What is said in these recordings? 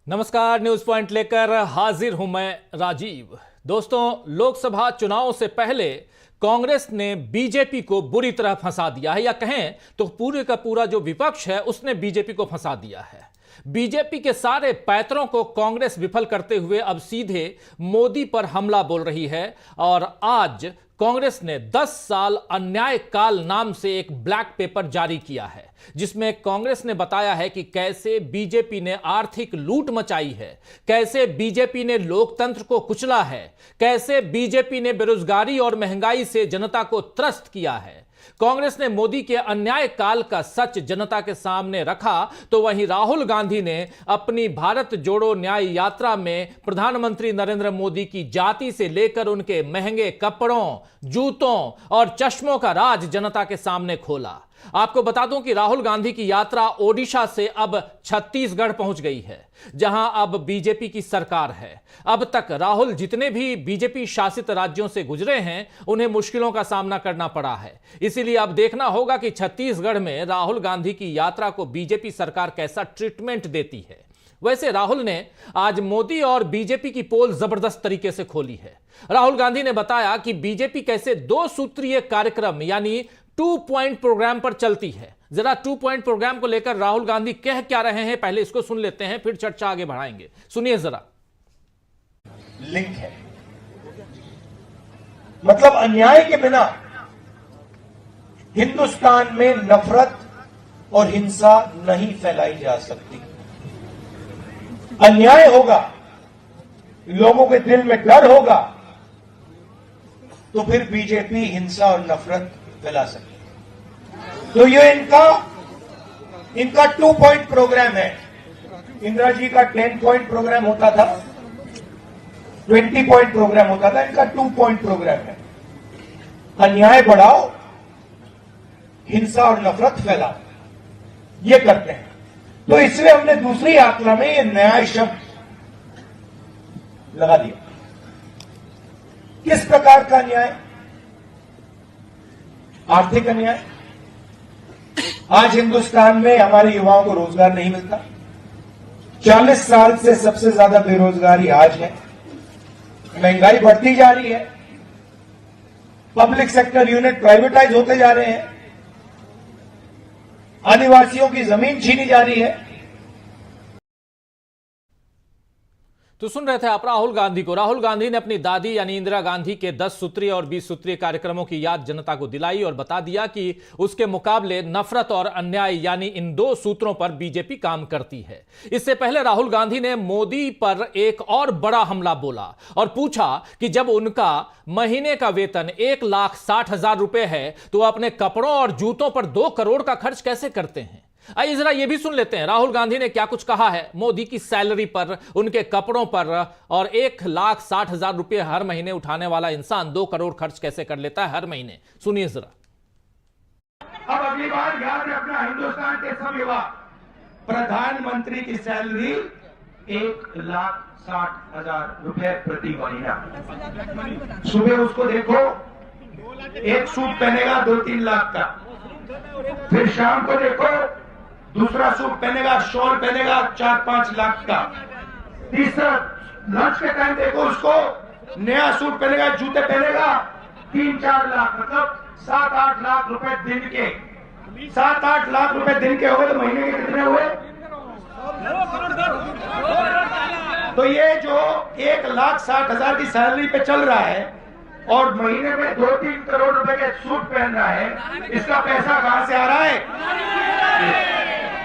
नमस्कार, news point लेकर हाजिर हूं मैं राजीव। दोस्तों, लोकसभा चुनाव से पहले कांग्रेस ने बीजेपी को बुरी तरह फंसा दिया है, या कहें तो पूरे का पूरा जो विपक्ष है उसने बीजेपी को फंसा दिया है। बीजेपी के सारे पैतरों को कांग्रेस विफल करते हुए अब सीधे मोदी पर हमला बोल रही है। और आज कांग्रेस ने 10 साल अन्याय काल नाम से एक ब्लैक पेपर जारी किया है, जिसमें कांग्रेस ने बताया है कि कैसे बीजेपी ने आर्थिक लूट मचाई है, कैसे बीजेपी ने लोकतंत्र को कुचला है, कैसे बीजेपी ने बेरोजगारी और महंगाई से जनता को त्रस्त किया है। कांग्रेस ने मोदी के अन्याय काल का सच जनता के सामने रखा, तो वहीं राहुल गांधी ने अपनी भारत जोड़ो न्याय यात्रा में प्रधानमंत्री नरेंद्र मोदी की जाति से लेकर उनके महंगे कपड़ों, जूतों और चश्मों का राज जनता के सामने खोला। आपको बता दूं कि राहुल गांधी की यात्रा ओडिशा से अब छत्तीसगढ़ पहुंच गई है, जहां अब बीजेपी की सरकार है। अब तक राहुल जितने भी बीजेपी शासित राज्यों से गुजरे हैं, उन्हें मुश्किलों का सामना करना पड़ा है। इसीलिए अब देखना होगा कि छत्तीसगढ़ में राहुल गांधी की यात्रा को बीजेपी सरकार कैसा ट्रीटमेंट देती है। वैसे राहुल ने आज मोदी और बीजेपी की पोल जबरदस्त तरीके से खोली है। राहुल गांधी ने बताया कि बीजेपी कैसे 2 सूत्रीय कार्यक्रम यानी 2 पॉइंट प्रोग्राम पर चलती है। जरा 2 पॉइंट प्रोग्राम को लेकर राहुल गांधी कह क्या रहे हैं, पहले इसको सुन लेते हैं, फिर चर्चा आगे बढ़ाएंगे। सुनिए जरा। लिंक है, मतलब अन्याय के बिना हिंदुस्तान में नफरत और हिंसा नहीं फैलाई जा सकती। अन्याय होगा, लोगों के दिल में डर होगा, तो फिर बीजेपी हिंसा और नफरत फैला सकती। तो ये इनका 2 पॉइंट प्रोग्राम है। इंदिरा जी का 10 पॉइंट प्रोग्राम होता था, 20 पॉइंट प्रोग्राम होता था, इनका 2 पॉइंट प्रोग्राम है। अन्याय बढ़ाओ, हिंसा और नफरत फैलाओ, ये करते हैं। तो इसलिए हमने दूसरी यात्रा में ये न्याय शब्द लगा दिया। किस प्रकार का न्याय? आर्थिक अन्याय। आज हिंदुस्तान में हमारे युवाओं को रोजगार नहीं मिलता। 40 साल से सबसे ज्यादा बेरोजगारी आज है। महंगाई बढ़ती जा रही है। पब्लिक सेक्टर यूनिट प्राइवेटाइज होते जा रहे हैं। आदिवासियों की जमीन छीनी जा रही है। तो सुन रहे थे आप राहुल गांधी को। राहुल गांधी ने अपनी दादी यानी इंदिरा गांधी के 10 सूत्रीय और 20 सूत्रीय कार्यक्रमों की याद जनता को दिलाई और बता दिया कि उसके मुकाबले नफरत और अन्याय यानी इन 2 सूत्रों पर बीजेपी काम करती है। इससे पहले राहुल गांधी ने मोदी पर एक और बड़ा हमला बोला और पूछा कि जब उनका महीने का वेतन 1,60,000 रुपए है, तो अपने कपड़ों और जूतों पर 2 करोड़ का खर्च कैसे करते हैं। आइए जरा ये भी सुन लेते हैं राहुल गांधी ने क्या कुछ कहा है मोदी की सैलरी पर, उनके कपड़ों पर, और 1,60,000 रुपए हर महीने उठाने वाला इंसान 2 करोड़ खर्च कैसे कर लेता है हर महीने। सुनिए जरा। अब अगली बार याद रखना, हिंदुस्तान के सब युवा, प्रधानमंत्री की सैलरी 1,60,000 रुपए प्रति महीना। सुबह उसको देखो, एक सूट पहनेगा 2-3 लाख का, फिर शाम को देखो दूसरा सूट पहनेगा, शॉल पहनेगा 4-5 लाख का, तीसरा लंच के टाइम देखो उसको नया सूट पहनेगा, जूते पहनेगा 3-4 लाख, मतलब 7-8 लाख रुपए दिन के। 7-8 लाख रुपए दिन के हो गए तो महीने के कितने हुए? तो ये जो 1,60,000 की सैलरी पे चल रहा है और महीने में 2-3 करोड़ रुपए के सूट पहन रहा है, इसका पैसा कहां से आ रहा है?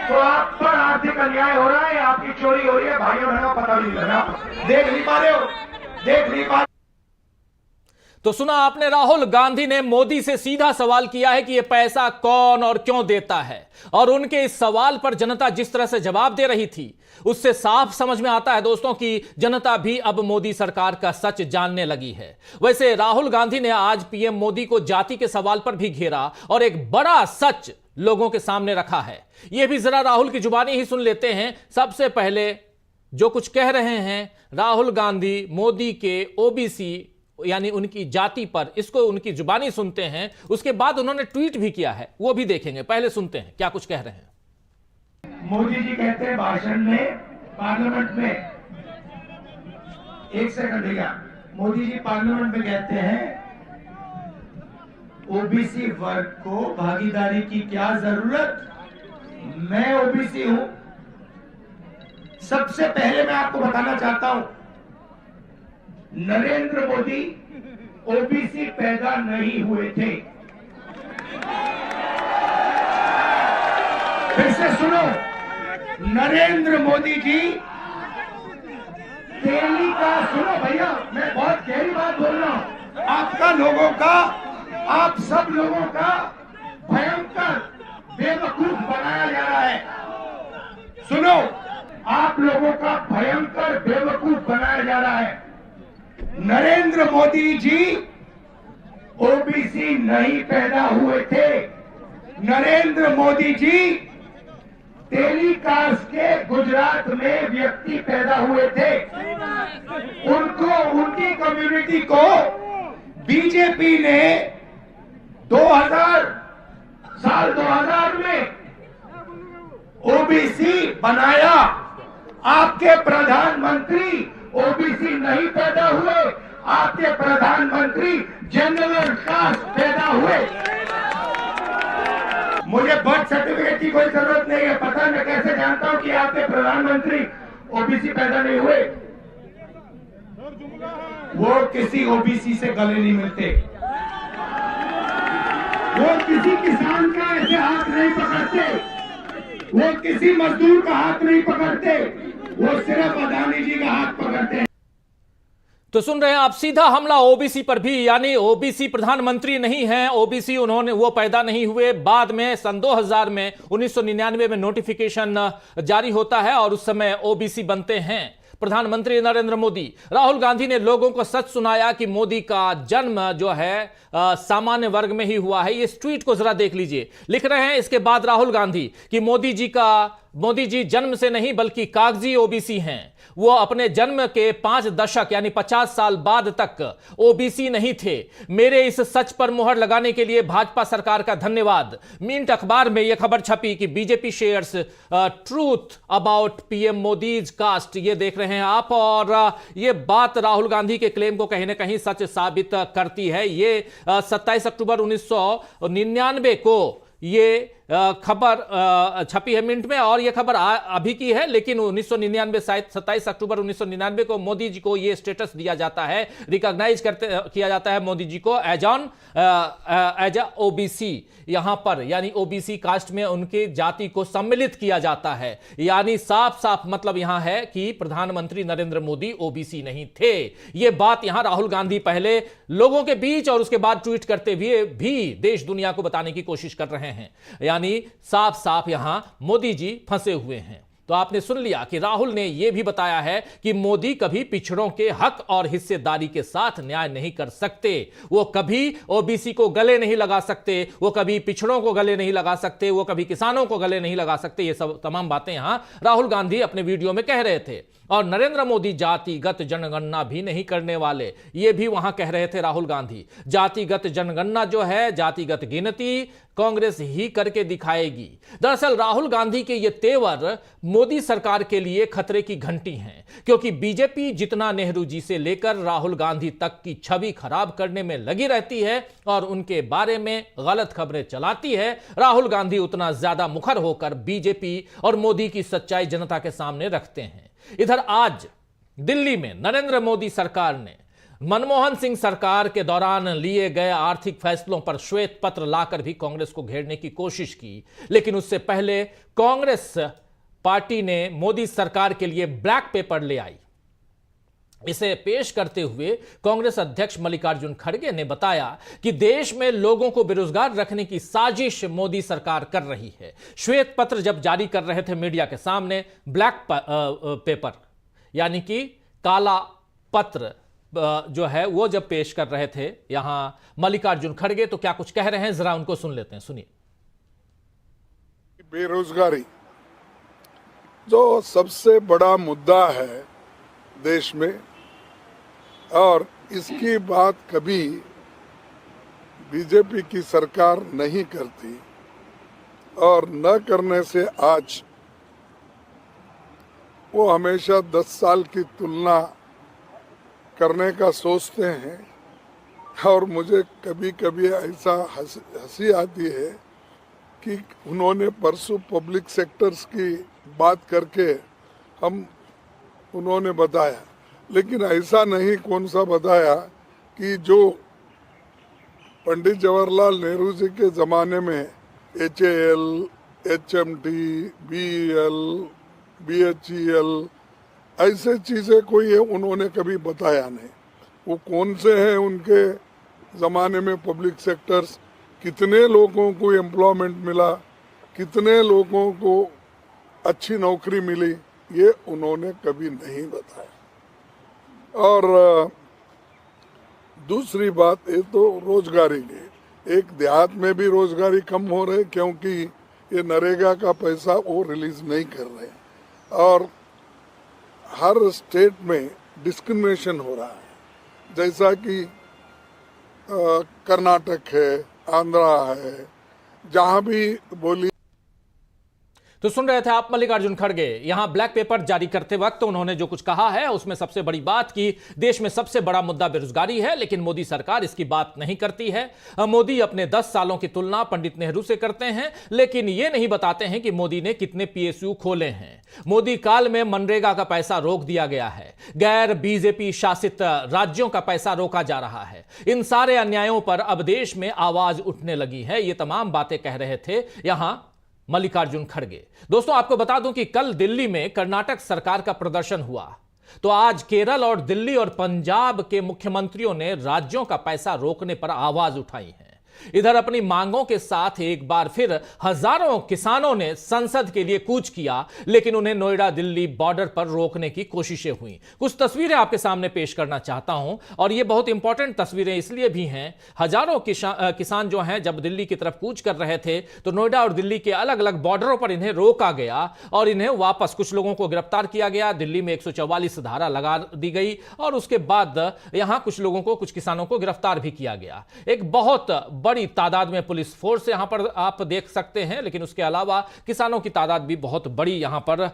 तो आप पर आर्थिक अन्याय हो रहा है, आपकी चोरी हो रही है, भाइयों बहनों पता नहीं लग रहा, देख नहीं पा रहे हो, देख नहीं पा। तो सुना आपने, राहुल गांधी ने मोदी से सीधा सवाल किया है कि यह पैसा कौन और क्यों देता है, और उनके इस सवाल पर जनता जिस तरह से जवाब दे रही थी, उससे साफ समझ में आता है दोस्तों कि जनता भी अब मोदी सरकार का सच जानने लगी है। वैसे राहुल गांधी ने आज पीएम मोदी को जाति के सवाल पर भी घेरा और एक बड़ा सच लोगों के सामने रखा है। यह भी जरा राहुल की जुबानी ही सुन लेते हैं। सबसे पहले जो कुछ कह रहे हैं राहुल गांधी मोदी के ओबीसी यानी उनकी जाति पर, इसको उनकी जुबानी सुनते हैं। उसके बाद उन्होंने ट्वीट भी किया है, वो भी देखेंगे। पहले सुनते हैं क्या कुछ कह रहे हैं। मोदी जी कहते हैं भाषण में पार्लियामेंट में, एक सेकंड भैया, मोदी जी पार्लियामेंट में कहते हैं ओबीसी वर्ग को भागीदारी की क्या जरूरत, मैं ओबीसी हूं। सबसे पहले मैं आपको बताना चाहता हूं, नरेंद्र मोदी ओबीसी पैदा नहीं हुए थे। फिर से सुनो, नरेंद्र मोदी जी दिल्ली का, सुनो भैया, मैं बहुत गहरी बात बोल रहा हूं, आपका लोगों का, आप सब लोगों का भयंकर बेवकूफ बनाया जा रहा है। सुनो, आप लोगों का भयंकर बेवकूफ बनाया जा रहा है। नरेंद्र मोदी जी ओबीसी नहीं पैदा हुए थे। नरेंद्र मोदी जी टेलीकास्ट के गुजरात में व्यक्ति पैदा हुए थे। उनको, उनकी कम्युनिटी को बीजेपी ने 2000 में ओबीसी बनाया। आपके प्रधानमंत्री ओबीसी नहीं पैदा हुए, आपके प्रधानमंत्री जनरल कास्ट पैदा हुए। मुझे बर्थ सर्टिफिकेट की कोई जरूरत नहीं है, पता मैं कैसे जानता हूं कि आपके प्रधानमंत्री ओबीसी पैदा नहीं हुए। वो किसी ओबीसी से गले नहीं मिलते, वो किसी किसान का ऐसे हाथ नहीं पकड़ते, वो किसी मजदूर का हाथ नहीं पकड़ते, वो सिर्फ अदानी जी का हाथ पकड़ते हैं। तो सुन रहे हैं आप, सीधा हमला ओबीसी पर भी, यानी ओबीसी प्रधानमंत्री नहीं हैं, ओबीसी उन्होंने, वो पैदा नहीं हुए। बाद में सन 2000 में 1999 में नोटिफिकेशन जारी होता है और उस समय ओबीसी बनते हैं प्रधानमंत्री नरेंद्र मोदी। राहुल गांधी ने लोगों को सच सुनाया कि मोदी का जन्म जो है सामान्य वर्ग में ही हुआ है। इस ट्वीट को जरा देख लीजिए। लिख रहे हैं इसके बाद राहुल गांधी कि मोदी जी जन्म से नहीं बल्कि कागजी ओबीसी हैं। वो अपने जन्म के 5 दशक यानी 50 साल बाद तक ओबीसी नहीं थे। मेरे इस सच पर मुहर लगाने के लिए भाजपा सरकार का धन्यवाद। मिंट अखबार में यह खबर छपी कि BJP shares truth about PM Modi's caste. ये देख रहे हैं आप, और ये बात राहुल गांधी के क्लेम को कहीं ना कहीं सच साबित करती है। ये 27 अक्टूबर 1999 को ये खबर छपी है मिंट में, और यह खबर अभी की है, लेकिन 1999 शायद 27 अक्टूबर 1999 को मोदी जी को यह स्टेटस दिया जाता है, रिकॉग्नाइज किया जाता है मोदी जी को एज अ ओबीसी। यहां पर यानी ओबीसी कास्ट में उनकी जाति को सम्मिलित किया जाता है। यानी साफ साफ मतलब यहां है कि प्रधानमंत्री नरेंद्र मोदी ओबीसी नहीं थे। यह बात यहां राहुल गांधी पहले लोगों के बीच और उसके बाद ट्वीट करते हुए भी देश दुनिया को बताने की कोशिश कर रहे हैं। यानी साफ साफ यहां मोदी जी फंसे हुए हैं। तो आपने सुन लिया कि राहुल ने यह भी बताया है कि मोदी कभी पिछड़ों के हक और हिस्सेदारी के साथ न्याय नहीं कर सकते। वो कभी ओबीसी को गले नहीं लगा सकते, वो कभी पिछड़ों को गले नहीं लगा सकते, वो कभी किसानों को गले नहीं लगा सकते। ये सब तमाम बातें यहां राहुल गांधी अपने वीडियो में कह रहे थे। और नरेंद्र मोदी जातिगत जनगणना भी नहीं करने वाले, ये भी वहां कह रहे थे राहुल गांधी। जातिगत जनगणना जो है, जातिगत गिनती कांग्रेस ही करके दिखाएगी। दरअसल राहुल गांधी के ये तेवर मोदी सरकार के लिए खतरे की घंटी हैं, क्योंकि बीजेपी जितना नेहरू जी से लेकर राहुल गांधी तक की छवि खराब करने में लगी रहती है और उनके बारे में गलत खबरें चलाती है, राहुल गांधी उतना ज्यादा मुखर होकर बीजेपी और मोदी की सच्चाई जनता के सामने रखते हैं। इधर आज दिल्ली में नरेंद्र मोदी सरकार ने मनमोहन सिंह सरकार के दौरान लिए गए आर्थिक फैसलों पर श्वेत पत्र लाकर भी कांग्रेस को घेरने की कोशिश की, लेकिन उससे पहले कांग्रेस पार्टी ने मोदी सरकार के लिए ब्लैक पेपर ले आई। इसे पेश करते हुए कांग्रेस अध्यक्ष मल्लिकार्जुन खड़गे ने बताया कि देश में लोगों को बेरोजगार रखने की साजिश मोदी सरकार कर रही है। श्वेत पत्र जब जारी कर रहे थे मीडिया के सामने, ब्लैक पेपर यानी कि काला पत्र जो है वो जब पेश कर रहे थे यहां मल्लिकार्जुन खड़गे, तो क्या कुछ कह रहे हैं जरा उनको सुन लेते हैं। सुनिए। बेरोजगारी जो सबसे बड़ा मुद्दा है देश में, और इसकी बात कभी बीजेपी की सरकार नहीं करती, और न करने से आज वो हमेशा 10 साल की तुलना करने का सोचते हैं और मुझे कभी कभी ऐसा हंसी आती है कि उन्होंने परसों पब्लिक सेक्टर्स की बात करके उन्होंने बताया, लेकिन ऐसा नहीं कौन सा बताया कि जो पंडित जवाहरलाल नेहरू जी के ज़माने में HAL, HMT, BEL, BHEL ऐसे चीज़ें कोई है उन्होंने कभी बताया नहीं। वो कौन से हैं उनके ज़माने में पब्लिक सेक्टर्स, कितने लोगों को एम्प्लॉयमेंट मिला, कितने लोगों को अच्छी नौकरी मिली, ये उन्होंने कभी नहीं बताया। और दूसरी बात ये तो रोजगारी की, एक देहात में भी रोजगारी कम हो रही क्योंकि ये नरेगा का पैसा वो रिलीज नहीं कर रहे और हर स्टेट में डिस्क्रिमिनेशन हो रहा है, जैसा कि कर्नाटक है, आंध्रा है, जहाँ भी बोली। तो सुन रहे थे आप मल्लिकार्जुन खड़गे। यहां ब्लैक पेपर जारी करते वक्त उन्होंने जो कुछ कहा है उसमें सबसे बड़ी बात कि देश में सबसे बड़ा मुद्दा बेरोजगारी है, लेकिन मोदी सरकार इसकी बात नहीं करती है। मोदी अपने 10 सालों की तुलना पंडित नेहरू से करते हैं, लेकिन यह नहीं बताते हैं कि मोदी ने कितने PSU खोले हैं। मोदी काल में मनरेगा का पैसा रोक दिया गया है, गैर बीजेपी शासित राज्यों का पैसा रोका जा रहा है। इन सारे अन्यायों पर अब देश में आवाज उठने लगी है। ये तमाम बातें कह रहे थे यहां मल्लिकार्जुन खड़गे। दोस्तों आपको बता दूं कि कल दिल्ली में कर्नाटक सरकार का प्रदर्शन हुआ, तो आज केरल और दिल्ली और पंजाब के मुख्यमंत्रियों ने राज्यों का पैसा रोकने पर आवाज उठाई है। इधर अपनी मांगों के साथ एक बार फिर हजारों किसानों ने संसद के लिए कूच किया, लेकिन उन्हें नोएडा दिल्ली बॉर्डर पर रोकने की कोशिशें हुई। कुछ तस्वीरें आपके सामने पेश करना चाहता हूं, और ये बहुत इंपॉर्टेंट तस्वीरें इसलिए भी हैं। हजारों किसान जो हैं जब दिल्ली की तरफ कूच कर रहे थे तो नोएडा और दिल्ली के अलग अलग बॉर्डरों पर इन्हें रोका गया और इन्हें वापस, कुछ लोगों को गिरफ्तार किया गया। दिल्ली में 144 धारा लगा दी गई और उसके बाद यहां कुछ लोगों को, कुछ किसानों को गिरफ्तार भी किया गया। एक बहुत बड़ी तादाद में पुलिस फोर्स यहां पर आप देख सकते हैं, लेकिन उसके अलावा किसानों की तादाद भी बहुत बड़ी यहां पर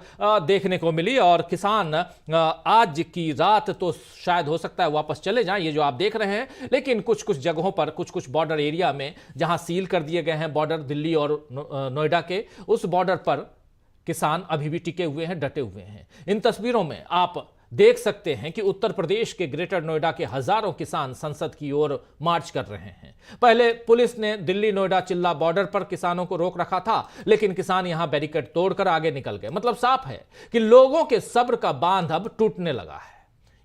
देखने को मिली। और किसान आज की रात तो शायद हो सकता है वापस चले जाएं, ये जो आप देख रहे हैं, लेकिन कुछ कुछ जगहों पर, कुछ कुछ बॉर्डर एरिया में जहां सील कर दिए गए हैं बॉर्डर दिल्ली और नोएडा के, उस बॉर्डर पर किसान अभी भी टिके हुए हैं, डटे हुए हैं। इन तस्वीरों में आप देख सकते हैं कि उत्तर प्रदेश के ग्रेटर नोएडा के हजारों किसान संसद की ओर मार्च कर रहे हैं। पहले पुलिस ने दिल्ली नोएडा चिल्ला बॉर्डर पर किसानों को रोक रखा था, लेकिन किसान यहां बैरिकेड तोड़कर आगे निकल गए। मतलब साफ है कि लोगों के सब्र का बांध अब टूटने लगा है।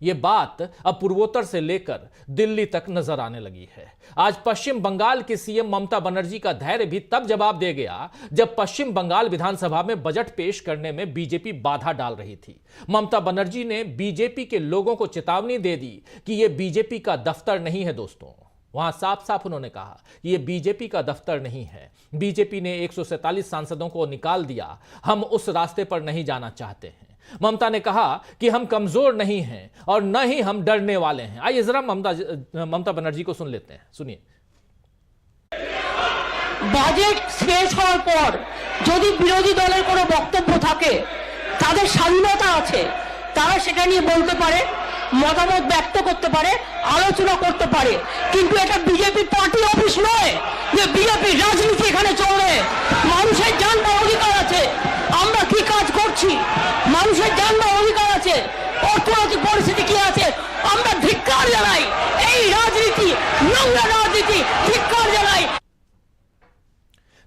यह बात अब पूर्वोत्तर से लेकर दिल्ली तक नजर आने लगी है। आज पश्चिम बंगाल की सीएम ममता बनर्जी का धैर्य भी तब जवाब दे गया जब पश्चिम बंगाल विधानसभा में बजट पेश करने में बीजेपी बाधा डाल रही थी। ममता बनर्जी ने बीजेपी के लोगों को चेतावनी दे दी कि यह बीजेपी का दफ्तर नहीं है। दोस्तों वहां साफ साफ उन्होंने कहा कि यह बीजेपी का दफ्तर नहीं है। बीजेपी ने 147 सांसदों को निकाल दिया, हम उस रास्ते पर नहीं जाना चाहते हैं। ममता ने कहा कि हम कमजोर नहीं हैं और न ही हम डरने वाले हैं। आइए जरा ममता बनर्जी को सुन लेते हैं, सुनिए। বাজেট শেষ হওয়ার পর যদি বিরোধী দলের কোনো বক্তব্য থাকে, তাদের স্বাধীনতা আছে, তারা সেটা নিয়ে বলতে পারে, মতামত ব্যক্ত করতে পারে, আলোচনা করতে পারে, কিন্তু এটা বিজেপি পার্টি অফিস নয় যে বিজেপি রাজনীতি এখানে চলে। মানুষের জানবার অধিকার আছে, আমরা কি কাজ করছি, মানুষের জানবার অধিকার আছে, অর্থনৈতিক পরিস্থিতি কি আছে, আমরা ধিক্কার জানাই এই রাজনীতি, নোংরা রাজনীতি, ধিক্কার জানাই।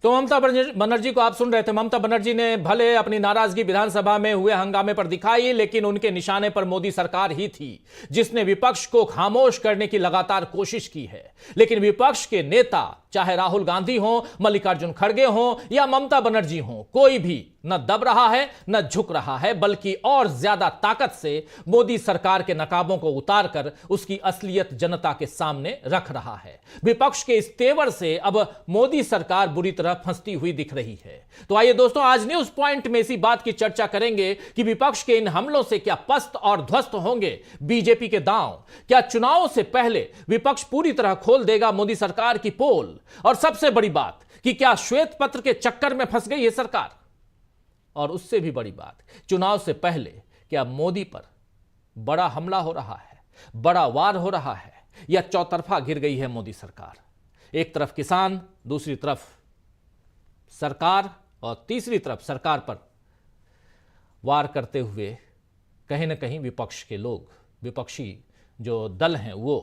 तो ममता बनर्जी को आप सुन रहे थे। ममता बनर्जी ने भले अपनी नाराजगी विधानसभा में हुए हंगामे पर दिखाई, लेकिन उनके निशाने पर मोदी सरकार ही थी जिसने विपक्ष को खामोश करने की लगातार कोशिश की है। लेकिन विपक्ष के नेता, चाहे राहुल गांधी हो, मल्लिकार्जुन खड़गे हो या ममता बनर्जी हो, कोई भी न दब रहा है न झुक रहा है, बल्कि और ज्यादा ताकत से मोदी सरकार के नकाबों को उतारकर उसकी असलियत जनता के सामने रख रहा है। विपक्ष के इस तेवर से अब मोदी सरकार बुरी तरह फंसती हुई दिख रही है। तो आइए दोस्तों, आज न्यूज पॉइंट में इसी बात की चर्चा करेंगे कि विपक्ष के इन हमलों से क्या पस्त और ध्वस्त होंगे बीजेपी के दांव? क्या चुनाव से पहले विपक्ष पूरी तरह खोल देगा मोदी सरकार की पोल? और सबसे बड़ी बात कि क्या श्वेत पत्र के चक्कर में फंस गई है सरकार? और उससे भी बड़ी बात, चुनाव से पहले क्या मोदी पर बड़ा हमला हो रहा है, बड़ा वार हो रहा है, या चौतरफा घिर गई है मोदी सरकार? एक तरफ किसान, दूसरी तरफ सरकार और तीसरी तरफ सरकार पर वार करते हुए कहीं ना कहीं विपक्ष के लोग, विपक्षी जो दल हैं वो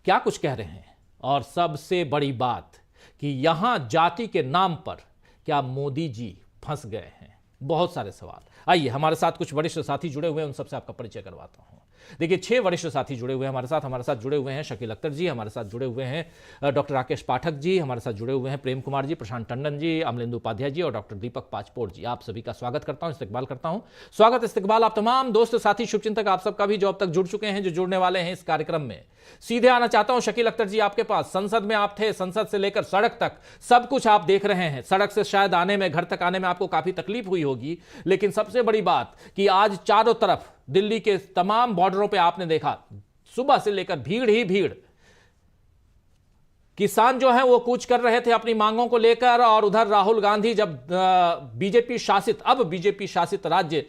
क्या कुछ कह रहे हैं। और सबसे बड़ी बात कि यहां जाति के नाम पर क्या मोदी जी फंस गए हैं? बहुत सारे सवाल। आइए हमारे साथ कुछ वरिष्ठ साथी जुड़े हुए हैं, उन सबसे आपका परिचय करवाता हूं। देखिए 6 वरिष्ठ साथी जुड़े हुए हैं हमारे साथ जुड़े हुए हैं शकील अख्तर जी, हमारे साथ जुड़े हुए हैं डॉक्टर राकेश पाठक जी, हमारे साथ जुड़े हुए हैं प्रेम कुमार जी, प्रशांत टंडन जी, अमलेंदु उपाध्याय जी और डॉक्टर दीपक पाचपोर जी। आप सभी का स्वागत करता हूं, इस्तकबाल करता हूं। स्वागत इस्तकबाल आप तमाम दोस्त साथी शुभचिंतक आप सबका भी जो अब तक जुड़ चुके हैं, जो जुड़ने वाले हैं इस कार्यक्रम में। सीधे आना चाहता हूं शकील अख्तर जी आपके पास। संसद में आप थे, संसद से लेकर सड़क तक सब कुछ आप देख रहे हैं। सड़क से शायद आने में, घर तक आने में आपको काफी तकलीफ हुई होगी, लेकिन सबसे बड़ी बात कि आज चारों तरफ दिल्ली के तमाम बॉर्डरों पे आपने देखा सुबह से लेकर भीड़ ही भीड़। किसान जो हैं वो कूच कर रहे थे अपनी मांगों को लेकर, और उधर राहुल गांधी जब बीजेपी शासित राज्य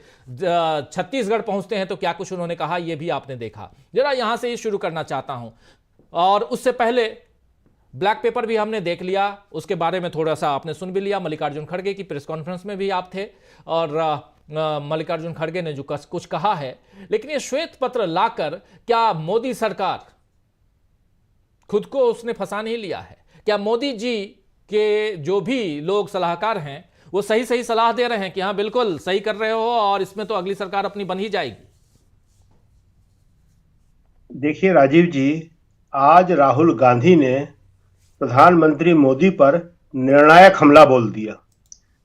छत्तीसगढ़ पहुंचते हैं तो क्या कुछ उन्होंने कहा, यह भी आपने देखा। जरा यहां से ही शुरू करना चाहता हूं, और उससे पहले ब्लैक पेपर भी हमने देख लिया, उसके बारे में थोड़ा सा आपने सुन भी लिया। मल्लिकार्जुन खड़गे की प्रेस कॉन्फ्रेंस में भी आप थे, और मल्लिकार्जुन खड़गे ने जो कुछ कहा है, लेकिन ये श्वेत पत्र लाकर क्या मोदी सरकार खुद को उसने फंसा नहीं लिया है? क्या मोदी जी के जो भी लोग सलाहकार हैं वो सही सही सलाह दे रहे हैं कि हाँ बिल्कुल सही कर रहे हो और इसमें तो अगली सरकार अपनी बन ही जाएगी? देखिए राजीव जी, आज राहुल गांधी ने प्रधानमंत्री मोदी पर निर्णायक हमला बोल दिया।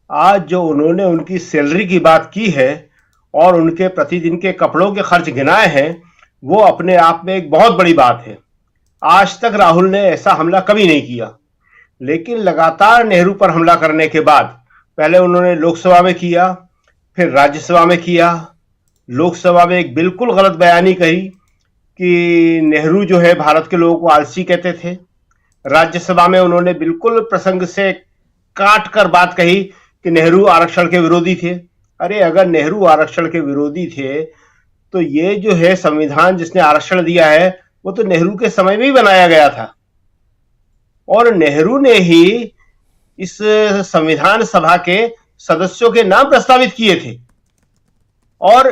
आज जो उन्होंने उनकी सैलरी की बात की है और उनके प्रतिदिन के कपड़ों के खर्च गिनाए हैं, वो अपने आप में एक बहुत बड़ी बात है। आज तक राहुल ने ऐसा हमला कभी नहीं किया, लेकिन लगातार नेहरू पर हमला करने के बाद पहले उन्होंने लोकसभा में किया, फिर राज्यसभा में किया। लोकसभा में एक बिल्कुल गलत बयानी कही कि नेहरू जो है भारत के लोगों को आलसी कहते थे। राज्यसभा में उन्होंने बिल्कुल प्रसंग से काट कर बात कही कि नेहरू आरक्षण के विरोधी थे। अरे अगर नेहरू आरक्षण के विरोधी थे तो ये जो है संविधान जिसने आरक्षण दिया है वो तो नेहरू के समय में ही बनाया गया था, और नेहरू ने ही इस संविधान सभा के सदस्यों के नाम प्रस्तावित किए थे। और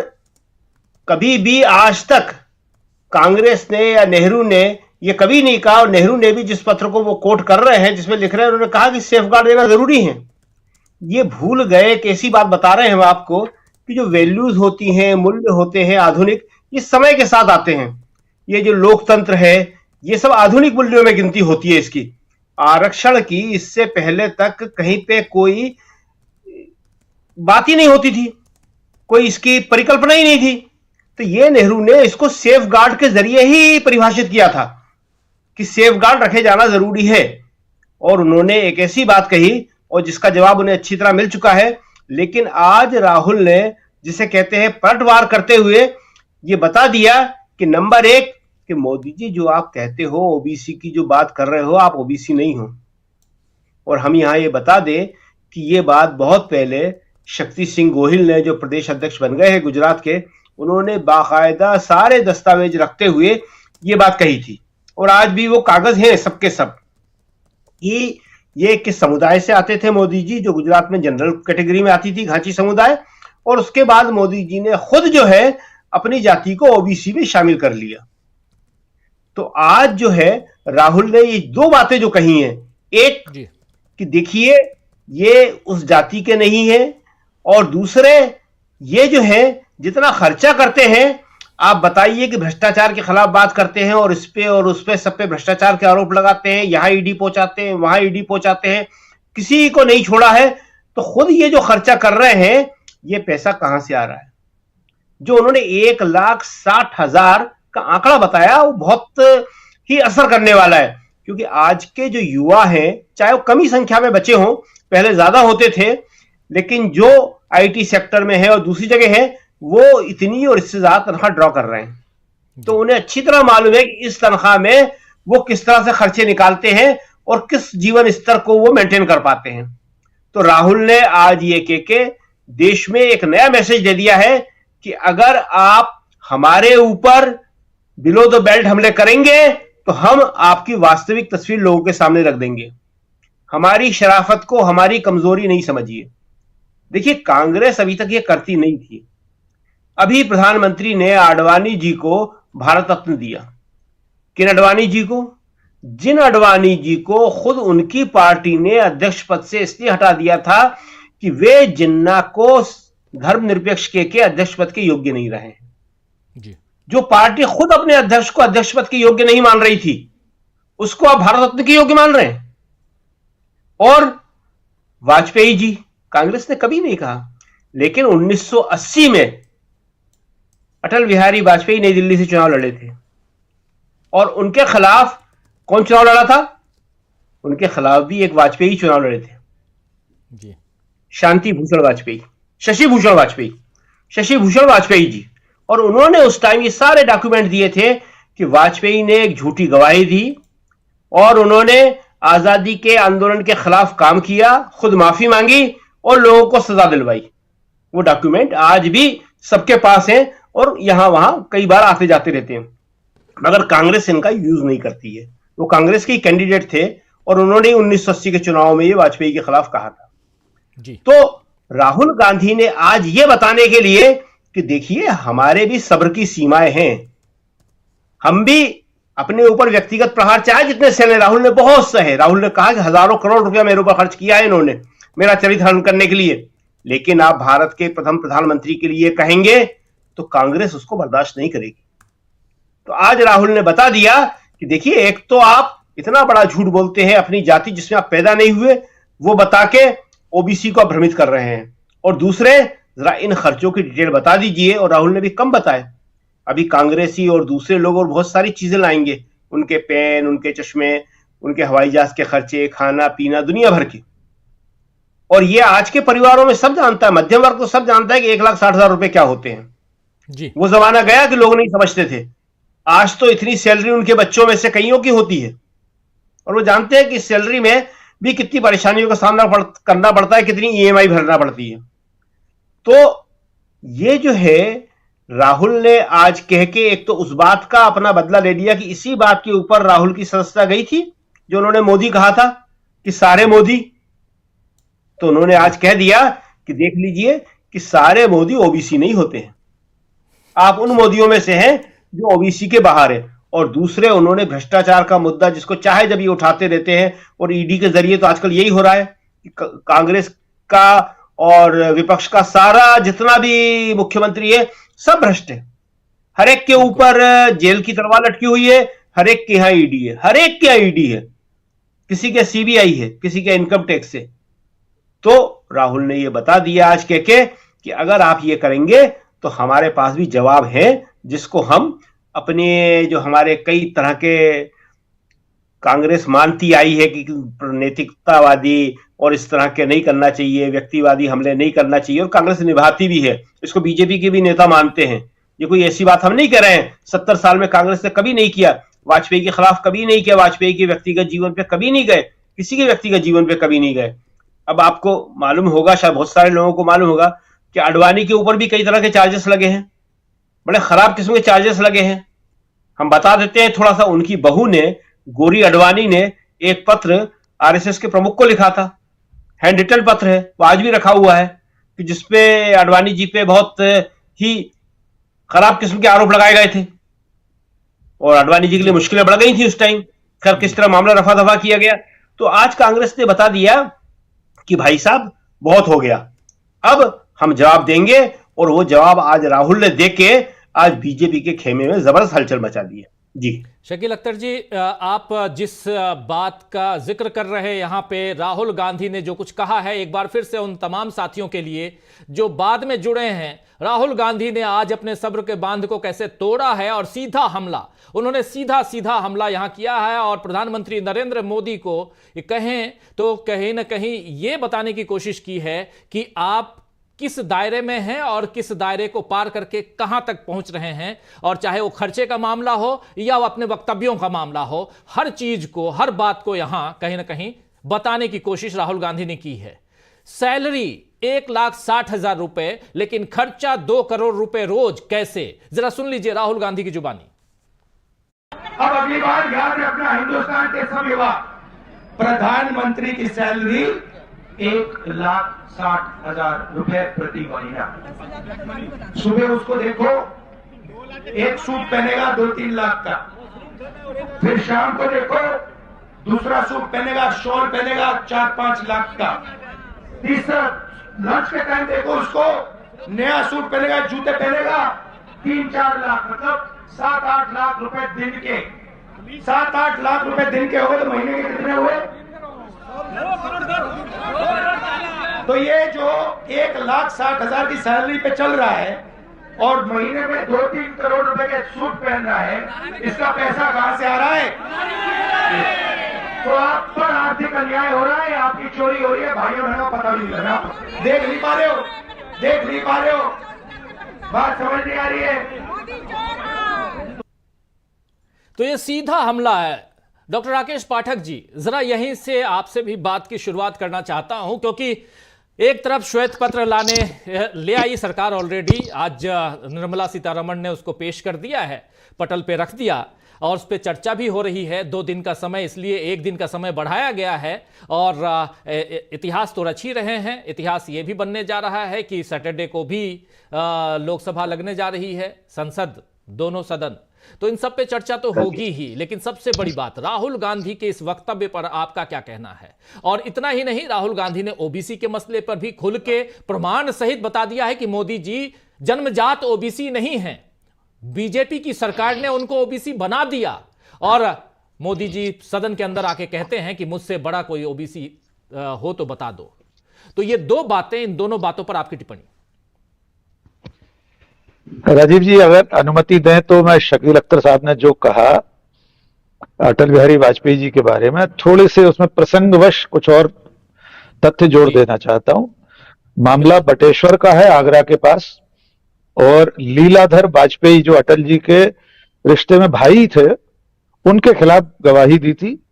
कभी भी आज तक कांग्रेस ने या नेहरू ने ये कभी नहीं कहा, और नेहरू ने भी जिस पत्र को वो कोट कर रहे हैं जिसमें लिख रहे हैं, उन्होंने कहा कि सेफगार्ड देना जरूरी है। ये भूल गए कि ऐसी बात बता रहे हैं हम आपको कि जो वैल्यूज होती हैं, मूल्य होते हैं आधुनिक, ये समय के साथ आते हैं। ये जो लोकतंत्र है ये सब आधुनिक मूल्यों में गिनती होती है इसकी। आरक्षण की इससे पहले तक कहीं पे कोई बात ही नहीं होती थी, कोई इसकी परिकल्पना ही नहीं थी। तो ये नेहरू ने इसको सेफ गार्ड के जरिए ही परिभाषित किया था कि सेफ गार्ड रखे जाना जरूरी है, और उन्होंने एक ऐसी बात कही और जिसका जवाब उन्हें अच्छी तरह मिल चुका है। लेकिन आज राहुल ने जिसे कहते हैं पलटवार करते हुए ये बता दिया कि नंबर 1 कि मोदी जी जो आप कहते हो ओबीसी की जो बात कर रहे हो, आप ओबीसी नहीं हो। और हम यहां ये बता दें कि ये बात बहुत पहले शक्ति सिंह गोहिल ने, जो प्रदेश अध्यक्ष बन गए हैं गुजरात के, उन्होंने बाकायदा सारे दस्तावेज रखते हुए ये बात कही थी, और आज भी वो कागज हैं सबके सब। ये किस समुदाय से आते थे मोदी जी? जो गुजरात में जनरल कैटेगरी में आती थी, घाची समुदाय, और उसके बाद मोदी जी ने खुद जो है अपनी जाति को ओबीसी में शामिल कर लिया। तो आज जो है राहुल ने ये 2 बातें जो कही हैं, एक कि देखिए ये उस जाति के नहीं है, और दूसरे ये जो है जितना खर्चा करते हैं, आप बताइए कि भ्रष्टाचार के खिलाफ बात करते हैं और इस पे और उस पे सब पे भ्रष्टाचार के आरोप लगाते हैं, यहां ईडी पहुंचाते हैं, वहां ईडी पहुंचाते हैं, किसी को नहीं छोड़ा है। तो खुद ये जो खर्चा कर रहे हैं ये पैसा कहां से आ रहा है? जो उन्होंने 1,60,000 का आंकड़ा बताया वो बहुत ही असर करने वाला है, क्योंकि आज के जो युवा हैं, चाहे वो कम ही संख्या में बचे हों, पहले ज्यादा होते थे, लेकिन जो आईटी सेक्टर में है और दूसरी जगह है वो इतनी और इससे ज्यादा तनख्वाह ड्रॉ कर रहे हैं। तो उन्हें अच्छी तरह मालूम है कि इस तनख्वाह में वो किस तरह से खर्चे निकालते हैं और किस जीवन स्तर को वो मेंटेन कर पाते हैं। तो राहुल ने आज ये कह के देश में एक नया मैसेज दे दिया है कि अगर आप हमारे ऊपर बिलो द बेल्ट हमले करेंगे तो हम आपकी वास्तविक तस्वीर लोगों के सामने रख देंगे। हमारी शराफत को हमारी कमजोरी नहीं समझिए। देखिए, कांग्रेस अभी तक ये करती नहीं थी। अभी प्रधानमंत्री ने आडवाणी जी को भारत रत्न दिया। किन आडवाणी जी को? जिन आडवाणी जी को खुद उनकी पार्टी ने अध्यक्ष पद से इसलिए हटा दिया था कि वे जिन्ना को धर्मनिरपेक्ष के अध्यक्ष पद के योग्य नहीं रहे हैं। जी। जो पार्टी खुद अपने अध्यक्ष को अध्यक्ष पद के योग्य नहीं मान रही थी, उसको आप भारत रत्न के योग्य मान रहे हैं। और वाजपेयी जी, कांग्रेस ने कभी नहीं कहा, लेकिन 1980 में अटल बिहारी वाजपेयी नई दिल्ली से चुनाव लड़े थे और उनके खिलाफ कौन चुनाव लड़ा था? उनके खिलाफ भी एक वाजपेयी चुनाव लड़े थे जी। शांति भूषण वाजपेयी, शशि भूषण वाजपेयी जी। और उन्होंने उस टाइम ये सारे डॉक्यूमेंट दिए थे कि वाजपेयी ने एक झूठी गवाही दी और उन्होंने आजादी के आंदोलन के खिलाफ काम किया, खुद माफी मांगी और लोगों को सजा दिलवाई। वो डॉक्यूमेंट आज भी सबके पास हैं और यहां वहां कई बार आते जाते रहते हैं, मगर कांग्रेस इनका यूज नहीं करती है। वो कांग्रेस के कैंडिडेट थे और उन्होंने 1980 के चुनाव में ये वाजपेयी के खिलाफ कहा था जी। तो राहुल गांधी ने आज ये बताने के लिए कि देखिए, हमारे भी सब्र की सीमाएं हैं, हम भी अपने ऊपर व्यक्तिगत प्रहार चाहे जितने सहे। राहुल ने बहुत सहे। राहुल ने कहा कि हजारों करोड़ रुपया मेरे ऊपर खर्च किया है इन्होंने मेरा चरित्र हनन करने के लिए, लेकिन आप भारत के प्रथम प्रधानमंत्री के लिए कहेंगे तो कांग्रेस उसको बर्दाश्त नहीं करेगी। तो आज राहुल ने बता दिया कि देखिए, एक तो आप इतना बड़ा झूठ बोलते हैं, अपनी जाति जिसमें आप पैदा नहीं हुए वो बता के ओबीसी को भ्रमित कर रहे हैं, और दूसरे जरा इन खर्चों की डिटेल बता दीजिए। और राहुल ने भी कम बताए। अभी कांग्रेसी और दूसरे लोग और बहुत सारी चीजें लाएंगे, उनके पेन, उनके चश्मे, उनके हवाई जहाज के खर्चे, खाना पीना, दुनिया भर के। और ये आज के परिवारों में सब जानता है, मध्यम वर्ग तो सब जानता है कि 1,60,000 रुपए क्या होते हैं जी। वो जमाना गया कि लोग नहीं समझते थे। आज तो इतनी सैलरी उनके बच्चों में से कईयों की होती है और वो जानते हैं कि सैलरी में भी कितनी परेशानियों का सामना करना पड़ता है, कितनी ईएमआई भरना पड़ती है। तो ये जो है, राहुल ने आज कह के एक तो उस बात का अपना बदला ले लिया कि इसी बात के ऊपर राहुल की सदस्यता गई थी जो उन्होंने मोदी कहा था कि सारे मोदी। तो उन्होंने आज कह दिया कि देख लीजिए कि सारे मोदी ओबीसी नहीं होते हैं, आप उन मोदियों में से हैं जो ओबीसी के बाहर है। और दूसरे, उन्होंने भ्रष्टाचार का मुद्दा जिसको चाहे जब ये उठाते रहते हैं, और ईडी के जरिए तो आजकल यही हो रहा है कि कांग्रेस का और विपक्ष का सारा जितना भी मुख्यमंत्री है सब भ्रष्ट है। हर एक के ऊपर जेल की तलवार लटकी हुई है, हर एक के यहां ईडी है, हर एक के यहां ईडी है, किसी के सीबीआई है, किसी के इनकम टैक्स है। तो राहुल ने यह बता दिया आज कह के कि अगर आप ये करेंगे तो हमारे पास भी जवाब है, जिसको हम अपने जो हमारे कई तरह के कांग्रेस मानती आई है कि नैतिकतावादी और इस तरह के नहीं करना चाहिए, व्यक्तिवादी हमले नहीं करना चाहिए, और कांग्रेस निभाती भी है। इसको बीजेपी के भी नेता मानते हैं। ये कोई ऐसी बात हम नहीं कह रहे हैं। 70 साल में कांग्रेस ने कभी नहीं किया, वाजपेयी के खिलाफ कभी नहीं किया, वाजपेयी के व्यक्तिगत जीवन पे कभी नहीं गए, किसी के व्यक्तिगत जीवन पे कभी नहीं गए। अब आपको मालूम होगा, शायद बहुत सारे लोगों को मालूम होगा कि आडवाणी के ऊपर भी कई तरह के चार्जेस लगे हैं, बड़े खराब किस्म के चार्जेस लगे हैं। हम बता देते हैं थोड़ा सा। उनकी बहू ने, गौरी आडवाणी ने, एक पत्र आरएसएस के प्रमुख को लिखा था, हैंड रिटन पत्र है, वो आज भी रखा हुआ है, कि जिसपे आडवाणी जी पे बहुत ही खराब किस्म के आरोप लगाए गए थे और आडवाणी जी के लिए मुश्किलें बढ़ गई थी उस टाइम। खैर, किस तरह मामला रफा दफा किया गया। तो आज कांग्रेस ने बता दिया कि भाई साहब बहुत हो गया, अब हम जवाब देंगे। और वो जवाब आज राहुल ने देके आज बीजेपी के खेमे में जबरदस्त हलचल मचा दी है। जी शकील अख्तर जी, आप जिस बात का जिक्र कर रहे हैं यहाँ पे, राहुल गांधी ने जो कुछ कहा है, एक बार फिर से उन तमाम साथियों के लिए जो बाद में जुड़े हैं, राहुल गांधी ने आज अपने सब्र के बांध को कैसे तोड़ा है और सीधा हमला, उन्होंने सीधा हमला यहां किया है। और प्रधानमंत्री नरेंद्र मोदी को कहें तो कहीं ना कहीं ये बताने की कोशिश की है कि आप किस दायरे में हैं और किस दायरे को पार करके कहां तक पहुंच रहे हैं। और चाहे वो खर्चे का मामला हो या वो अपने वक्तव्यों का मामला हो, हर चीज को, हर बात को यहां कहीं ना कहीं बताने की कोशिश राहुल गांधी ने की है। सैलरी 1,60,000 रुपए, लेकिन खर्चा 2 करोड़ रुपए रोज। कैसे? जरा सुन लीजिए राहुल गांधी की जुबानी। अब अगली बार ध्यान रखना, हिंदुस्तान के सब युवा, प्रधानमंत्री की सैलरी 1,60,000 रुपए प्रति महीना। सुबह उसको देखो, एक सूट पहनेगा 2-3 लाख का, फिर शाम को देखो दूसरा सूट पहनेगा, शॉल पहनेगा 4-5 लाख का, तीसरा लंच के टाइम देखो उसको नया सूट पहनेगा, जूते पहनेगा 3-4 लाख, मतलब 7-8 लाख रुपए दिन के। 7-8 लाख रुपए दिन के हो गए तो महीने के कितने हुए? तो ये जो 1,60,000 की सैलरी पे चल रहा है और महीने में 2-3 करोड़ रुपए के सूट पहन रहा है, इसका पैसा कहां से आ रहा है? तो आप पर आर्थिक अन्याय हो रहा है, आपकी चोरी हो रही है, भाइयों बहनों पता नहीं लग रहा, देख नहीं पा रहे हो, देख नहीं पा रहे हो, बात समझ नहीं आ रही है। तो ये सीधा हमला है। डॉक्टर राकेश पाठक जी, जरा यहीं से आपसे भी बात की शुरुआत करना चाहता हूं, क्योंकि एक तरफ श्वेत पत्र ले आई सरकार ऑलरेडी, आज निर्मला सीतारमण ने उसको पेश कर दिया है, पटल पे रख दिया और उस पर चर्चा भी हो रही है। 2 दिन का समय, इसलिए 1 दिन का समय बढ़ाया गया है। और इतिहास तो रच ही रहे हैं। इतिहास ये भी बनने जा रहा है कि सैटरडे को भी लोकसभा लगने जा रही है, संसद, दोनों सदन। तो इन सब पे चर्चा तो होगी ही, लेकिन सबसे बड़ी बात, राहुल गांधी के इस वक्तव्य पर आपका क्या कहना है? और इतना ही नहीं, राहुल गांधी ने ओबीसी के मसले पर भी खुल के प्रमाण सहित बता दिया है कि मोदी जी जन्मजात ओबीसी नहीं हैं, बीजेपी की सरकार ने उनको ओबीसी बना दिया। और मोदी जी सदन के अंदर आके कहते हैं कि मुझसे बड़ा कोई ओबीसी हो तो बता दो। तो ये 2 बातें, इन दोनों बातों पर आपकी टिप्पणी। राजीव जी, अगर अनुमति दें तो मैं शकील अख्तर साहब ने जो कहा अटल बिहारी वाजपेयी जी के बारे में, थोड़े से उसमें प्रसंगवश कुछ और तथ्य जोड़ देना चाहता हूं। मामला बटेश्वर का है, आगरा के पास, और लीलाधर वाजपेयी जो अटल जी के रिश्ते में भाई थे, उनके खिलाफ गवाही दी थी,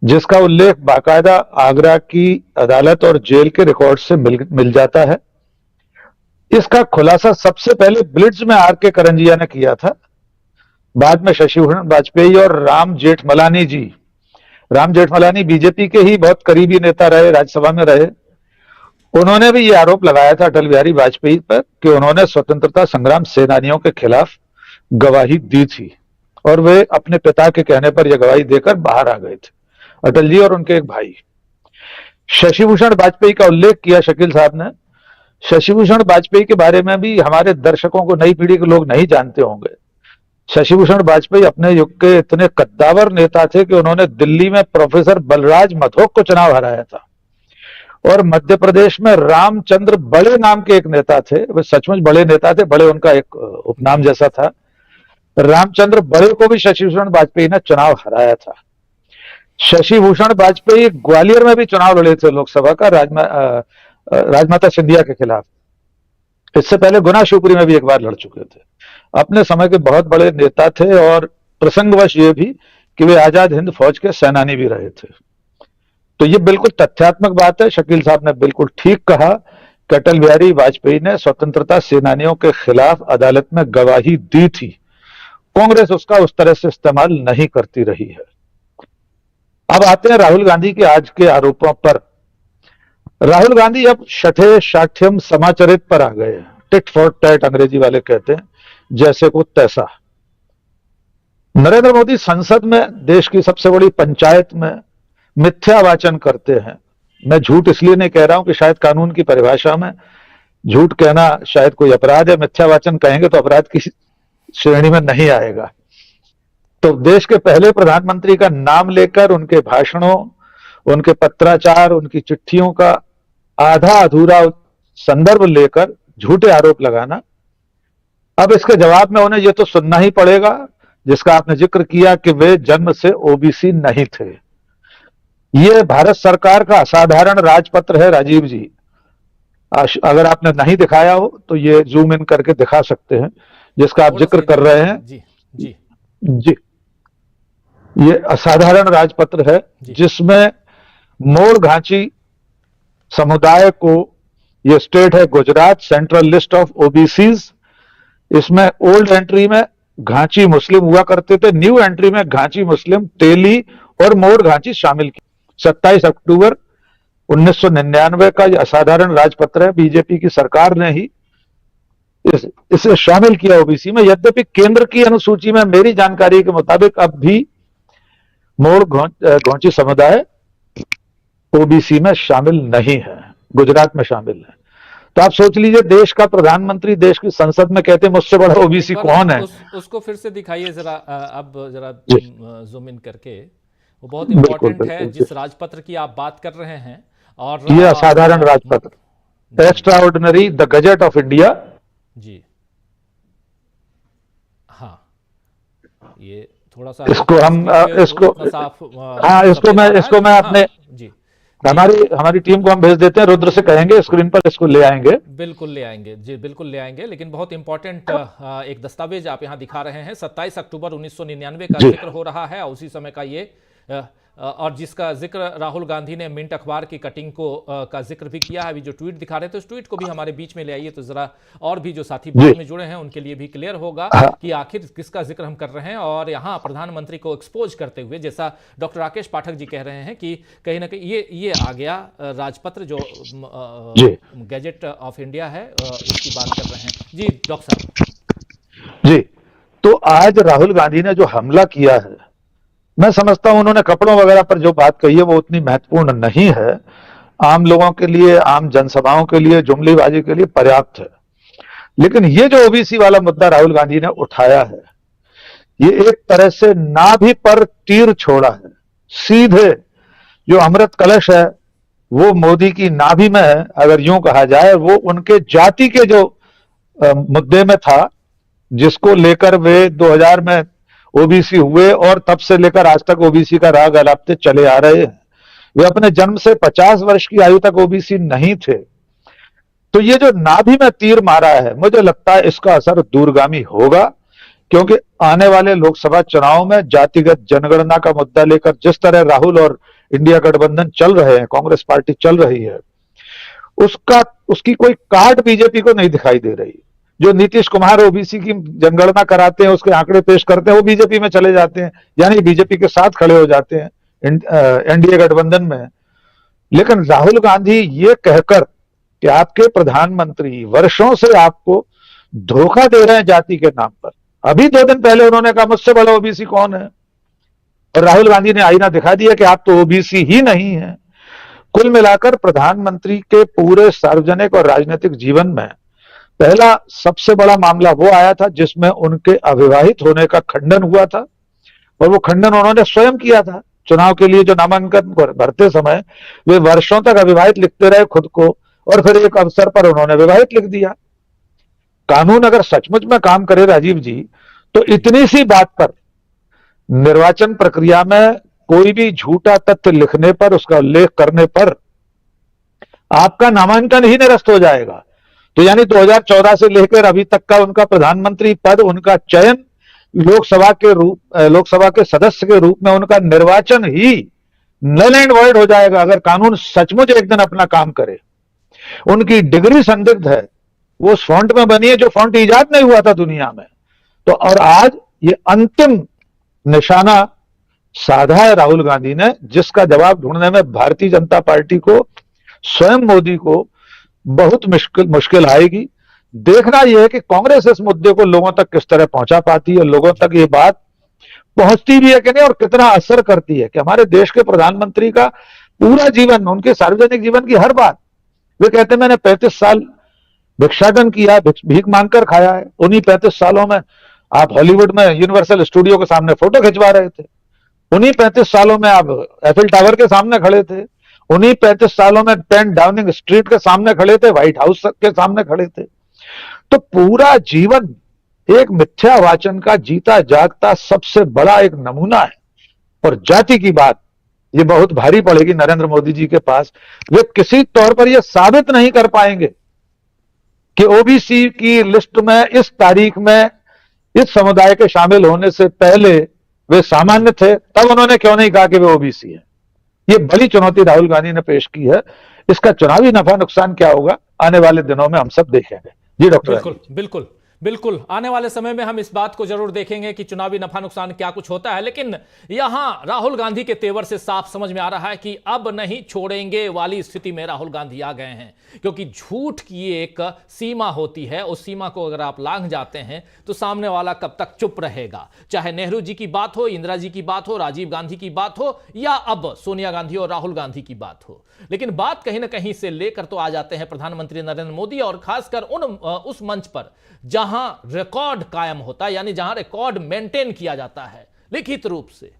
जिसका उल्लेख बाकायदा आगरा की अदालत और जेल के रिकॉर्ड से मिल जाता है। इसका खुलासा सबसे पहले ब्लिट्ज में आर.के. करंजिया ने किया था, बाद में शशि भूषण वाजपेयी और राम जेठमलानी जी, राम जेठमलानी बीजेपी के ही बहुत करीबी नेता रहे, राज्यसभा में रहे, उन्होंने भी यह आरोप लगाया था अटल बिहारी वाजपेयी पर कि उन्होंने स्वतंत्रता संग्राम सेनानियों के खिलाफ गवाही दी थी, और वे अपने पिता के कहने पर यह गवाही देकर बाहर आ गए थे, अटल जी और उनके एक भाई। शशि भूषण वाजपेयी का उल्लेख किया शकील साहब ने। शशि भूषण वाजपेयी के बारे में भी हमारे दर्शकों को, नई पीढ़ी के लोग नहीं जानते होंगे। शशि भूषण वाजपेयी अपने युग के इतने कद्दावर नेता थे कि उन्होंने दिल्ली में प्रोफेसर बलराज मधोक को चुनाव हराया था, और मध्य प्रदेश में रामचंद्र बड़े नाम के एक नेता थे, वे सचमुच बड़े नेता थे, बड़े उनका एक उपनाम जैसा था। रामचंद्र बड़े को भी शशि भूषण वाजपेयी ने चुनाव हराया था। शशि भूषण वाजपेयी ग्वालियर में भी चुनाव लड़े थे लोकसभा का, राजमाता सिंधिया के खिलाफ। इससे पहले गुना शिवपुरी में भी एक बार लड़ चुके थे। अपने समय के बहुत बड़े नेता थे, और प्रसंगवश ये भी कि वे आजाद हिंद फौज के सेनानी भी रहे थे। तो ये बिल्कुल तथ्यात्मक बात है। शकील साहब ने बिल्कुल ठीक कहा कि अटल बिहारी वाजपेयी ने स्वतंत्रता सेनानियों के खिलाफ अदालत में गवाही दी थी। कांग्रेस उसका उस तरह से इस्तेमाल नहीं करती रही है। अब आते हैं राहुल गांधी के आज के आरोपों पर। राहुल गांधी अब शठे शाठ्यम समाचरित पर आ गए हैं। टिट फॉर टैट अंग्रेजी वाले कहते हैं, जैसे को तैसा। नरेंद्र मोदी संसद में, देश की सबसे बड़ी पंचायत में मिथ्या वाचन करते हैं। मैं झूठ इसलिए नहीं कह रहा हूं कि शायद कानून की परिभाषा में झूठ कहना शायद कोई अपराध है, मिथ्या वाचन कहेंगे तो अपराध की श्रेणी में नहीं आएगा। तो देश के पहले प्रधानमंत्री का नाम लेकर उनके भाषणों, उनके पत्राचार, उनकी चिट्ठियों का आधा अधूरा संदर्भ लेकर झूठे आरोप लगाना, अब इसके जवाब में उन्हें यह तो सुनना ही पड़ेगा जिसका आपने जिक्र किया कि वे जन्म से ओबीसी नहीं थे। यह भारत सरकार का असाधारण राजपत्र है राजीव जी। अगर आपने नहीं दिखाया हो तो ये जूम इन करके दिखा सकते हैं, जिसका आप जिक्र कर रहे हैं। जी जी जी, ये असाधारण राजपत्र है जिसमें मोड़ घांची समुदाय को, ये स्टेट है Gujarat, central list of OBCs, इसमें ओल्ड एंट्री में घांची मुस्लिम हुआ करते थे, न्यू एंट्री में घांची मुस्लिम, तेली और मोर घांची शामिल की। 27 अक्टूबर 1999 का यह असाधारण राजपत्र है, बीजेपी की सरकार ने ही इसे शामिल किया ओबीसी में। यद्यपि केंद्र की अनुसूची में मेरी जानकारी के मुताबिक अब भी मोर घोंची समुदाय ओबीसी में शामिल नहीं है, गुजरात में शामिल है। तो आप सोच लीजिए, देश का प्रधानमंत्री देश की संसद में कहते हैं मुझसे बड़ा ओबीसी कौन है। उसको फिर से दिखाइए जरा, अब जरा जूम इन करके, वो बहुत इंपॉर्टेंट है जिस राजपत्र की आप बात कर रहे हैं। और ये असाधारण राजपत्र, extraordinary the gazette of India जी। हाँ, ये थोड़ा सा इसको हम इसको साफ, हाँ, इसको मैं अपने जी हमारी टीम को हम भेज देते हैं, रुद्र से कहेंगे स्क्रीन पर इसको ले आएंगे। बिल्कुल ले आएंगे जी, बिल्कुल ले आएंगे। लेकिन बहुत इंपॉर्टेंट एक दस्तावेज आप यहाँ दिखा रहे हैं। 27 अक्टूबर 1999 का जिक्र हो रहा है, उसी समय का ये और जिसका जिक्र राहुल गांधी ने मिंट अखबार की कटिंग को का जिक्र भी किया है। अभी जो ट्वीट दिखा रहे थे, उस ट्वीट को भी हमारे बीच में ले आइए, तो जरा और भी जो साथी बाद में जुड़े हैं उनके लिए भी क्लियर होगा कि आखिर किसका जिक्र हम कर रहे हैं। और यहाँ प्रधानमंत्री को एक्सपोज करते हुए, जैसा डॉक्टर राकेश पाठक जी कह रहे हैं कि कहीं ना कहीं ये आ गया राजपत्र जो गैजेट ऑफ इंडिया है, इसकी बात कर रहे हैं जी डॉक्टर साहब जी। तो आज राहुल गांधी ने जो हमला किया है, मैं समझता हूं उन्होंने कपड़ों वगैरह पर जो बात कही है वो उतनी महत्वपूर्ण नहीं है, आम लोगों के लिए, आम जनसभाओं के लिए, जुमलेबाजी के लिए पर्याप्त है। लेकिन ये जो ओबीसी वाला मुद्दा राहुल गांधी ने उठाया है, ये एक तरह से नाभि पर तीर छोड़ा है। सीधे जो अमृत कलश है वो मोदी की नाभि में है, अगर यूं कहा जाए। वो उनके जाति के जो मुद्दे में था, जिसको लेकर वे 2000 में ओबीसी हुए और तब से लेकर आज तक ओबीसी का राग अलापते चले आ रहे हैं। वे अपने जन्म से 50 वर्ष की आयु तक ओबीसी नहीं थे। तो ये जो नाभि में तीर मारा है, मुझे लगता है इसका असर दूरगामी होगा, क्योंकि आने वाले लोकसभा चुनाव में जातिगत जनगणना का मुद्दा लेकर जिस तरह राहुल और इंडिया गठबंधन चल रहे हैं, कांग्रेस पार्टी चल रही है, उसकी कोई काट बीजेपी को नहीं दिखाई दे रही। जो नीतीश कुमार ओबीसी की जनगणना कराते हैं, उसके आंकड़े पेश करते हैं, वो बीजेपी में चले जाते हैं, यानी बीजेपी के साथ खड़े हो जाते हैं एनडीए गठबंधन में। लेकिन राहुल गांधी ये कहकर कि आपके प्रधानमंत्री वर्षों से आपको धोखा दे रहे हैं जाति के नाम पर, अभी 2 दिन पहले उन्होंने कहा मुझसे बड़ा ओबीसी कौन है, और राहुल गांधी ने आईना दिखा दिया कि आप तो ओबीसी ही नहीं है। कुल मिलाकर प्रधानमंत्री के पूरे सार्वजनिक और राजनीतिक जीवन में पहला सबसे बड़ा मामला वो आया था जिसमें उनके अविवाहित होने का खंडन हुआ था, और वो खंडन उन्होंने स्वयं किया था। चुनाव के लिए जो नामांकन भरते समय वे वर्षों तक अविवाहित लिखते रहे खुद को, और फिर एक अवसर पर उन्होंने विवाहित लिख दिया। कानून अगर सचमुच में काम करे राजीव जी, तो इतनी सी बात पर निर्वाचन प्रक्रिया में कोई भी झूठा तथ्य लिखने पर, उसका उल्लेख करने पर आपका नामांकन ही निरस्त हो जाएगा। तो यानी 2014 से लेकर अभी तक का उनका प्रधानमंत्री पद, उनका चयन, लोकसभा के सदस्य के रूप में उनका निर्वाचन ही नल एंड वॉइड हो जाएगा, अगर कानून सचमुच एक दिन अपना काम करे। उनकी डिग्री संदिग्ध है, वो उस फॉन्ट में बनी है जो फॉन्ट इजाद नहीं हुआ था दुनिया में। तो और आज ये अंतिम निशाना साधा है राहुल गांधी ने, जिसका जवाब ढूंढने में भारतीय जनता पार्टी को, स्वयं मोदी को बहुत मुश्किल आएगी। देखना यह है कि कांग्रेस इस मुद्दे को लोगों तक किस तरह पहुंचा पाती है, लोगों तक ये बात पहुंचती भी है कि नहीं, और कितना असर करती है कि हमारे देश के प्रधानमंत्री का पूरा जीवन, उनके सार्वजनिक जीवन की हर बात, वे कहते हैं मैंने 35 साल भिक्षाटन किया, भीख मांगकर खाया है। उन्हीं 35 सालों में आप हॉलीवुड में यूनिवर्सल स्टूडियो के सामने फोटो खिंचवा रहे थे, उन्हीं 35 सालों में आप एफिल टावर के सामने खड़े थे, उन्हीं 35 सालों में 10 डाउनिंग स्ट्रीट के सामने खड़े थे, व्हाइट हाउस के सामने खड़े थे। तो पूरा जीवन एक मिथ्या वाचन का जीता जागता सबसे बड़ा एक नमूना है। और जाति की बात ये बहुत भारी पड़ेगी नरेंद्र मोदी जी के पास। वे किसी तौर पर यह साबित नहीं कर पाएंगे कि ओबीसी की लिस्ट में इस तारीख में इस समुदाय के शामिल होने से पहले वे सामान्य थे, तब उन्होंने क्यों नहीं कहा कि वे ओबीसी है। ये बड़ी चुनौती राहुल गांधी ने पेश की है। इसका चुनावी नफा नुकसान क्या होगा आने वाले दिनों में हम सब देखेंगे। जी डॉक्टर बिल्कुल बिल्कुल बिल्कुल, आने वाले समय में हम इस बात को जरूर देखेंगे कि चुनावी नफा नुकसान क्या कुछ होता है। लेकिन यहां राहुल गांधी के तेवर से साफ समझ में आ रहा है कि अब नहीं छोड़ेंगे वाली स्थिति में राहुल गांधी आ गए हैं, क्योंकि झूठ की एक सीमा होती है, उस सीमा को अगर आप लांघ जाते हैं तो सामने वाला कब तक चुप रहेगा। चाहे नेहरू जी की बात हो, इंदिरा जी की बात हो, राजीव गांधी की बात हो, या अब सोनिया गांधी और राहुल गांधी की बात हो। लेकिन बात कहीं ना कहीं से लेकर तो आ जाते हैं प्रधानमंत्री नरेंद्र मोदी, और खासकर उस मंच पर जहां रिकॉर्ड कायम होता है, यानी जहां रिकॉर्ड मेंटेन किया जाता है लिखित रूप से।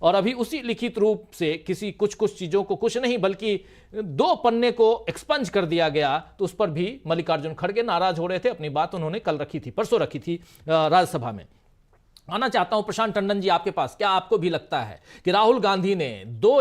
और अभी उसी लिखित रूप से किसी कुछ चीजों को, कुछ नहीं बल्कि 2 पन्ने को एक्सपंज कर दिया गया, तो उस पर भी मल्लिकार्जुन खड़गे नाराज हो रहे थे। अपनी बात उन्होंने कल रखी थी, परसों रखी थी राज्यसभा में। आना चाहता हूं प्रशांत टंडन जी आपके पास, क्या आपको भी लगता है कि राहुल गांधी ने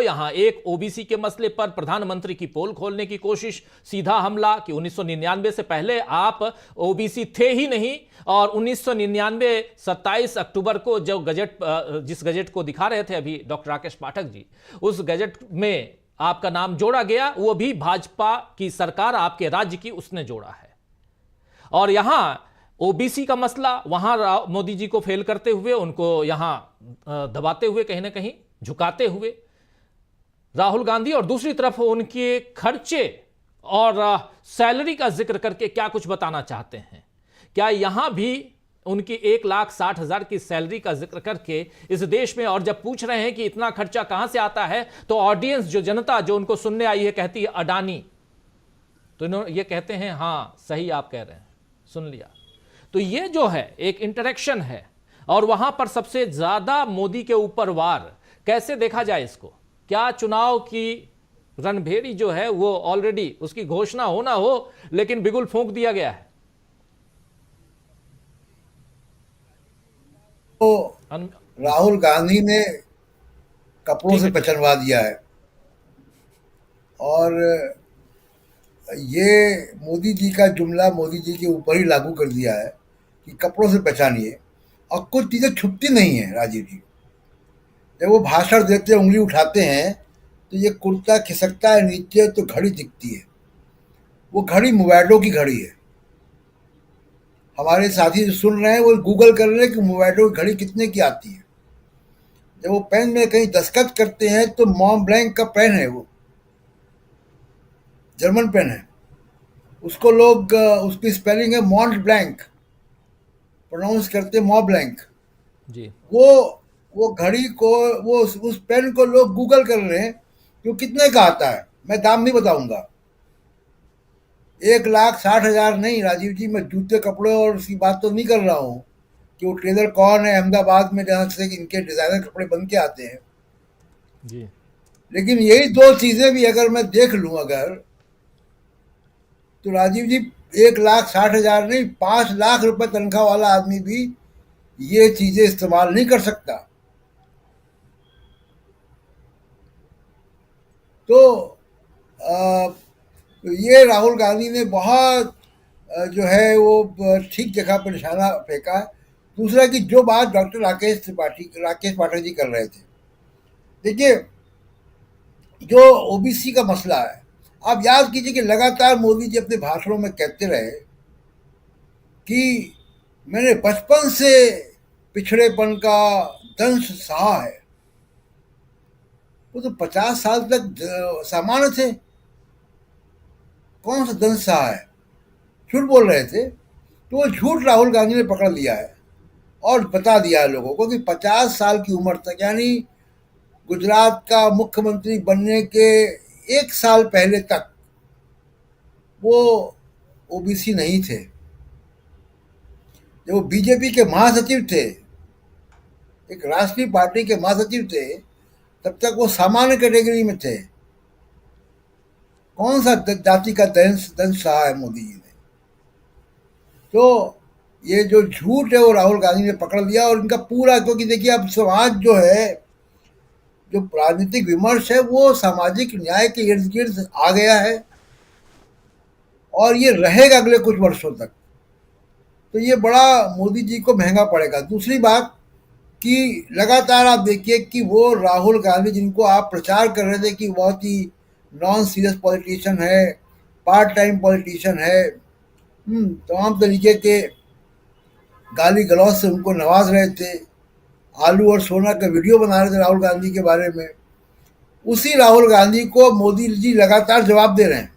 यहां एक ओबीसी के मसले पर प्रधानमंत्री की पोल खोलने की कोशिश, सीधा हमला कि 1999 से पहले आप ओबीसी थे ही नहीं, और 1999 27 अक्टूबर को जो गजट, जिस गजट को दिखा रहे थे अभी डॉक्टर राकेश पाठक जी, उस गजट में आपका नाम जोड़ा गया, वो भी भाजपा की सरकार आपके राज्य की उसने जोड़ा है। और यहां ओबीसी का मसला, वहां मोदी जी को फेल करते हुए, उनको यहां दबाते हुए, कहीं ना कहीं झुकाते हुए राहुल गांधी, और दूसरी तरफ उनके खर्चे और सैलरी का जिक्र करके क्या कुछ बताना चाहते हैं। क्या यहां भी उनकी 1,60,000 की सैलरी का जिक्र करके इस देश में, और जब पूछ रहे हैं कि इतना खर्चा कहां से आता है, तो ऑडियंस, जो जनता जो उनको सुनने आई है, कहती है अडानी, तो इन्होंने ये कहते हैं हां सही आप कह रहे हैं, सुन लिया। तो ये जो है एक इंटरेक्शन है, और वहां पर सबसे ज्यादा मोदी के ऊपर वार। कैसे देखा जाए इसको? क्या चुनाव की रणभेरी जो है वो ऑलरेडी उसकी घोषणा होना हो, लेकिन बिगुल फूंक दिया गया है? तो राहुल गांधी ने कपड़ों से पहचानवा दिया है, और ये मोदी जी का जुमला मोदी जी के ऊपर ही लागू कर दिया है कि कपड़ों से पहचानिए। और कुछ चीज़ें छुपती नहीं है राजीव जी। जब वो भाषण देते हैं, उंगली उठाते हैं, तो ये कुर्ता खिसकता है नीचे तो घड़ी दिखती है। वो घड़ी मोबाइलों की घड़ी है। हमारे साथी जो सुन रहे हैं वो गूगल कर रहे हैं कि मोबाइलों की घड़ी कितने की आती है। जब वो पेन में कहीं दस्तखत करते हैं तो मॉन्ट ब्लैंक का पेन है, वो जर्मन पेन है, उसको लोग, उसकी स्पेलिंग है मॉन्ट ब्लैंक, प्रोनाउंस करते मॉ ब्लैंक जी। वो घड़ी को, वो उस पेन को लोग गूगल कर रहे हैं कि वो कितने का आता है। मैं दाम नहीं बताऊंगा, 1,60,000 नहीं राजीव जी, मैं जूते कपड़े और उसकी बात तो नहीं कर रहा हूँ कि वो ट्रेलर कौन है अहमदाबाद में जहाँ से इनके डिजाइनर कपड़े बन के आते हैं जी। लेकिन यही 2 चीजें भी अगर मैं देख लूँ अगर, तो राजीव जी 1,60,000 नहीं, 5 लाख रुपए तनख्वाह वाला आदमी भी ये चीजें इस्तेमाल नहीं कर सकता। तो ये राहुल गांधी ने बहुत जो है वो ठीक जगह पर निशाना फेंका। दूसरा कि जो बात डॉक्टर राकेश पाठक जी कर रहे थे, देखिए जो ओबीसी का मसला है, आप याद कीजिए कि लगातार मोदी जी अपने भाषणों में कहते रहे कि मैंने बचपन से पिछड़ेपन का दंश सहा है। वो तो 50 साल तक सामान्य थे, कौन सा दंश सहा है, झूठ बोल रहे थे। तो वो झूठ राहुल गांधी ने पकड़ लिया है और बता दिया है लोगों को कि 50 साल की उम्र तक, यानी गुजरात का मुख्यमंत्री बनने के 1 साल पहले तक वो ओबीसी नहीं थे। जब वो बीजेपी के महासचिव थे, एक राष्ट्रीय पार्टी के महासचिव थे, तब तक वो सामान्य कैटेगरी में थे। कौन सा जाति का दंश सहा है मोदी जी ने? तो ये जो झूठ है वो राहुल गांधी ने पकड़ लिया, और इनका पूरा, क्योंकि देखिए अब समाज जो है, जो राजनीतिक विमर्श है वो सामाजिक न्याय के इर्द गिर्द आ गया है, और ये रहेगा अगले कुछ वर्षों तक। तो ये बड़ा मोदी जी को महंगा पड़ेगा। दूसरी बात कि लगातार आप देखिए कि वो राहुल गांधी, जिनको आप प्रचार कर रहे थे कि बहुत ही नॉन सीरियस पॉलिटिशियन है, पार्ट टाइम पॉलिटिशियन है, तमाम तरीके के गाली गलौज से उनको नवाज रहे थे, आलू और सोना का वीडियो बना रहे थे राहुल गांधी के बारे में। उसी राहुल गांधी को मोदी जी लगातार जवाब दे रहे हैं।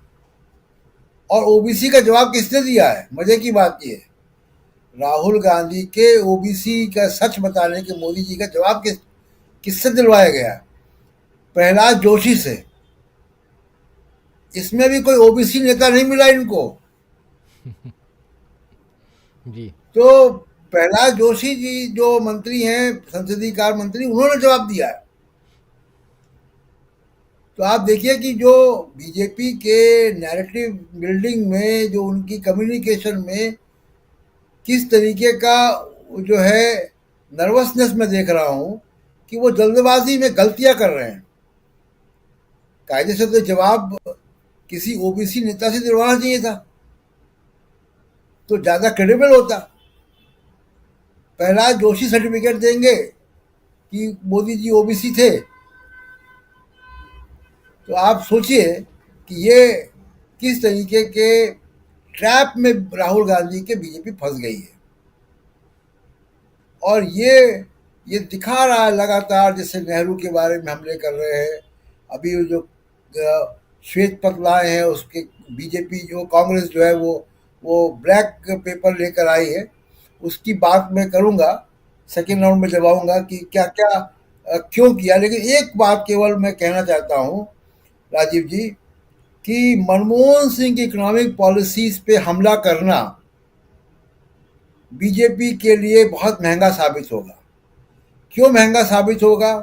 और ओबीसी का जवाब किसने दिया है? मजे की बात यह है, राहुल गांधी के ओबीसी का सच बताने के मोदी जी का जवाब किससे दिलवाया गया? प्रहलाद जोशी से। इसमें भी कोई ओबीसी नेता नहीं मिला इनको। जी। तो प्रहलाद जोशी जी जो मंत्री हैं, संसदीय कार्य मंत्री, उन्होंने जवाब दिया है। तो आप देखिए कि जो बीजेपी के नैरेटिव बिल्डिंग में, जो उनकी कम्युनिकेशन में किस तरीके का जो है नर्वसनेस मैं देख रहा हूं कि वो जल्दबाजी में गलतियां कर रहे हैं। कायदे से तो जवाब किसी ओबीसी नेता से दिलवाना चाहिए था, तो ज्यादा क्रेडिबल होता। प्रहलाद जोशी सर्टिफिकेट देंगे कि मोदी जी ओबीसी थे, तो आप सोचिए कि ये किस तरीके के ट्रैप में राहुल गांधी के बीजेपी फंस गई है। और ये दिखा रहा है लगातार, जैसे नेहरू के बारे में हमले कर रहे हैं, अभी जो श्वेत पत्र लाए हैं उसके बीजेपी जो कांग्रेस जो है वो ब्लैक पेपर लेकर आई है, उसकी बात मैं करूंगा सेकेंड राउंड में जब आऊंगा कि क्या क्या क्यों किया। लेकिन एक बात केवल मैं कहना चाहता हूं राजीव जी, कि मनमोहन सिंह की इकोनॉमिक पॉलिसीज पे हमला करना बीजेपी के लिए बहुत महंगा साबित होगा। क्यों महंगा साबित होगा?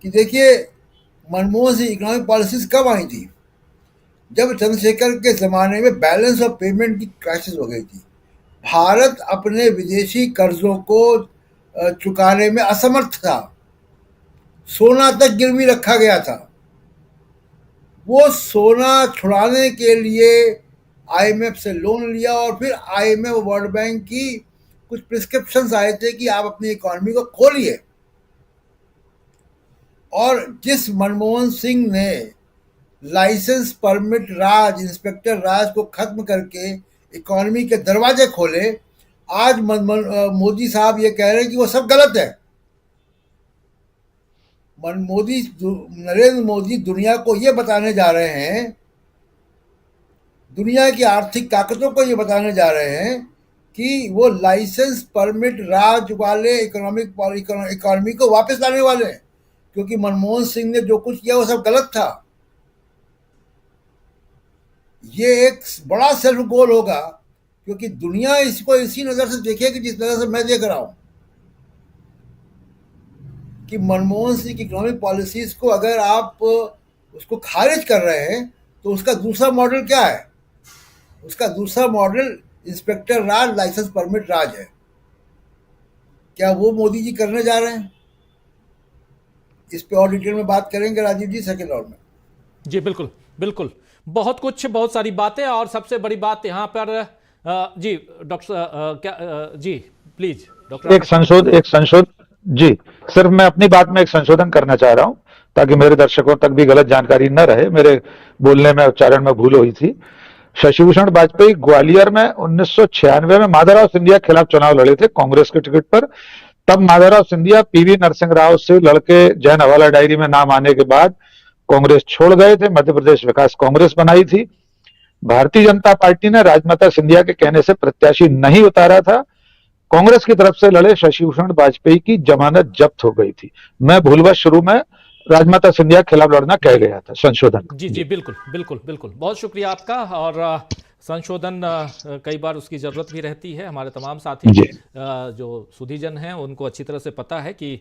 कि देखिए, मनमोहन सिंह इकोनॉमिक पॉलिसीज कब आई थी? जब चंद्रशेखर के ज़माने में बैलेंस ऑफ पेमेंट की क्राइसिस हो गई थी। भारत अपने विदेशी कर्जों को चुकाने में असमर्थ था, सोना तक गिरवी रखा गया था। वो सोना छुड़ाने के लिए आईएमएफ से लोन लिया और फिर आईएमएफ वर्ल्ड बैंक की कुछ प्रिस्क्रिप्शंस आए थे कि आप अपनी इकोनॉमी को खोलिए। और जिस मनमोहन सिंह ने लाइसेंस परमिट राज, इंस्पेक्टर राज को खत्म करके इकोनॉमी के दरवाजे खोले, आज मोदी साहब ये कह रहे हैं कि वो सब गलत है। नरेंद्र मोदी दुनिया को ये बताने जा रहे हैं, दुनिया की आर्थिक ताकतों को ये बताने जा रहे हैं कि वो लाइसेंस परमिट राज वाले इकोनॉमी को वापस लाने वाले हैं, क्योंकि मनमोहन सिंह ने जो कुछ किया वो सब गलत था। ये एक बड़ा सेल्फ गोल होगा, क्योंकि दुनिया इसको इसी नजर से देखेगी जिस नजर से मैं देख रहा हूं कि मनमोहन सिंह की इकोनॉमिक पॉलिसीज को अगर आप उसको खारिज कर रहे हैं तो उसका दूसरा मॉडल क्या है? उसका दूसरा मॉडल इंस्पेक्टर राज, लाइसेंस परमिट राज है। क्या वो मोदी जी करने जा रहे हैं? इस पे और डिटेल में बात करेंगे राजीव जी सेकेंड राउंड में। जी बिल्कुल बिल्कुल, बहुत सारी बातें। और सबसे बड़ी बात यहाँ पर जी डॉक्टर जी प्लीज डॉक्टर। एक संशोधन जी, सिर्फ मैं अपनी बात में एक संशोधन करना चाह रहा हूं ताकि मेरे दर्शकों तक भी गलत जानकारी न रहे। मेरे बोलने में, उच्चारण में भूल हुई थी। शशिभूषण वाजपेयी ग्वालियर में 1996 में माधवराव सिंधिया के खिलाफ चुनाव लड़े थे कांग्रेस के टिकट पर। तब माधवराव सिंधिया पीवी नरसिंह राव से लड़के जैन हवाला डायरी में नाम आने के बाद कांग्रेस छोड़ गए थे। मध्य प्रदेश विकास कांग्रेस बनाई थी। भारतीय जनता पार्टी ने राजमाता सिंधिया के कहने से प्रत्याशी नहीं उतारा था। कांग्रेस की तरफ से लड़े शशिभूषण वाजपेयी की जमानत जब्त हो गई थी। मैं भूलवश शुरू में राजमाता सिंधिया के खिलाफ लड़ना कह गया था। संशोधन। जी जी बिल्कुल बिल्कुल बिल्कुल, बहुत शुक्रिया आपका। और संशोधन कई बार उसकी जरूरत भी रहती है। हमारे तमाम साथी जो सुधीजन हैं उनको अच्छी तरह से पता है कि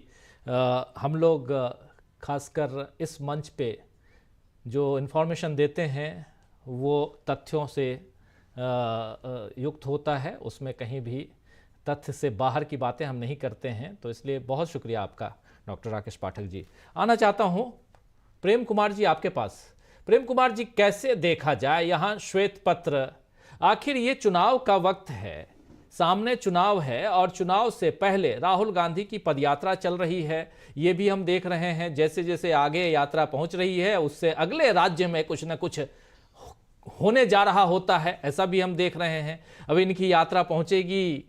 हम लोग खासकर इस मंच पे जो इन्फॉर्मेशन देते हैं वो तथ्यों से युक्त होता है, उसमें कहीं भी तथ्य से बाहर की बातें हम नहीं करते हैं। तो इसलिए बहुत शुक्रिया आपका डॉक्टर राकेश पाठक जी। आना चाहता हूं प्रेम कुमार जी आपके पास। प्रेम कुमार जी, कैसे देखा जाए यहाँ श्वेत पत्र? आखिर ये चुनाव का वक्त है, सामने चुनाव है और चुनाव से पहले राहुल गांधी की पदयात्रा चल रही है। ये भी हम देख रहे हैं, जैसे जैसे आगे यात्रा पहुंच रही है उससे अगले राज्य में कुछ न कुछ होने जा रहा होता है, ऐसा भी हम देख रहे हैं। अब इनकी यात्रा पहुंचेगी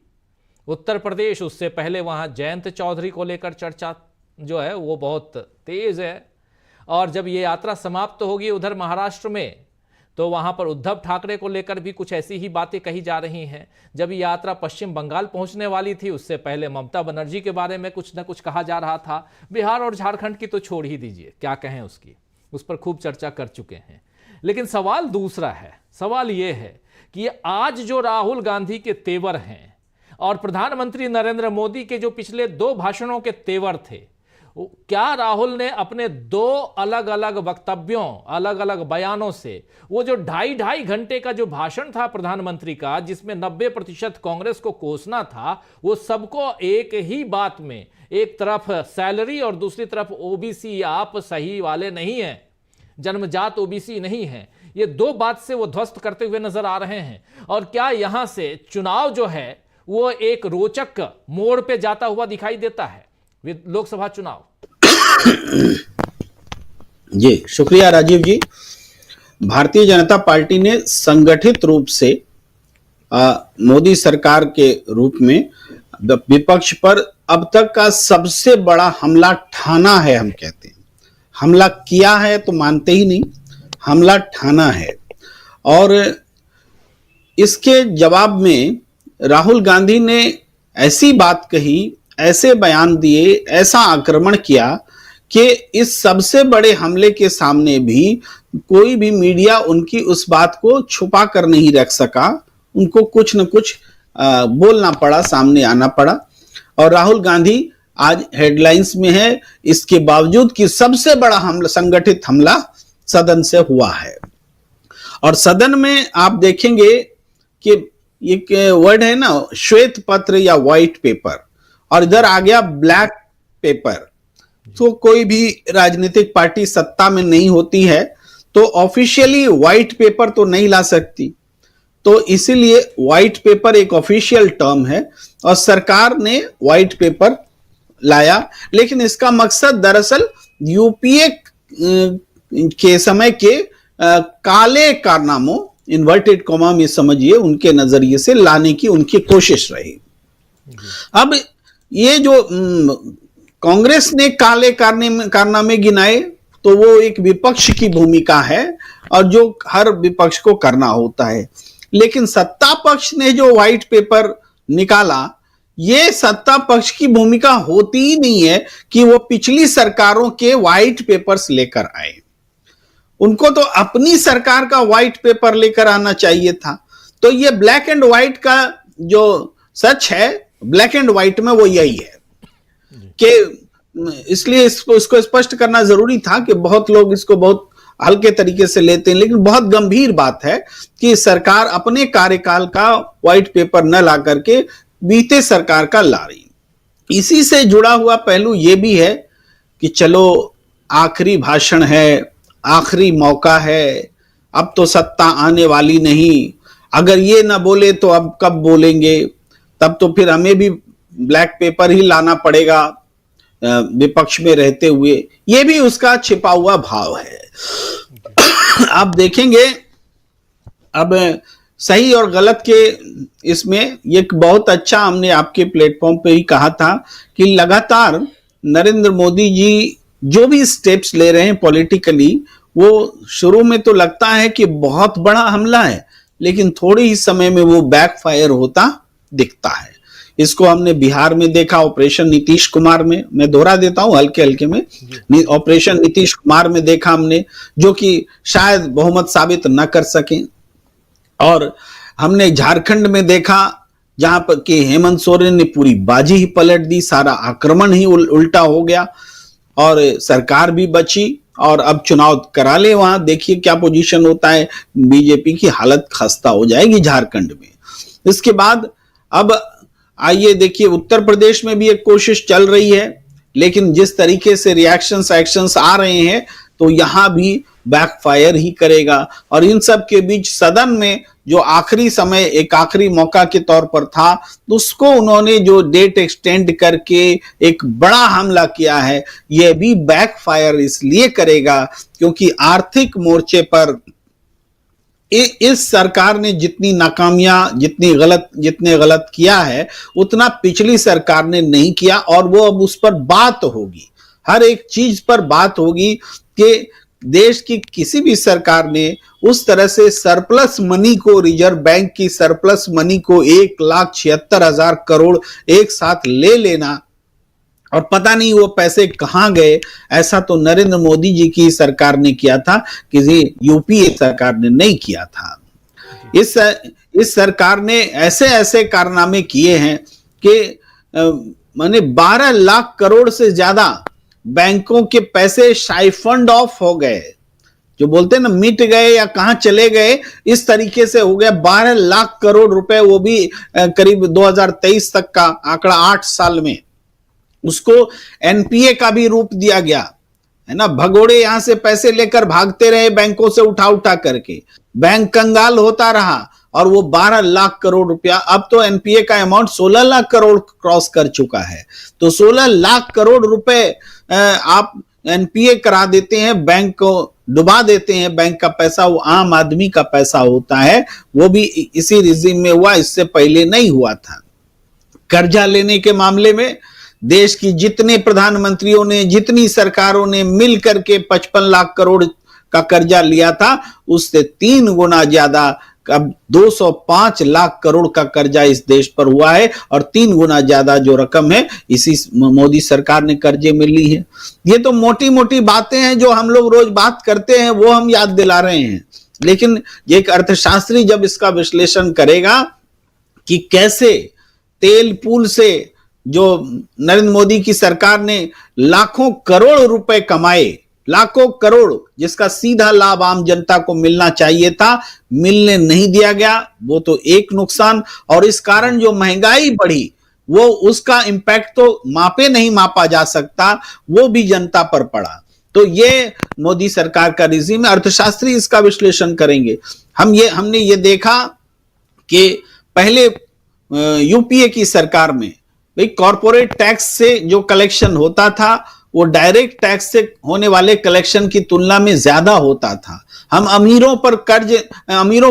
उत्तर प्रदेश, उससे पहले वहां जयंत चौधरी को लेकर चर्चा जो है वो बहुत तेज है। और जब ये यात्रा समाप्त होगी उधर महाराष्ट्र में, तो वहां पर उद्धव ठाकरे को लेकर भी कुछ ऐसी ही बातें कही जा रही हैं। जब ये यात्रा पश्चिम बंगाल पहुंचने वाली थी उससे पहले ममता बनर्जी के बारे में कुछ न कुछ कहा जा रहा था। बिहार और झारखंड की तो छोड़ ही दीजिए, क्या कहें उसकी, उस पर खूब चर्चा कर चुके हैं। लेकिन सवाल दूसरा है। सवाल ये है कि आज जो राहुल गांधी के तेवर हैं और प्रधानमंत्री नरेंद्र मोदी के जो पिछले 2 भाषणों के तेवर थे, क्या राहुल ने अपने 2 अलग अलग वक्तव्यों, अलग अलग बयानों से वो जो 2.5 घंटे का जो भाषण था प्रधानमंत्री का, जिसमें 90% कांग्रेस को कोसना था, वो सबको एक ही बात में, एक तरफ सैलरी और दूसरी तरफ ओबीसी, आप सही वाले नहीं हैं, जन्मजात ओबीसी नहीं हैं, ये 2 बात से वो ध्वस्त करते हुए नजर आ रहे हैं। और क्या यहां से चुनाव जो है वो एक रोचक मोड़ पे जाता हुआ दिखाई देता है, लोकसभा चुनाव? जी शुक्रिया राजीव जी। भारतीय जनता पार्टी ने संगठित रूप से मोदी सरकार के रूप में विपक्ष पर अब तक का सबसे बड़ा हमला ठाना है। हम कहते हैं हमला किया है तो मानते ही नहीं, हमला ठाना है। और इसके जवाब में राहुल गांधी ने ऐसी बात कही, ऐसे बयान दिए, ऐसा आक्रमण किया कि इस सबसे बड़े हमले के सामने भी कोई भी मीडिया उनकी उस बात को छुपा कर नहीं रख सका। उनको कुछ न कुछ बोलना पड़ा, सामने आना पड़ा। और राहुल गांधी आज हेडलाइंस में है, इसके बावजूद कि सबसे बड़ा हमला, संगठित हमला सदन से हुआ है। और सदन में आप देखेंगे कि एक वर्ड है ना, श्वेत पत्र या व्हाइट पेपर, और इधर आ गया ब्लैक पेपर। तो कोई भी राजनीतिक पार्टी सत्ता में नहीं होती है तो ऑफिशियली व्हाइट पेपर तो नहीं ला सकती, तो इसीलिए व्हाइट पेपर एक ऑफिशियल टर्म है और सरकार ने व्हाइट पेपर लाया। लेकिन इसका मकसद दरअसल यूपीए के समय के काले कारनामों, इन्वर्टेड कॉमा में समझिए, उनके नजरिए से लाने की उनकी कोशिश रही। अब ये जो कांग्रेस ने काले कारनामे गिनाए तो वो एक विपक्ष की भूमिका है और जो हर विपक्ष को करना होता है। लेकिन सत्ता पक्ष ने जो व्हाइट पेपर निकाला, ये सत्ता पक्ष की भूमिका होती ही नहीं है कि वो पिछली सरकारों के व्हाइट पेपर्स लेकर आए। उनको तो अपनी सरकार का व्हाइट पेपर लेकर आना चाहिए था। तो ये ब्लैक एंड व्हाइट का जो सच है, ब्लैक एंड व्हाइट में वो यही है कि इसलिए इसको स्पष्ट करना जरूरी था कि बहुत लोग इसको बहुत हल्के तरीके से लेते हैं। लेकिन बहुत गंभीर बात है कि सरकार अपने कार्यकाल का व्हाइट पेपर न ला करके बीते सरकार का ला रही। इसी से जुड़ा हुआ पहलू यह भी है कि चलो आखिरी भाषण है, आखिरी मौका है, अब तो सत्ता आने वाली नहीं, अगर ये ना बोले तो अब कब बोलेंगे, तब तो फिर हमें भी ब्लैक पेपर ही लाना पड़ेगा विपक्ष में रहते हुए। ये भी उसका छिपा हुआ भाव है। आप देखेंगे अब सही और गलत के इसमें एक बहुत अच्छा हमने आपके प्लेटफॉर्म पे ही कहा था कि लगातार नरेंद्र मोदी जी जो भी स्टेप्स ले रहे हैं पॉलिटिकली, वो शुरू में तो लगता है कि बहुत बड़ा हमला है, लेकिन थोड़े ही समय में वो बैकफायर होता दिखता है। इसको हमने बिहार में देखा, ऑपरेशन नीतीश कुमार में, मैं दोहरा देता हूं हल्के हल्के में, ऑपरेशन नीतीश कुमार में देखा हमने, जो कि शायद बहुमत साबित न कर सके। और हमने झारखंड में देखा जहां पर कि हेमंत सोरेन ने पूरी बाजी ही पलट दी, सारा आक्रमण ही उल्टा हो गया और सरकार भी बची। और अब चुनाव करा ले, वहां देखिए क्या पोजीशन होता है, बीजेपी की हालत खस्ता हो जाएगी झारखंड में। इसके बाद अब आइए देखिए उत्तर प्रदेश में भी एक कोशिश चल रही है, लेकिन जिस तरीके से रिएक्शंस एक्शंस आ रहे हैं तो यहां भी बैकफायर ही करेगा। और इन सब के बीच सदन में जो आखिरी समय एक आखिरी मौका के तौर पर था, तो उसको उन्होंने जो डेट एक्सटेंड करके एक बड़ा हमला किया है, यह भी बैकफायर इसलिए करेगा क्योंकि आर्थिक मोर्चे पर इस सरकार ने जितनी नाकामियां जितने गलत किया है उतना पिछली सरकार ने नहीं किया। और वो अब उस पर बात होगी, हर एक चीज पर बात होगी कि देश की किसी भी सरकार ने उस तरह से सरप्लस मनी को, रिजर्व बैंक की सरप्लस मनी को 1,76,000 करोड़ एक साथ ले लेना और पता नहीं वो पैसे कहां गए, ऐसा तो नरेंद्र मोदी जी की सरकार ने किया था, किसी यूपीए सरकार ने नहीं किया था। इस सरकार ने ऐसे ऐसे कारनामे किए हैं कि माने 12 लाख करोड़ से ज्यादा बैंकों के पैसे शाइफंड ऑफ हो गए, जो बोलते हैं ना मिट गए या कहां चले गए, इस तरीके से हो गया। 12 लाख करोड़ रुपए, वो भी करीब 2023 तक का आंकड़ा, 8 साल में उसको एनपीए का भी रूप दिया गया है ना। भगोड़े यहां से पैसे लेकर भागते रहे बैंकों से उठा उठा करके, बैंक कंगाल होता रहा और वो 12 लाख करोड़ रुपया, अब तो एनपीए का अमाउंट 16 लाख करोड़ क्रॉस कर चुका है। तो 16 लाख करोड़ रुपए आप एनपीए करा देते हैं, बैंक को डुबा देते हैं। बैंक का पैसा वो आम आदमी का पैसा होता है, वो भी इसी रिजिम में हुआ, इससे पहले नहीं हुआ था। कर्जा लेने के मामले में देश की जितने प्रधानमंत्रियों ने, जितनी सरकारों ने मिल करके 55 लाख करोड़ का कर्जा लिया था, उससे 3 गुना ज्यादा, अब 205 लाख करोड़ का कर्जा इस देश पर हुआ है और 3 गुना ज्यादा जो रकम है इसी मोदी सरकार ने कर्जे में ली है। ये तो मोटी मोटी बातें हैं जो हम लोग रोज बात करते हैं, वो हम याद दिला रहे हैं, लेकिन एक अर्थशास्त्री जब इसका विश्लेषण करेगा कि कैसे तेल पूल से जो नरेंद्र मोदी की सरकार ने लाखों करोड़ रुपए कमाए, लाखों करोड़, जिसका सीधा लाभ आम जनता को मिलना चाहिए था, मिलने नहीं दिया गया, वो तो एक नुकसान। और इस कारण जो महंगाई बढ़ी, वो उसका इंपैक्ट तो मापे नहीं मापा जा सकता, वो भी जनता पर पड़ा। तो ये मोदी सरकार का रिजीम, अर्थशास्त्री इसका विश्लेषण करेंगे। हमने ये देखा कि पहले यूपीए की सरकार में भाई कॉर्पोरेट टैक्स से जो कलेक्शन होता था वो डायरेक्ट टैक्स से होने वाले कलेक्शन की तुलना में ज्यादा होता था। हम अमीरों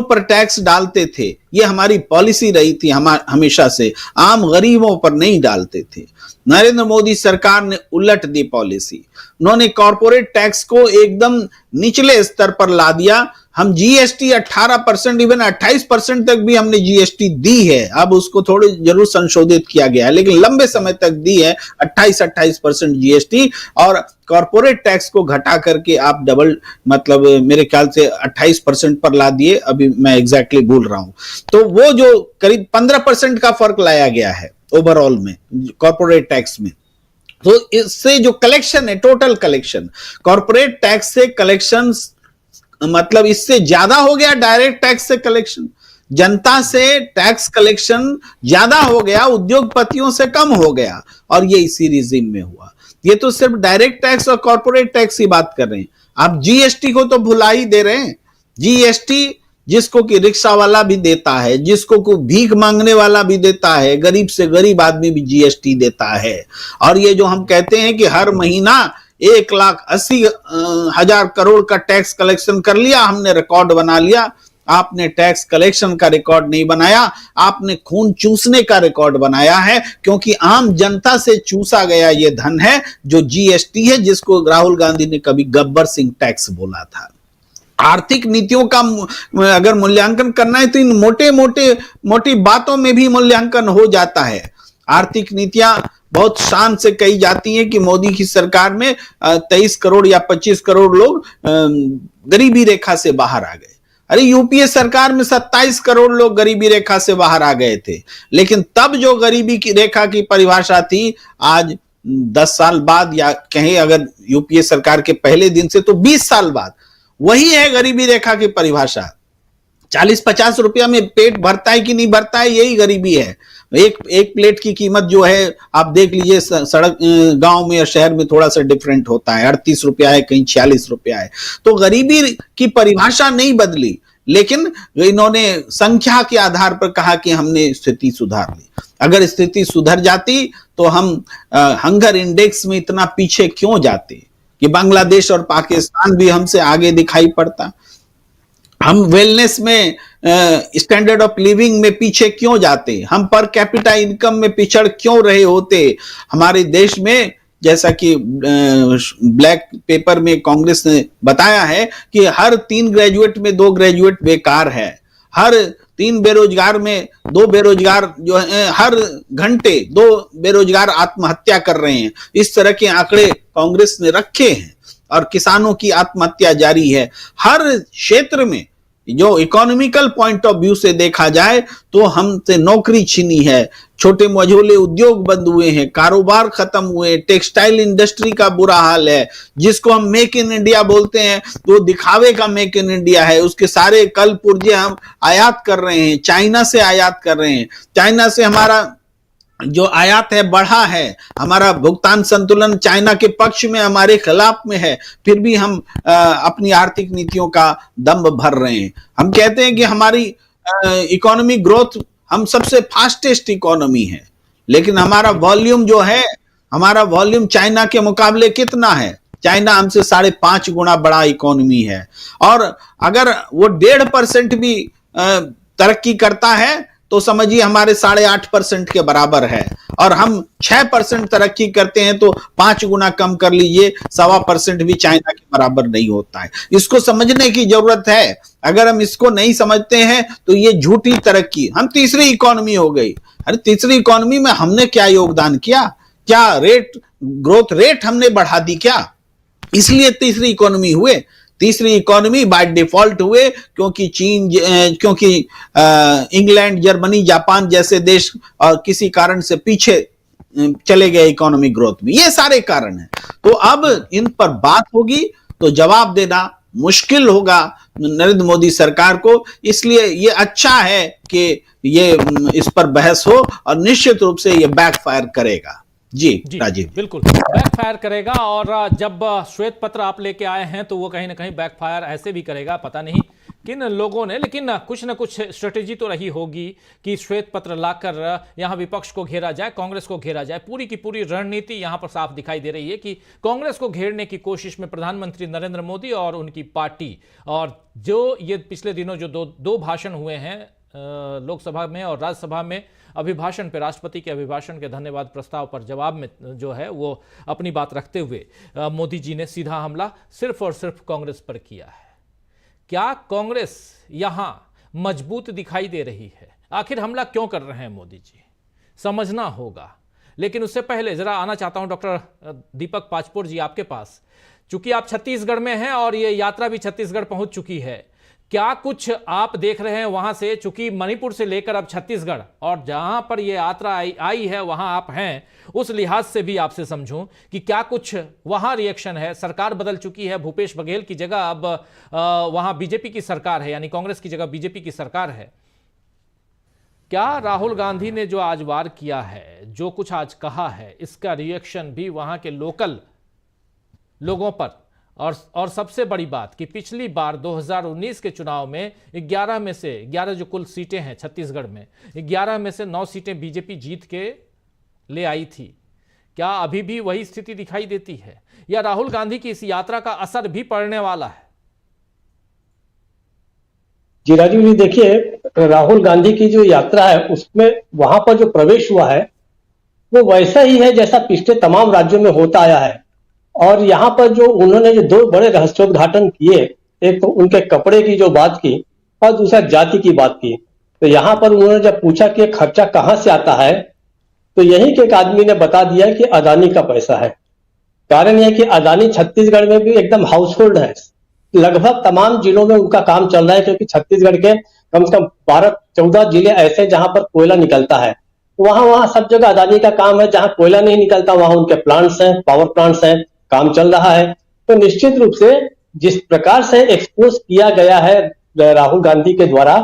पर टैक्स डालते थे, ये हमारी पॉलिसी रही थी हमेशा से, आम गरीबों पर नहीं डालते थे। नरेंद्र मोदी सरकार ने उलट दी पॉलिसी, उन्होंने कॉर्पोरेट टैक्स को एकदम निचले स्तर पर ला दिया। हम जीएसटी 18%, इवन 28% तक भी हमने जीएसटी दी है, अब उसको थोड़ी जरूर संशोधित किया गया है, लेकिन लंबे समय तक दी है 28% जीएसटी। और कॉर्पोरेट टैक्स को घटा करके आप डबल, मतलब मेरे ख्याल से 28% पर ला दिए, अभी मैं एग्जैक्टली भूल रहा हूं। तो वो जो करीब 15% का फर्क लाया गया है ओवरऑल में कॉर्पोरेट टैक्स में। तो इससे जो कलेक्शन है, टोटल कलेक्शन, कॉर्पोरेट टैक्स से कलेक्शन मतलब इससे ज्यादा हो गया डायरेक्ट टैक्स से कलेक्शन, जनता से टैक्स कलेक्शन ज्यादा हो गया, उद्योगपतियों से कम हो गया, और ये इसी रिजिम में हुआ। ये तो सिर्फ डायरेक्ट टैक्स और कॉर्पोरेट टैक्स की बात कर रहे हैं, आप जीएसटी को तो भुला ही दे रहे हैं। जीएसटी जिसको कि रिक्शा वाला भी देता है, जिसको को भीख मांगने वाला भी देता है, गरीब से गरीब आदमी भी जीएसटी देता है। और ये जो हम कहते हैं कि हर महीना 1,80,000 करोड़ का टैक्स कलेक्शन कर लिया, हमने रिकॉर्ड बना लिया, आपने टैक्स कलेक्शन का रिकॉर्ड नहीं बनाया, आपने खून चूसने का रिकॉर्ड बनाया है, क्योंकि आम जनता से चूसा गया ये धन है जो जीएसटी है, जिसको राहुल गांधी ने कभी गब्बर सिंह टैक्स बोला था। आर्थिक नीतियों का अगर मूल्यांकन करना है तो इन मोटी बातों में भी मूल्यांकन हो जाता है। आर्थिक नीतियां बहुत शान से कही जाती हैं कि मोदी की सरकार में 23 करोड़ या 25 करोड़ लोग गरीबी रेखा से बाहर आ गए। अरे यूपीए सरकार में 27 करोड़ लोग गरीबी रेखा से बाहर आ गए थे, लेकिन तब जो गरीबी की रेखा की परिभाषा थी, आज 10 साल बाद, या कहें अगर यूपीए सरकार के पहले दिन से तो 20 साल बाद, वही है गरीबी रेखा की परिभाषा। 40-50 रुपया में पेट भरता है कि नहीं भरता है, यही गरीबी है। एक प्लेट की कीमत जो है आप देख लीजिए, सड़क गांव में या शहर में थोड़ा सा डिफरेंट होता है, 38 रुपया है, कहीं 46 रुपया है। तो गरीबी की परिभाषा नहीं बदली, लेकिन इन्होंने संख्या के आधार पर कहा कि हमने स्थिति सुधार ली। अगर स्थिति सुधर जाती तो हम हंगर इंडेक्स में इतना पीछे क्यों जाते कि बांग्लादेश और पाकिस्तान भी हमसे आगे दिखाई पड़ता। हम वेलनेस में, स्टैंडर्ड ऑफ लिविंग में पीछे क्यों जाते, हम पर कैपिटा इनकम में पिछड़ क्यों रहे होते। हमारे देश में जैसा कि ब्लैक पेपर में कांग्रेस ने बताया है कि हर 3 ग्रेजुएट में 2 ग्रेजुएट बेकार है, हर 3 बेरोजगार में 2 बेरोजगार जो है, हर घंटे 2 बेरोजगार आत्महत्या कर रहे हैं। इस तरह के आंकड़े कांग्रेस ने रखे हैं और किसानों की आत्महत्या जारी है। हर क्षेत्र में जो इकोनॉमिकल पॉइंट ऑफ व्यू से देखा जाए तो हमसे नौकरी छीनी है, छोटे मझोले उद्योग बंद हुए हैं, कारोबार खत्म हुए, टेक्सटाइल इंडस्ट्री का बुरा हाल है। जिसको हम मेक इन इंडिया बोलते हैं तो दिखावे का मेक इन इंडिया है, उसके सारे कल पुर्जे हम आयात कर रहे हैं, चाइना से आयात कर रहे हैं। चाइना से हमारा जो आयात है बढ़ा है, हमारा भुगतान संतुलन चाइना के पक्ष में हमारे खिलाफ में है, फिर भी हम अपनी आर्थिक नीतियों का दम भर रहे हैं। हम कहते हैं कि हमारी इकोनॉमिक ग्रोथ, हम सबसे फास्टेस्ट इकोनॉमी है, लेकिन हमारा वॉल्यूम जो है, हमारा वॉल्यूम चाइना के मुकाबले कितना है? चाइना हमसे 5.5 गुना बड़ा इकोनॉमी है। और अगर वो 1.5% भी तरक्की करता है तो समझिए हमारे 8.5% के बराबर है, और हम 6% तरक्की करते हैं तो 5 गुना कम कर लीजिए, 1.25% भी चाइना के बराबर नहीं होता है। इसको समझने की जरूरत है। अगर हम इसको नहीं समझते हैं तो ये झूठी तरक्की, हम तीसरी इकोनॉमी हो गई। अरे तीसरी इकोनॉमी में हमने क्या योगदान किया? क्या ग्रोथ रेट हमने बढ़ा दी क्या? इसलिए तीसरी इकोनॉमी हुए। तीसरी इकोनॉमी बाय डिफॉल्ट हुए क्योंकि क्योंकि इंग्लैंड, जर्मनी, जापान जैसे देश और किसी कारण से पीछे चले गए इकोनॉमिक ग्रोथ में। ये सारे कारण हैं। तो अब इन पर बात होगी तो जवाब देना मुश्किल होगा नरेंद्र मोदी सरकार को। इसलिए ये अच्छा है कि ये इस पर बहस हो और निश्चित रूप से ये बैकफायर करेगा। जी राजीव, बिल्कुल बैकफायर करेगा। और जब श्वेत पत्र आप लेके आए हैं तो वो कहीं ना कहीं बैकफायर ऐसे भी करेगा, पता नहीं किन लोगों ने, लेकिन कुछ ना कुछ स्ट्रेटेजी तो रही होगी कि श्वेत पत्र लाकर यहां विपक्ष को घेरा जाए, कांग्रेस को घेरा जाए। पूरी की पूरी रणनीति यहां पर साफ दिखाई दे रही है कि कांग्रेस को घेरने की कोशिश में प्रधानमंत्री नरेंद्र मोदी और उनकी पार्टी, और जो ये पिछले दिनों जो दो भाषण हुए हैं लोकसभा में और राज्यसभा में, अभिभाषण पे, राष्ट्रपति के अभिभाषण के धन्यवाद प्रस्ताव पर जवाब में जो है वो अपनी बात रखते हुए मोदी जी ने सीधा हमला सिर्फ और सिर्फ कांग्रेस पर किया है। क्या कांग्रेस यहां मजबूत दिखाई दे रही है? आखिर हमला क्यों कर रहे हैं मोदी जी, समझना होगा। लेकिन उससे पहले जरा आना चाहता हूं डॉक्टर दीपक पाचपोर जी आपके पास, चूंकि आप छत्तीसगढ़ में हैं और ये यात्रा भी छत्तीसगढ़ पहुंच चुकी है। क्या कुछ आप देख रहे हैं वहां से, चूंकि मणिपुर से लेकर अब छत्तीसगढ़ और जहां पर यह यात्रा आई है वहां आप हैं, उस लिहाज से भी आपसे समझूं कि क्या कुछ वहां रिएक्शन है? सरकार बदल चुकी है, भूपेश बघेल की जगह अब वहां बीजेपी की सरकार है, यानी कांग्रेस की जगह बीजेपी की सरकार है। क्या राहुल गांधी ने जो आज वार किया है, जो कुछ आज कहा है, इसका रिएक्शन भी वहां के लोकल लोगों पर? और सबसे बड़ी बात कि पिछली बार 2019 के चुनाव में 11 में से 11 जो कुल सीटें हैं छत्तीसगढ़ में, 11 में से 9 सीटें बीजेपी जीत के ले आई थी। क्या अभी भी वही स्थिति दिखाई देती है या राहुल गांधी की इस यात्रा का असर भी पड़ने वाला है? जी राजीव जी, देखिए राहुल गांधी की जो यात्रा है उसमें वहां पर जो प्रवेश हुआ है वो वैसा ही है जैसा पिछले तमाम राज्यों में होता आया है। और यहाँ पर जो उन्होंने जो 2 बड़े रहस्योद्घाटन किए, एक तो उनके कपड़े की जो बात की और दूसरा जाति की बात की। तो यहाँ पर उन्होंने जब पूछा कि खर्चा कहाँ से आता है तो यही के एक आदमी ने बता दिया कि अदानी का पैसा है। कारण यह है कि अदानी छत्तीसगढ़ में भी एकदम हाउसहोल्ड है, लगभग तमाम जिलों में उनका काम चल रहा है, क्योंकि छत्तीसगढ़ के कम से कम 12-14 जिले ऐसे जहां पर कोयला निकलता है। वहां सब जगह अदानी का काम है। जहां कोयला नहीं निकलता वहां उनके प्लांट्स हैं, पावर प्लांट्स हैं, काम चल रहा है। तो निश्चित रूप से जिस प्रकार से एक्सपोज किया गया है राहुल गांधी के द्वारा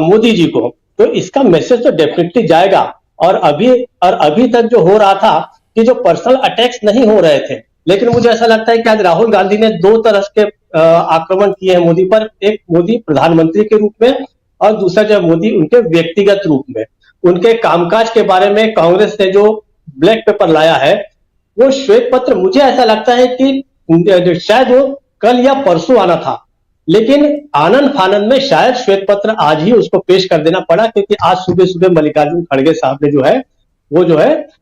मोदी जी को, तो इसका मैसेज तो डेफिनेटली जाएगा। और अभी तक जो हो रहा था कि जो पर्सनल अटैक्स नहीं हो रहे थे, लेकिन मुझे ऐसा लगता है कि आज राहुल गांधी ने दो तरह के आक्रमण किए हैं मोदी पर। एक मोदी प्रधानमंत्री के रूप में और दूसरा जो मोदी उनके व्यक्तिगत रूप में। उनके कामकाज के बारे में कांग्रेस ने जो ब्लैक पेपर लाया है, वो श्वेत पत्र, मुझे ऐसा लगता है कि शायद वो कल या परसों आना था, लेकिन आनंद फानंद में शायद श्वेत पत्र आज ही उसको पेश कर देना पड़ा, क्योंकि आज सुबह सुबह मल्लिकार्जुन खड़गे साहब ने जो है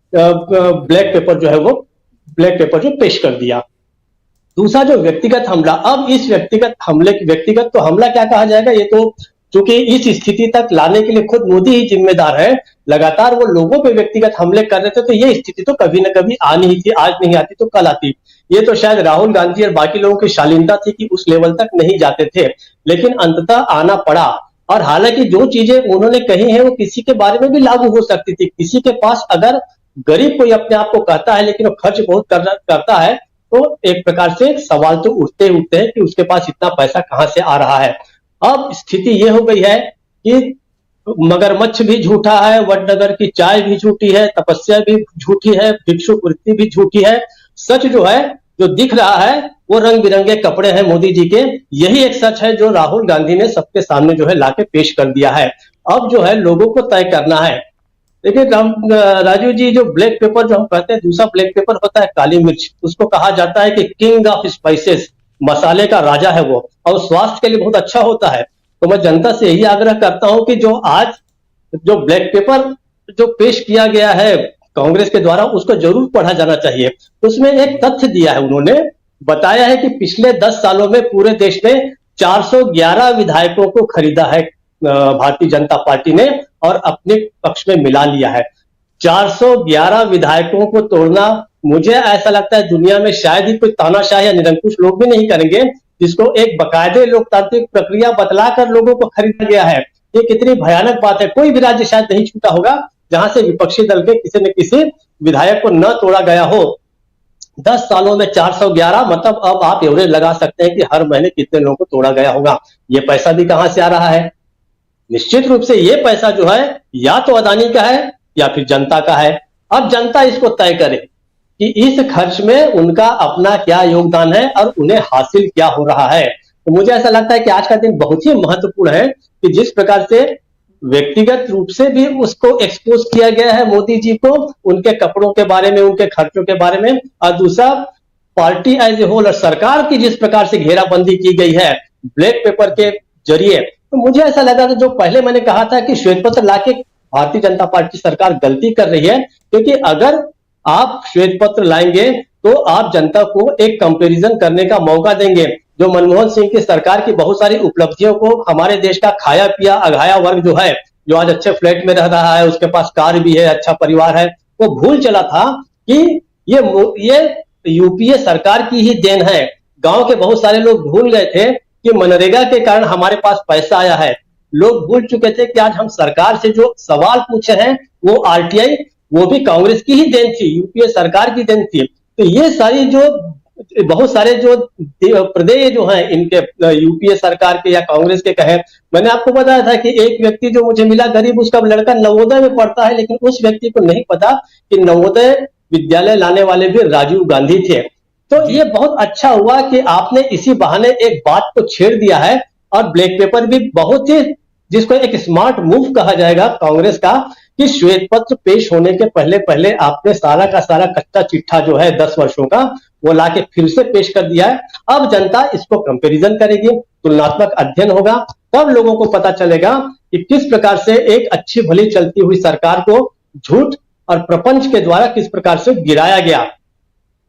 ब्लैक पेपर जो पेश कर दिया। दूसरा जो व्यक्तिगत हमला, अब इस व्यक्तिगत तो हमला क्या कहा जाएगा, ये तो चूंकि इस स्थिति तक लाने के लिए खुद मोदी ही जिम्मेदार है। लगातार वो लोगों पे व्यक्तिगत हमले कर रहे थे, तो ये स्थिति तो कभी ना कभी आनी ही थी, आज नहीं आती तो कल आती। ये तो शायद राहुल गांधी और बाकी लोगों की शालीनता थी कि उस लेवल तक नहीं जाते थे, लेकिन अंततः आना पड़ा। और हालांकि जो चीजें उन्होंने कही हैं वो किसी के बारे में भी लागू हो सकती थी। किसी के पास अगर गरीब कोई अपने आप को कहता है लेकिन वो खर्च बहुत करता है, तो एक प्रकार से सवाल तो उठते हैं कि उसके पास इतना पैसा कहां से आ रहा है। अब स्थिति ये हो गई है कि मगरमच्छ भी झूठा है, वडनगर की चाय भी झूठी है, तपस्या भी झूठी है, भिक्षुवृत्ति भी झूठी है। सच जो है, जो दिख रहा है, वो रंग बिरंगे कपड़े हैं मोदी जी के। यही एक सच है जो राहुल गांधी ने सबके सामने जो है लाके पेश कर दिया है। अब जो है लोगों को तय करना है। देखिए राजीव जी, जो ब्लैक पेपर जो हम कहते हैं, दूसरा ब्लैक पेपर होता है काली मिर्च। उसको कहा जाता है कि किंग ऑफ स्पाइसेस, मसाले का राजा है वो, और स्वास्थ्य के लिए बहुत अच्छा होता है। तो मैं जनता से यही आग्रह करता हूं कि जो आज जो ब्लैक पेपर जो पेश किया गया है कांग्रेस के द्वारा, उसको जरूर पढ़ा जाना चाहिए। उसमें एक तथ्य दिया है, उन्होंने बताया है कि पिछले 10 सालों में पूरे देश में 411 विधायकों को खरीदा है भारतीय जनता पार्टी ने और अपने पक्ष में मिला लिया है। 411 विधायकों को तोड़ना, मुझे ऐसा लगता है दुनिया में शायद ही कोई तानाशाह या निरंकुश लोग भी नहीं करेंगे, जिसको एक बाकायदे लोकतांत्रिक प्रक्रिया बतलाकर लोगों को खरीदा गया है। ये कितनी भयानक बात है। कोई भी राज्य शायद नहीं छूटा होगा जहां से विपक्षी दल के किसी न किसी विधायक को न तोड़ा गया हो। 10 सालों में 411, मतलब अब आप एवरेज लगा सकते हैं कि हर महीने कितने लोगों को तोड़ा गया होगा। ये पैसा भी कहां से आ रहा है? निश्चित रूप से ये पैसा जो है या तो अदानी का है या फिर जनता का है। अब जनता इसको तय करे कि इस खर्च में उनका अपना क्या योगदान है और उन्हें हासिल क्या हो रहा है। तो मुझे ऐसा लगता है कि आज का दिन बहुत ही महत्वपूर्ण है कि जिस प्रकार से व्यक्तिगत रूप से भी उसको एक्सपोज किया गया है मोदी जी को, उनके कपड़ों के बारे में, उनके खर्चों के बारे में, और दूसरा पार्टी एज ए होल और सरकार की जिस प्रकार से घेराबंदी की गई है ब्लैक पेपर के जरिए। तो मुझे ऐसा लगा कि जो पहले मैंने कहा था कि श्वेत पत्र लाके भारतीय जनता पार्टी सरकार गलती कर रही है, क्योंकि अगर आप श्वेत पत्र लाएंगे तो आप जनता को एक कंपैरिजन करने का मौका देंगे। जो मनमोहन सिंह की सरकार की बहुत सारी उपलब्धियों को हमारे देश का खाया पिया अघाया वर्ग जो है, जो आज अच्छे फ्लैट में रह रहा है, उसके पास कार भी है, अच्छा परिवार है, वो भूल चला था कि ये यूपीए सरकार की ही देन है। गांव के बहुत सारे लोग भूल गए थे कि मनरेगा के कारण हमारे पास पैसा आया है। लोग भूल चुके थे कि आज हम सरकार से जो सवाल पूछे हैं वो आरटीआई, वो भी कांग्रेस की ही देन थी, यूपीए सरकार की देन थी। तो ये सारी जो बहुत सारे जो प्रदेय जो हैं इनके यूपीए सरकार के या कांग्रेस के कहे, मैंने आपको बताया था कि एक व्यक्ति जो मुझे मिला गरीब, उसका लड़का नवोदय में पढ़ता है, लेकिन उस व्यक्ति को नहीं पता कि नवोदय विद्यालय लाने वाले भी राजीव गांधी थे। तो ये बहुत अच्छा हुआ कि आपने इसी बहाने एक बात को छेड़ दिया है। और ब्लैक पेपर भी बहुत ही, जिसको एक स्मार्ट मूव कहा जाएगा कांग्रेस का, कि श्वेत पत्र पेश होने के पहले पहले आपने सारा का सारा कच्चा चिट्ठा जो है 10 वर्षों का वो लाके फिर से पेश कर दिया है। अब जनता इसको कंपैरिजन करेगी, तुलनात्मक अध्ययन होगा, तब लोगों को पता चलेगा कि किस प्रकार से एक अच्छी भली चलती हुई सरकार को झूठ और प्रपंच के द्वारा किस प्रकार से गिराया गया।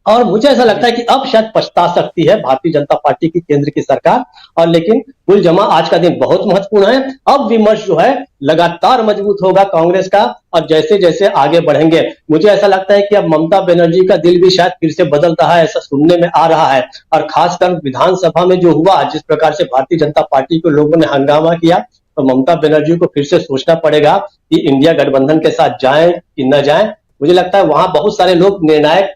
और मुझे ऐसा लगता है कि अब शायद पछता सकती है भारतीय जनता पार्टी की केंद्र की सरकार। और लेकिन कुल जमा आज का दिन बहुत महत्वपूर्ण है। अब विमर्श जो है लगातार मजबूत होगा कांग्रेस का, और जैसे जैसे आगे बढ़ेंगे मुझे ऐसा लगता है कि अब ममता बनर्जी का दिल भी शायद फिर से बदल रहा है, ऐसा सुनने में आ रहा है। और खासकर विधानसभा में जो हुआ, जिस प्रकार से भारतीय जनता पार्टी के लोगों ने हंगामा किया, तो ममता बनर्जी को फिर से सोचना पड़ेगा कि इंडिया गठबंधन के साथ जाएं कि न जाएं। मुझे लगता है वहां बहुत सारे लोग निर्णायक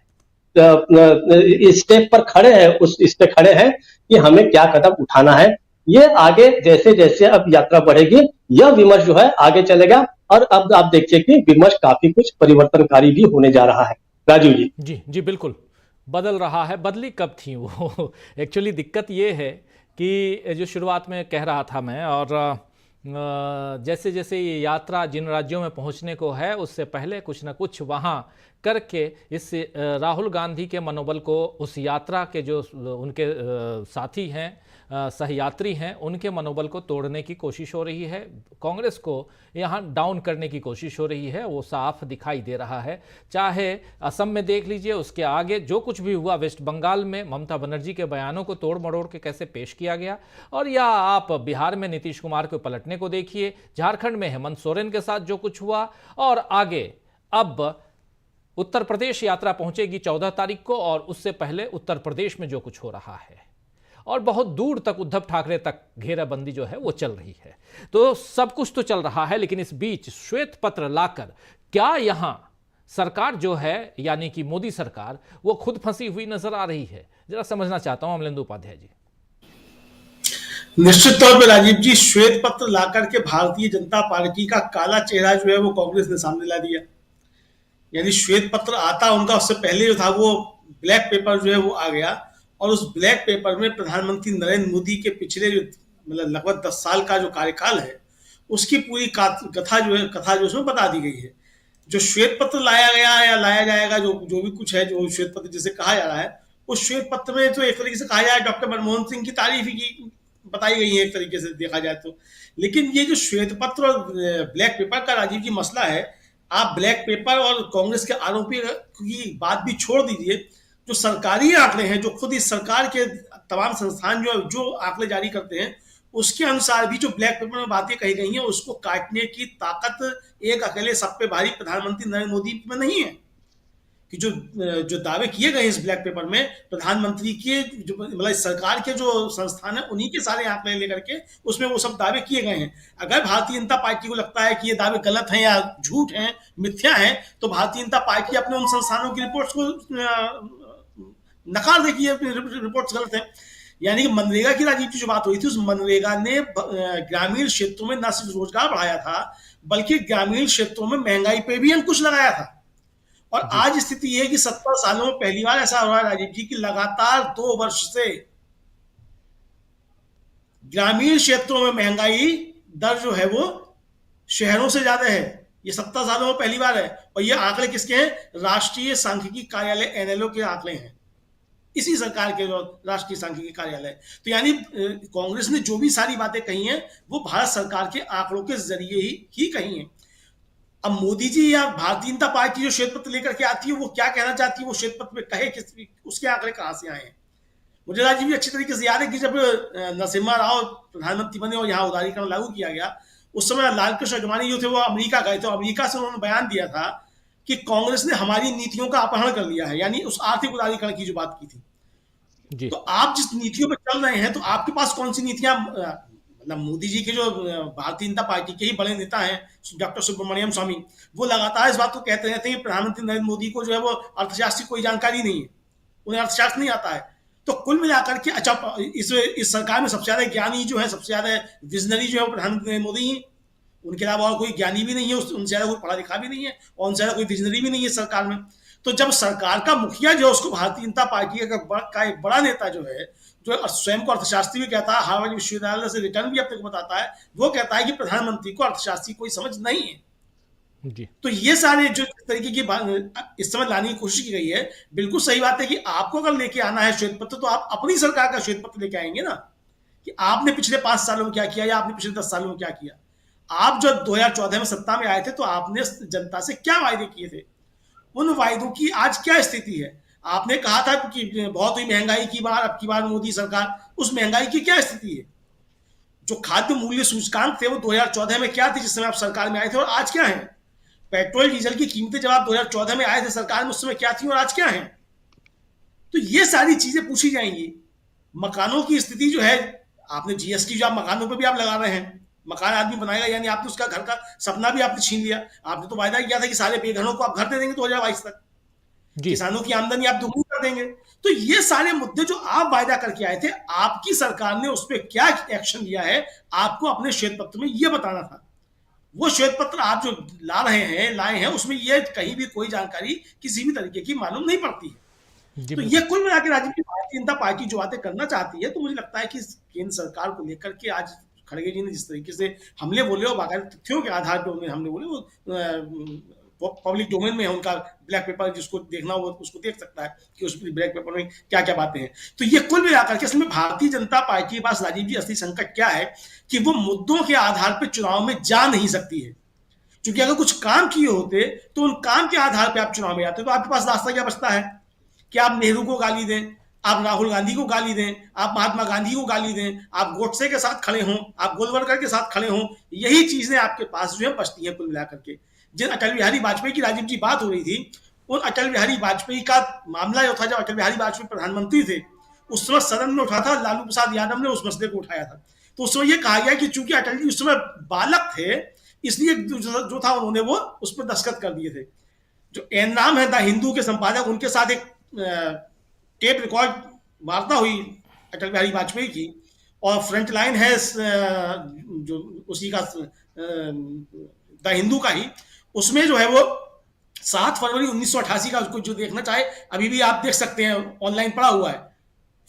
स्टेप पर खड़े हैं, उस इस पे खड़े हैं कि हमें क्या कदम उठाना है। ये आगे जैसे जैसे अब यात्रा बढ़ेगी यह विमर्श जो है आगे चलेगा, और अब आप देखिए कि विमर्श काफी कुछ परिवर्तनकारी भी होने जा रहा है। राजीव जी। जी जी बिल्कुल बदल रहा है। बदली कब थी वो एक्चुअली दिक्कत ये है कि जो शुरुआत में कह रहा था मैं, और जैसे जैसे ये यात्रा जिन राज्यों में पहुंचने को है उससे पहले कुछ ना कुछ वहां करके इस राहुल गांधी के मनोबल को, उस यात्रा के जो उनके साथी हैं, सहयात्री हैं, उनके मनोबल को तोड़ने की कोशिश हो रही है। कांग्रेस को यहाँ डाउन करने की कोशिश हो रही है, वो साफ दिखाई दे रहा है। चाहे असम में देख लीजिए, उसके आगे जो कुछ भी हुआ, वेस्ट बंगाल में ममता बनर्जी के बयानों को तोड़ मड़ोड़ के कैसे पेश किया गया, और या आप बिहार में नीतीश कुमार को पलटने को देखिए, झारखंड में हेमंत सोरेन के साथ जो कुछ हुआ, और आगे अब उत्तर प्रदेश यात्रा पहुंचेगी 14 तारीख को, और उससे पहले उत्तर प्रदेश में जो कुछ हो रहा है, और बहुत दूर तक उद्धव ठाकरे तक घेराबंदी जो है वो चल रही है। तो सब कुछ तो चल रहा है, लेकिन इस बीच श्वेत पत्र लाकर क्या यहां सरकार जो है यानी कि मोदी सरकार वो खुद फंसी हुई नजर आ रही है? जरा समझना चाहता हूं अमलेंदु उपाध्याय जी। निश्चित तौर पर राजीव जी, श्वेत पत्र लाकर के भारतीय जनता पार्टी का काला चेहरा जो है वो कांग्रेस ने सामने ला दिया। यानी श्वेत पत्र आता उनका, उससे पहले जो था वो ब्लैक पेपर जो है वो आ गया, और उस ब्लैक पेपर में प्रधानमंत्री नरेंद्र मोदी के पिछले जो मतलब लगभग 10 साल का जो कार्यकाल है उसकी पूरी कथा जो उसमें बता दी गई है। जो श्वेत पत्र लाया गया या लाया जाएगा, जो भी कुछ है, जो श्वेत पत्र जिसे कहा जा रहा है, उस श्वेत पत्र में तो एक तरीके से कहा जाए डॉक्टर मनमोहन सिंह की तारीफ ही की बताई गई है एक तरीके से देखा जाए तो। लेकिन ये जो श्वेत पत्र और ब्लैक पेपर का राजीव जी मसला है, आप ब्लैक पेपर और कांग्रेस के आरोपी की बात भी छोड़ दीजिए, जो सरकारी आंकड़े हैं, जो खुद इस सरकार के तमाम संस्थान जो आंकड़े जारी करते हैं, उसके अनुसार भी जो ब्लैक पेपर में बातें कही गई हैं उसको काटने की ताकत एक अकेले सब पे भारी प्रधानमंत्री नरेंद्र मोदी में नहीं है। कि जो दावे किए गए इस ब्लैक पेपर में, प्रधानमंत्री के जो मतलब सरकार के जो संस्थान है उन्हीं के सारे आंकड़े लेकर के उसमें वो सब दावे किए गए हैं। अगर भारतीय जनता पार्टी को लगता है कि ये दावे गलत हैं या झूठ हैं, मिथ्या हैं, तो भारतीय जनता पार्टी अपने उन संस्थानों की रिपोर्ट्स को नकार दे कि ये रिपोर्ट्स गलत हैं। यानी कि मनरेगा की राजीव की जो बात हुई थी, उस मनरेगा ने ग्रामीण क्षेत्रों में न सिर्फ रोजगार बढ़ाया था, बल्कि ग्रामीण क्षेत्रों में महंगाई पे भी अंकुश लगाया था। और आज स्थिति यह है कि 70 सालों में पहली बार ऐसा हो रहा है राजीव जी कि लगातार 2 वर्ष से ग्रामीण क्षेत्रों में महंगाई दर जो है वो शहरों से ज्यादा है। ये 70 सालों में पहली बार है। और ये आंकड़े किसके हैं? राष्ट्रीय सांख्यिकी कार्यालय एनएलओ के आंकड़े हैं, इसी सरकार के जो राष्ट्रीय सांख्यिकी कार्यालय। तो यानी कांग्रेस ने जो भी सारी बातें कही हैं वो भारत सरकार के आंकड़ों के जरिए ही कही हैं। अब मोदी जी या भारतीय जनता पार्टी जो श्वेत पत्र लेकर के आती है वो क्या कहना चाहती है, वो श्वेत पत्र में कहे कि उसके आंकड़े कहां से आए हैं। मुझे राजीव जी अच्छी तरीके से याद है कि जब नरसिम्हा राव प्रधानमंत्री बने और यहाँ उदारीकरण लागू किया गया, उस समय लालकृष्ण अडवाणी जो थे वो अमेरिका गए थे। अमेरिका से उन्होंने बयान दिया था कि कांग्रेस ने हमारी नीतियों का अपहरण कर लिया है, यानी उस आर्थिक उदारीकरण की जो बात की थी। तो आप जिस नीतियों पर चल रहे हैं, तो आपके पास कौन सी नीतियां, मतलब मोदी जी के जो भारतीय जनता पार्टी के ही बड़े नेता हैं डॉक्टर सुब्रमण्यम स्वामी, वो लगातार इस बात को कहते रहते हैं कि प्रधानमंत्री नरेंद्र मोदी को जो है वो अर्थशास्त्र की कोई जानकारी नहीं है, उन्हें अर्थशास्त्र नहीं आता है। तो कुल मिलाकर के अच्छा इस सरकार में सबसे ज्यादा ज्ञानी जो है, सबसे ज्यादा विजनरी जो है वो प्रधानमंत्री नरेंद्र मोदी ही, उनके अलावा और कोई ज्ञानी भी नहीं है, उनसे ज्यादा कोई पढ़ा लिखा भी नहीं है, और उनसे ज्यादा कोई विजनरी भी नहीं है सरकार में। तो जब सरकार का मुखिया जो है उसको भारतीय जनता पार्टी का एक बड़ा नेता जो है, जो स्वयं को अर्थशास्त्री भी कहता है, हार्वर्ड विश्वविद्यालय से रिटर्न भी अपने को बताता है, वो कहता है कि प्रधानमंत्री को अर्थशास्त्री कोई समझ नहीं है जी। तो ये सारे जो तरीके की इस समय लाने की कोशिश की गई है, बिल्कुल सही बात है कि आपको अगर लेके आना है श्वेत पत्र, तो आप अपनी सरकार का श्वेत पत्र लेके आएंगे ना, कि आपने पिछले 5 सालों में क्या किया या आपने पिछले 10 सालों में क्या किया। आप जब 2014 में सत्ता में आए थे तो आपने जनता से क्या वायदे किए थे, उन वायदों की आज क्या स्थिति है। आपने कहा था कि बहुत हुई महंगाई की बार, अब की बार मोदी सरकार, उस महंगाई की क्या स्थिति है। जो खाद्य मूल्य सूचकांक थे वो 2014 में क्या थे जिस समय आप सरकार में आए थे, और आज क्या है। पेट्रोल डीजल की कीमतें जब आप 2014 में आए थे सरकार में, उस समय क्या थी और आज क्या है। तो ये सारी चीजें पूछी जाएंगी। मकानों की स्थिति जो है, आपने जीएसटी जो आप मकानों पर भी आप लगा रहे हैं, मकान आदमी बनाएगा, यानी आपने उसका घर का सपना भी आपने छीन लिया। आपने तो वायदा किया था कि सारे बेघरों को आप घर दे देंगे 2022 तक। किसानों की आमदनी आप दोगुनी कर कर देंगे। तो ये सारे मुद्दे जो आप वायदा करके आए थे, आपकी सरकार ने उस पर क्या एक्शन लिया है, आपको अपने श्वेत पत्र में ये बताना था। वो श्वेत पत्र आप जो लाए हैं उसमें ये कहीं भी कोई जानकारी किसी भी तरीके की मालूम नहीं पड़ती है। तो ये कुल मिलाकर राजीव जी, भारतीय जनता पार्टी जो बातें करना चाहती है, तो मुझे लगता है कि केंद्र सरकार को लेकर के आज खड़गे जी ने जिस तरीके से हमले बोले और बाकायदा तथ्यों के आधार पर उन्हें हमले बोले, वो पब्लिक डोमेन में है, उनका ब्लैक पेपर जिसको देखना हो उसको देख सकता है कि उस ब्लैक पेपर में क्या क्या बातें हैं। तो ये कुल मिलाकर के असल में भारतीय जनता पार्टी के पास राजीव जी असली संकट क्या है कि वो मुद्दों के आधार पर चुनाव में जा नहीं सकती है। क्योंकि अगर कुछ काम किए होते तो उन काम के आधार पर आप चुनाव में जाते, तो आपके पास रास्ता क्या बचता है कि आप नेहरू को गाली दें, आप राहुल गांधी को गाली दें, आप महात्मा गांधी को गाली दें, आप गोडसे के साथ खड़े हों, आप गोलवलकर के साथ खड़े हों। यही चीजें आपके पास जो है बचती हैं कुल मिलाकर के। जिन अटल बिहारी वाजपेयी की राजीव जी बात हो रही थी, उन अटल बिहारी वाजपेयी का मामला जो था, जब अटल बिहारी वाजपेयी प्रधानमंत्री थे उस समय सदन में उठा था, लालू प्रसाद यादव ने उस मसले को उठाया था। तो उस समय यह कहा गया कि चूंकि अटल जी उस समय बालक थे, इसलिए जो था उन्होंने वो उस पर दस्तखत कर दिए थे। जो एन राम है द हिंदू के संपादक, उनके साथ एक टेप रिकॉर्ड वार्ता हुई अटल बिहारी वाजपेयी की, और फ्रंट लाइन है जो उसी का द हिंदू का ही, उसमें जो है वो 7 फरवरी 1988 का, उसको जो देखना चाहे अभी भी आप देख सकते हैं, ऑनलाइन पड़ा हुआ है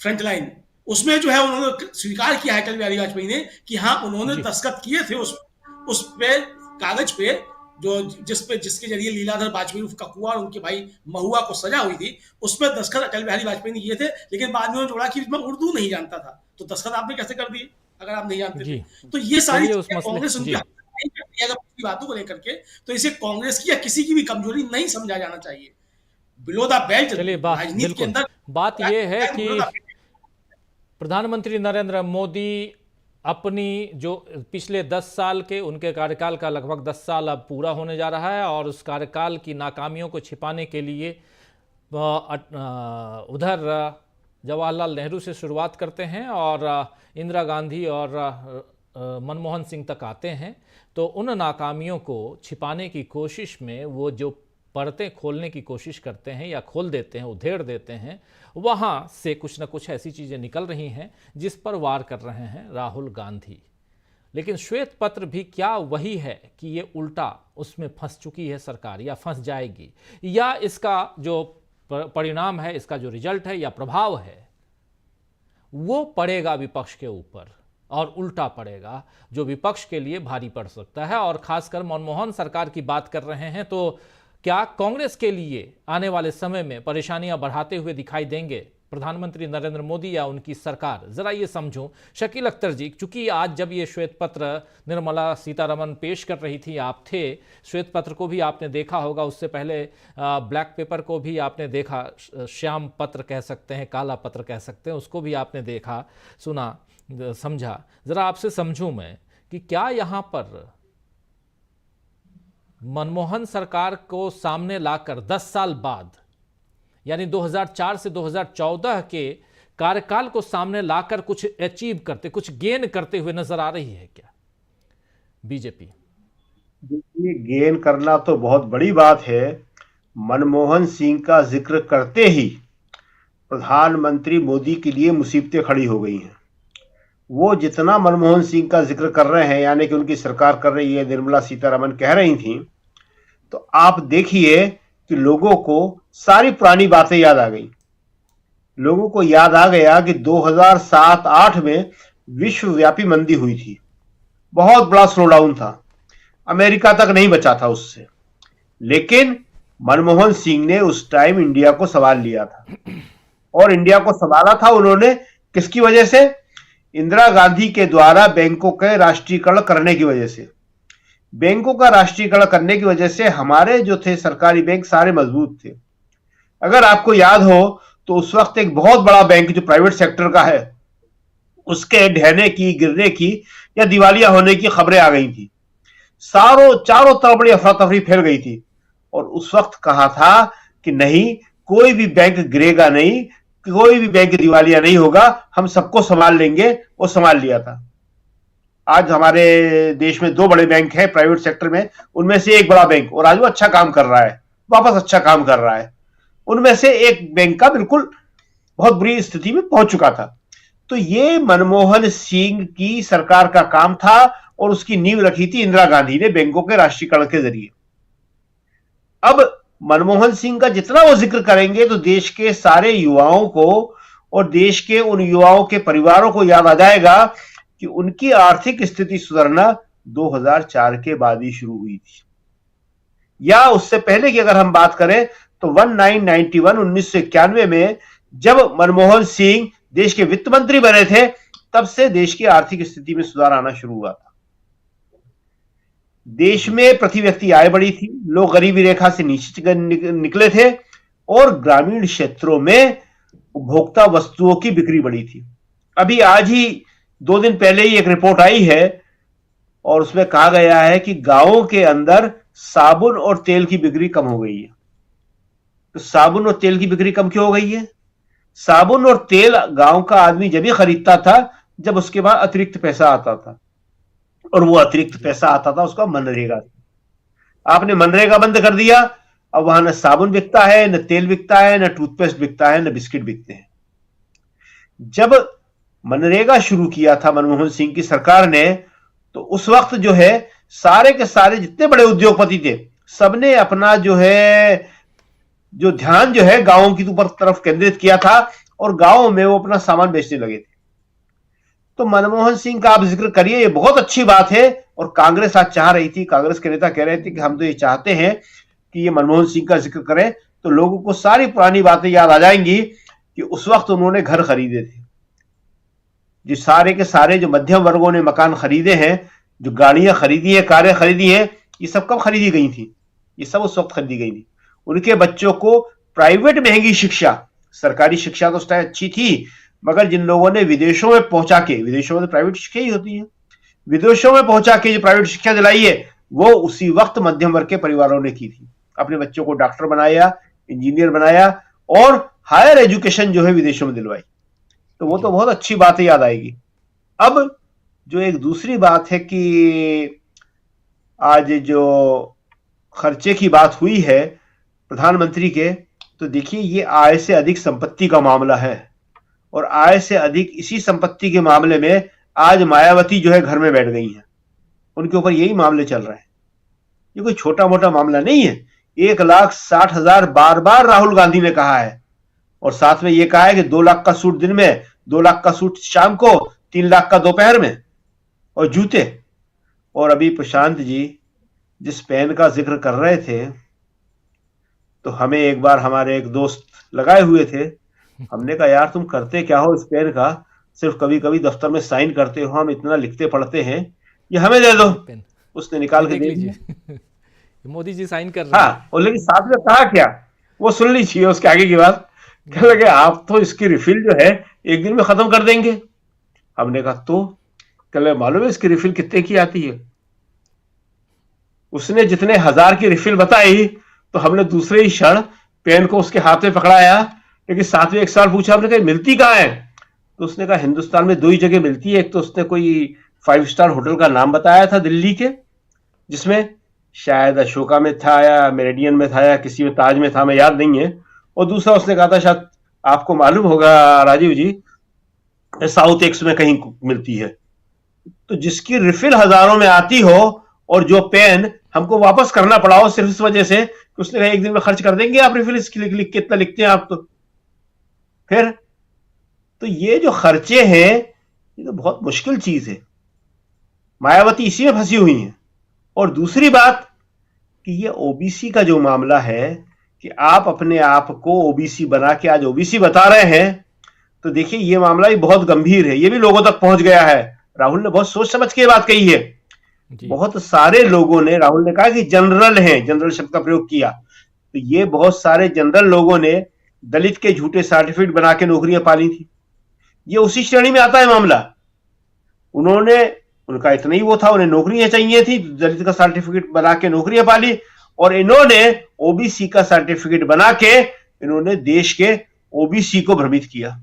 फ्रंट लाइन। उसमें जो है उन्होंने स्वीकार किया है अटल बिहारी वाजपेयी ने कि हाँ उन्होंने दस्तखत किए थे उस पे कागज पे, जो जिसके जरिए लीलाधर वाजपेयी का कुआं और उनके भाई महुआ को सजा हुई थी, उस पर दस्तखत अटल बिहारी वाजपेयी ने किए थे। लेकिन बाद में जोड़ा कि मैं उर्दू नहीं जानता था, तो दस्तखत आपने कैसे कर दिए अगर आप नहीं जानते थे? तो ये सारी कांग्रेस उनकी बातों को लेकर के, तो इसे कांग्रेस की या किसी की भी कमजोरी नहीं समझा जाना चाहिए। बिलो द बेल्ट राजनीति के अंदर बात यह है कि प्रधानमंत्री नरेंद्र मोदी अपनी जो पिछले 10 साल के उनके कार्यकाल का लगभग 10 साल अब पूरा होने जा रहा है, और उस कार्यकाल की नाकामियों को छिपाने के लिए उधर जवाहरलाल नेहरू से शुरुआत करते हैं और इंदिरा गांधी और मनमोहन सिंह तक आते हैं। तो उन नाकामियों को छिपाने की कोशिश में वो जो परतें खोलने की कोशिश करते हैं या खोल देते हैं, उधेड़ देते हैं, वहाँ से कुछ न कुछ ऐसी चीज़ें निकल रही हैं जिस पर वार कर रहे हैं राहुल गांधी। लेकिन श्वेत पत्र भी क्या वही है कि ये उल्टा उसमें फंस चुकी है सरकार, या फंस जाएगी, या इसका जो परिणाम है, इसका जो रिजल्ट है या प्रभाव है, वो पड़ेगा विपक्ष के ऊपर, और उल्टा पड़ेगा जो विपक्ष के लिए भारी पड़ सकता है। और खासकर मनमोहन सरकार की बात कर रहे हैं, तो क्या कांग्रेस के लिए आने वाले समय में परेशानियां बढ़ाते हुए दिखाई देंगे प्रधानमंत्री नरेंद्र मोदी या उनकी सरकार? जरा ये समझूं शकील अख्तर जी, चूंकि आज जब ये श्वेत पत्र निर्मला सीतारमण पेश कर रही थी, आप थे, श्वेत पत्र को भी आपने देखा होगा, उससे पहले ब्लैक पेपर को भी आपने देखा, श्याम पत्र कह सकते हैं, काला पत्र कह सकते हैं, उसको भी आपने देखा, सुना, समझा। जरा आपसे समझूं मैं कि क्या यहाँ पर मनमोहन सरकार को सामने लाकर 10 साल बाद, यानी 2004 से 2014 के कार्यकाल को सामने लाकर कुछ अचीव करते, कुछ गेन करते हुए नजर आ रही है क्या बीजेपी? देखिए, गेन करना तो बहुत बड़ी बात है। मनमोहन सिंह का जिक्र करते ही प्रधानमंत्री मोदी के लिए मुसीबतें खड़ी हो गई हैं। वो जितना मनमोहन सिंह का जिक्र कर रहे हैं, यानी कि उनकी सरकार कर रही है, निर्मला सीतारमण कह रही थी, तो आप देखिए कि लोगों को सारी पुरानी बातें याद आ गई। लोगों को याद आ गया कि 2007-8 में विश्वव्यापी मंदी हुई थी, बहुत बड़ा स्लोडाउन था, अमेरिका तक नहीं बचा था उससे। लेकिन मनमोहन सिंह ने उस टाइम इंडिया को संभाल लिया था, और इंडिया को संभाला था उन्होंने किसकी वजह से? इंदिरा गांधी के द्वारा बैंकों के राष्ट्रीयकरण करने की वजह से। बैंकों का राष्ट्रीयकरण करने की वजह से हमारे जो थे सरकारी बैंक सारे मजबूत थे। अगर आपको याद हो तो उस वक्त एक बहुत बड़ा बैंक जो प्राइवेट सेक्टर का है, उसके ढहने की, गिरने की या दिवालिया होने की खबरें आ गई थी। चारों तरफ बड़ी अफरा तफरी फैल गई थी, और उस वक्त कहा था कि नहीं, कोई भी बैंक गिरेगा नहीं, कोई भी बैंक दिवालिया नहीं होगा, हम सबको संभाल लेंगे। वो संभाल लिया था। आज हमारे देश में 2 बड़े बैंक हैं प्राइवेट सेक्टर में, उनमें से एक बड़ा बैंक, और आज वो अच्छा काम कर रहा है, वापस अच्छा काम कर रहा है। उनमें से एक बैंक का बिल्कुल बहुत बुरी स्थिति में पहुंच चुका था। तो ये मनमोहन सिंह की सरकार का काम था और उसकी नींव रखी थी इंदिरा गांधी ने बैंकों के राष्ट्रीयकरण के जरिए। अब मनमोहन सिंह का जितना वो जिक्र करेंगे तो देश के सारे युवाओं को और देश के उन युवाओं के परिवारों को याद आ जाएगा कि उनकी आर्थिक स्थिति सुधरना 2004 के बाद ही शुरू हुई थी, या उससे पहले की अगर हम बात करें तो 1991 में जब मनमोहन सिंह देश के वित्त मंत्री बने थे तब से देश की आर्थिक स्थिति में सुधार आना शुरू हुआ था। देश में प्रति व्यक्ति आय बढ़ी थी, लोग गरीबी रेखा से नीचे निकले थे और ग्रामीण क्षेत्रों में उपभोक्ता वस्तुओं की बिक्री बढ़ी थी। अभी आज ही 2 दिन पहले ही एक रिपोर्ट आई है और उसमें कहा गया है कि गांवों के अंदर साबुन और तेल की बिक्री कम हो गई है। तो साबुन और तेल की बिक्री कम क्यों हो गई है? साबुन और तेल गांव का आदमी जब ही खरीदता था जब उसके बाद अतिरिक्त पैसा आता था, और वो अतिरिक्त पैसा आता था उसका मनरेगा से। आपने मनरेगा बंद कर दिया, अब वहां न साबुन बिकता है, न तेल बिकता है, न टूथपेस्ट बिकता है, न बिस्किट बिकते हैं। जब मनरेगा शुरू किया था मनमोहन सिंह की सरकार ने, तो उस वक्त जो है सारे के सारे जितने बड़े उद्योगपति थे सबने अपना जो ध्यान जो है गांवों की ऊपर तरफ केंद्रित किया था और गांवों में वो अपना सामान बेचने लगे थे। तो मनमोहन सिंह का आप जिक्र करिए, ये बहुत अच्छी बात है और कांग्रेस आज चाह रही थी, कांग्रेस के नेता कह रहे थे कि हम तो ये चाहते हैं कि ये मनमोहन सिंह का जिक्र करें तो लोगों को सारी पुरानी बातें याद आ जाएंगी कि उस वक्त उन्होंने घर खरीदे थे। जो सारे के सारे जो मध्यम वर्गों ने मकान खरीदे हैं, जो गाड़ियां खरीदी हैं, कारें खरीदी हैं, ये सब कब खरीदी गई थी? ये सब उस वक्त खरीदी गई थी। उनके बच्चों को प्राइवेट महंगी शिक्षा, सरकारी शिक्षा तो उस टाइम अच्छी थी, मगर जिन लोगों ने विदेशों में पहुंचा के, विदेशों में तो प्राइवेट शिक्षा ही होती है, विदेशों में पहुंचा के जो प्राइवेट शिक्षा दिलाई है वो उसी वक्त मध्यम वर्ग के परिवारों ने की थी। अपने बच्चों को डॉक्टर बनाया, इंजीनियर बनाया और हायर एजुकेशन जो है विदेशों में दिलवाई। तो वो तो बहुत अच्छी बात याद आएगी। अब जो एक दूसरी बात है कि आज जो खर्चे की बात हुई है प्रधानमंत्री के, तो देखिए ये आय से अधिक संपत्ति का मामला है और आय से अधिक इसी संपत्ति के मामले में आज मायावती जो है घर में बैठ गई हैं, उनके ऊपर यही मामले चल रहे हैं। ये कोई छोटा मोटा मामला नहीं है। 1,60,000 बार बार राहुल गांधी ने कहा है और साथ में ये कहा है कि 2 लाख का सूट दिन में, 2 लाख का सूट शाम को, 3 लाख का दोपहर में और जूते। और अभी प्रशांत जी जिस पेन का जिक्र कर रहे थे तो हमें एक बार हमारे एक दोस्त लगाए हुए थे, हमने कहा यार तुम करते क्या हो इस पेन का, सिर्फ कभी कभी दफ्तर में साइन करते हो, हम इतना लिखते पढ़ते हैं, ये हमें दे दो। उसने निकाल के दे दिया। मोदी जी साइन कर रहे हैं। हाँ, और लेकिन साथ में कहा क्या, वो सुन लीजिए उसके आगे की बात। कह लगे आप तो इसकी रिफिल जो है 1 दिन में खत्म कर देंगे। हमने कहा तो कह लगे मालूम है इसकी रिफिल कितने की आती है? उसने जितने 1000 की रिफिल बताई तो हमने दूसरे ही क्षण पेन को उसके हाथ में पकड़ाया, लेकिन साथ में एक सवाल पूछा, हमने कहा मिलती कहाँ है? तो उसने कहा हिंदुस्तान में 2 ही जगह मिलती है। एक तो उसने कोई 5 स्टार होटल का नाम बताया था दिल्ली के, जिसमें शायद अशोका में था या मेरिडियन में था या किसी में ताज में था, मैं याद नहीं है। और दूसरा उसने कहा था शायद आपको मालूम होगा राजीव जी, साउथ एक्स में कहीं मिलती है। तो जिसकी रिफिल हजारों में आती हो और जो पेन हमको वापस करना पड़ा हो सिर्फ इस वजह से कि उसने कहा 1 दिन में खर्च कर देंगे आप रिफिल, इसकी लिख के इतना लिखते हैं आप। तो फिर तो ये जो खर्चे हैं ये तो बहुत मुश्किल चीज है। मायावती इसी में फंसी हुई हैं। और दूसरी बात कि ये ओबीसी का जो मामला है कि आप अपने आप को ओबीसी बना के आज ओबीसी बता रहे हैं, तो देखिए ये मामला भी बहुत गंभीर है, ये भी लोगों तक पहुंच गया है। राहुल ने बहुत सोच समझ के बात कही है। बहुत सारे लोगों ने, राहुल ने कहा कि जनरल हैं, जनरल शब्द का प्रयोग किया, तो ये बहुत सारे जनरल लोगों ने दलित के झूठे सर्टिफिकेट बना के नौकरियां पाली थी। ये उसी श्रेणी में आता है मामला। उनका इतना ही वो था, उन्हें नौकरियां चाहिए थी, दलित का सर्टिफिकेट बना के नौकरियां पाली, और इन्होंने ओबीसी का सर्टिफिकेट बना के इन्होंने देश के ओबीसी को भ्रमित किया।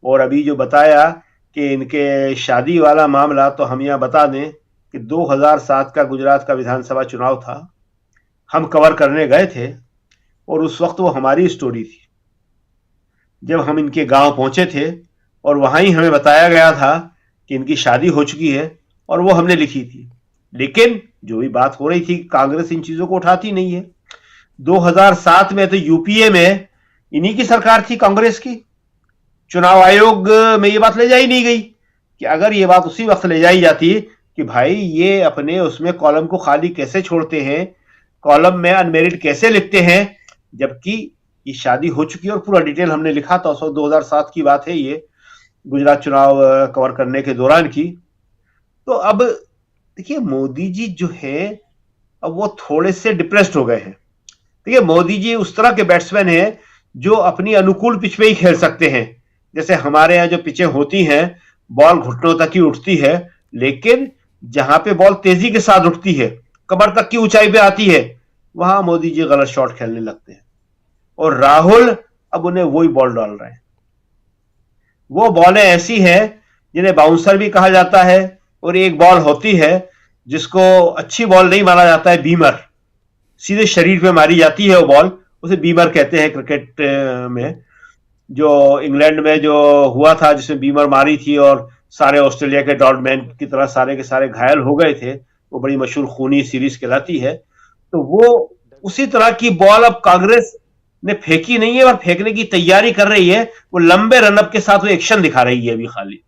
और अभी जो बताया कि इनके शादी वाला मामला, तो हम यहां बता दें कि 2007 का गुजरात का विधानसभा चुनाव था, हम कवर करने गए थे। और उस वक्त वो हमारी स्टोरी थी, जब हम इनके गांव पहुंचे थे और वहां ही हमें बताया गया था कि इनकी शादी हो चुकी है, और वो हमने लिखी थी। लेकिन जो भी बात हो रही थी, कांग्रेस इन चीजों को उठाती नहीं है। 2007 में तो यूपीए में इन्हीं की सरकार थी, कांग्रेस की। चुनाव आयोग में ये बात ले जाई नहीं गई कि अगर ये बात उसी वक्त ले जाई जाती कि भाई ये अपने उसमें कॉलम को खाली कैसे छोड़ते हैं, कॉलम में अनमेरिड कैसे लिखते हैं, जबकि ये शादी हो चुकी है और पूरा डिटेल हमने लिखा था। 2007 की बात है ये, गुजरात चुनाव कवर करने के दौरान की। तो अब देखिए मोदी जी जो है अब वो थोड़े से डिप्रेस्ड हो गए हैं। देखिए मोदी जी उस तरह के बैट्समैन हैं जो अपनी अनुकूल पिच पे ही खेल सकते हैं। जैसे हमारे यहाँ जो पिचें होती हैं बॉल घुटनों तक ही उठती है, लेकिन जहां पे बॉल तेजी के साथ उठती है, कमर तक की ऊंचाई पे आती है, वहां मोदी जी गलत शॉट खेलने लगते हैं। और राहुल अब उन्हें वही बॉल डाल रहे हैं। वो बॉलें ऐसी हैं जिन्हें बाउंसर भी कहा जाता है, और एक बॉल होती है जिसको अच्छी बॉल नहीं माना जाता है, बीमर। सीधे शरीर पे मारी जाती है वो बॉल, उसे बीमर कहते हैं क्रिकेट में। जो इंग्लैंड में जो हुआ था जिसमें बीमर मारी थी और सारे ऑस्ट्रेलिया के डॉडमैन की तरह सारे के सारे घायल हो गए थे, वो बड़ी मशहूर खूनी सीरीज कहलाती है। तो वो उसी तरह की बॉल अब कांग्रेस ने फेंकी नहीं है और फेंकने की तैयारी कर रही है। वो लंबे रनअप के साथ वो एक्शन दिखा रही है अभी खाली।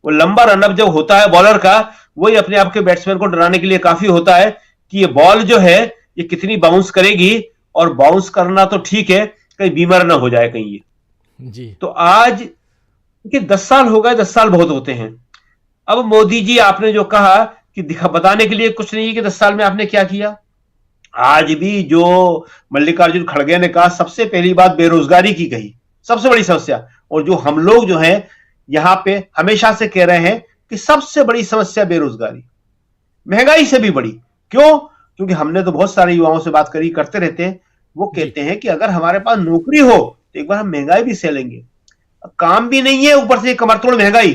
वो लंबा रनअप जो होता है बॉलर का, वही अपने आप के बैट्समैन को डराने के लिए काफी होता है कि ये बॉल जो है ये कितनी बाउंस करेगी, और बाउंस करना तो ठीक है, कहीं बीमार ना हो जाए कहीं ये जी। तो आज कि 10 साल हो गए, 10 साल बहुत होते हैं। अब मोदी जी आपने जो कहा कि बताने के लिए कुछ नहीं है कि 10 साल में आपने क्या किया। आज भी जो मल्लिकार्जुन खड़गे ने कहा, सबसे पहली बात बेरोजगारी की कही, सबसे बड़ी समस्या। और जो हम लोग जो हैं यहां पे हमेशा से कह रहे हैं कि सबसे बड़ी समस्या बेरोजगारी, महंगाई से भी बड़ी। क्यों? क्योंकि हमने तो बहुत सारे युवाओं से बात करते रहते हैं। वो कहते हैं कि अगर हमारे पास नौकरी हो तो एक बार हम महंगाई भी सह लेंगे। काम भी नहीं है, ऊपर से कमरतोड़ महंगाई,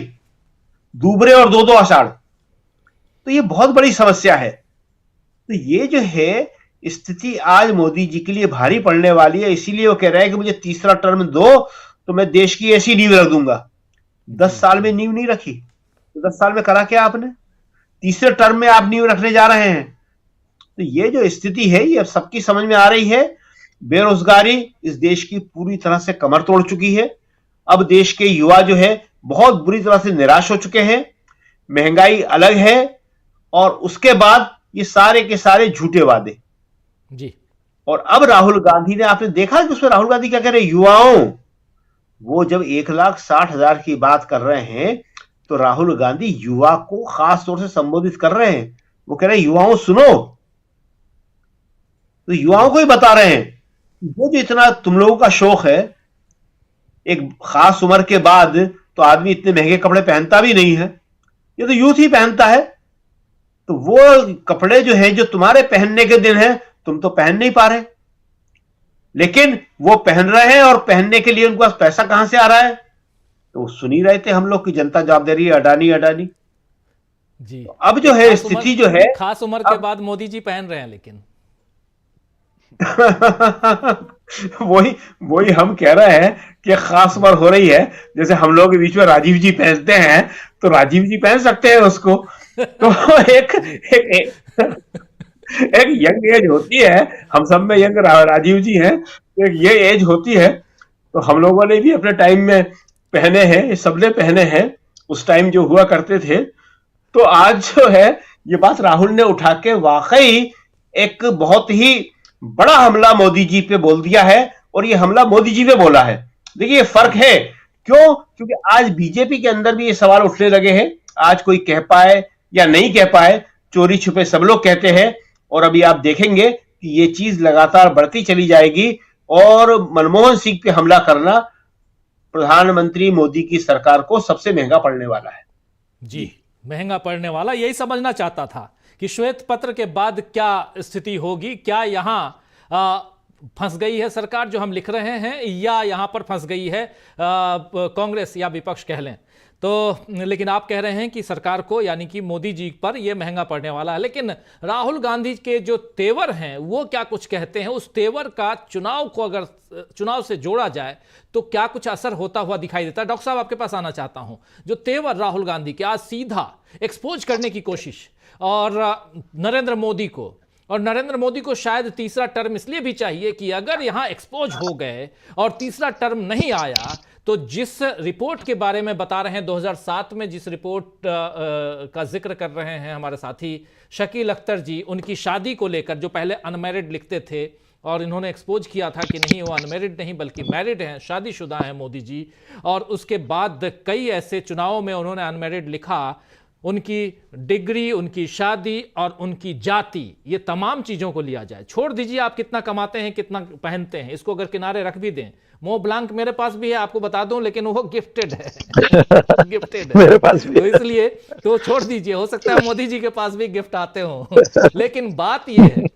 दूबरे और दो आषाढ़, तो ये बहुत बड़ी समस्या है। तो ये जो है स्थिति आज मोदी जी के लिए भारी पड़ने वाली है। इसीलिए वो कह रहे हैं कि मुझे तीसरा टर्म दो तो मैं देश की ऐसी नींव रख दूंगा। 10 साल में नींव नहीं रखी तो 10 साल में करा क्या आपने? तीसरे टर्म में आप नींव रखने जा रहे हैं। तो ये जो स्थिति है ये अब सबकी समझ में आ रही है। बेरोजगारी इस देश की पूरी तरह से कमर तोड़ चुकी है। अब देश के युवा जो है बहुत बुरी तरह से निराश हो चुके हैं। महंगाई अलग है, और उसके बाद ये सारे के सारे झूठे वादे जी। और अब राहुल गांधी ने, आपने देखा कि उसमें राहुल गांधी क्या कह रहे हैं? युवाओं, वो जब 1,60,000 की बात कर रहे हैं तो राहुल गांधी युवा को खास तौर से संबोधित कर रहे हैं। वो कह रहे हैं युवाओं सुनो, तो युवाओं को ही बता रहे हैं वो जो इतना तुम लोगों का शौक है, एक खास उम्र के बाद तो आदमी इतने महंगे कपड़े पहनता भी नहीं है, ये तो यूथ ही पहनता है। तो वो कपड़े जो है जो तुम्हारे पहनने के दिन है, तुम तो पहन नहीं पा रहे, लेकिन वो पहन रहे हैं, और पहनने के लिए उनके पास पैसा कहां से आ रहा है? तो सुन ही रहे थे हम लोग की जनता जवाब दे रही है, अडानी अडानी जी। तो अब जो है स्थिति जो है, खास उम्र के बाद मोदी जी पहन रहे हैं, लेकिन वही हम कह रहे हैं कि खास उम्र हो रही है। जैसे हम लोग के बीच में राजीव जी पहनते हैं तो राजीव जी पहन सकते हैं उसको। तो एक यंग एज होती है, हम सब में यंग राजीव जी हैं, एक ये एज होती है। तो हम लोगों ने भी अपने टाइम में पहने हैं, सबने पहने हैं, उस टाइम जो हुआ करते थे। तो आज जो है ये बात राहुल ने उठा के वाकई एक बहुत ही बड़ा हमला मोदी जी पे बोल दिया है, और ये हमला मोदी जी पे बोला है। देखिए ये फर्क है, क्यों? क्योंकि आज बीजेपी के अंदर भी ये सवाल उठने लगे हैं। आज कोई कह पाए या नहीं कह पाए, चोरी छुपे सब लोग कहते हैं, और अभी आप देखेंगे कि ये चीज लगातार बढ़ती चली जाएगी, और मनमोहन सिंह पे हमला करना प्रधानमंत्री मोदी की सरकार को सबसे महंगा पड़ने वाला है। जी, महंगा पड़ने वाला। यही समझना चाहता था कि श्वेत पत्र के बाद क्या स्थिति होगी, क्या यहां फंस गई है सरकार जो हम लिख रहे हैं, या यहां पर फंस गई है कांग्रेस या विपक्ष कह लें तो, लेकिन आप कह रहे हैं कि सरकार को यानी कि मोदी जी पर यह महंगा पड़ने वाला है। लेकिन राहुल गांधी के जो तेवर हैं वो क्या कुछ कहते हैं, उस तेवर का चुनाव को अगर चुनाव से जोड़ा जाए तो क्या कुछ असर होता हुआ दिखाई देता है? डॉक्टर साहब आपके पास आना चाहता हूं। जो तेवर राहुल गांधी के आज सीधा एक्सपोज करने की कोशिश और नरेंद्र मोदी को, और नरेंद्र मोदी को शायद तीसरा टर्म इसलिए भी चाहिए कि अगर यहां एक्सपोज हो गए और तीसरा टर्म नहीं आया तो जिस रिपोर्ट के बारे में बता रहे हैं 2007 में, जिस रिपोर्ट का जिक्र कर रहे हैं हमारे साथी शकील अख्तर जी, उनकी शादी को लेकर, जो पहले अनमैरिड लिखते थे और इन्होंने एक्सपोज किया था कि नहीं वो अनमैरिड नहीं बल्कि मैरिड हैं, शादीशुदा हैं मोदी जी, और उसके बाद कई ऐसे चुनावों में उन्होंने अनमैरिड लिखा, उनकी डिग्री, उनकी शादी और उनकी जाति, ये तमाम चीज़ों को लिया जाए, छोड़ दीजिए आप कितना कमाते हैं, कितना पहनते हैं, इसको अगर किनारे रख भी दें, मोह ब्लांक मेरे पास भी है आपको बता दूं, लेकिन वो गिफ्टेड है गिफ्टेड है मेरे पास भी, तो इसलिए तो छोड़ दीजिए, हो सकता है मोदी जी के पास भी गिफ्ट आते हों लेकिन बात ये है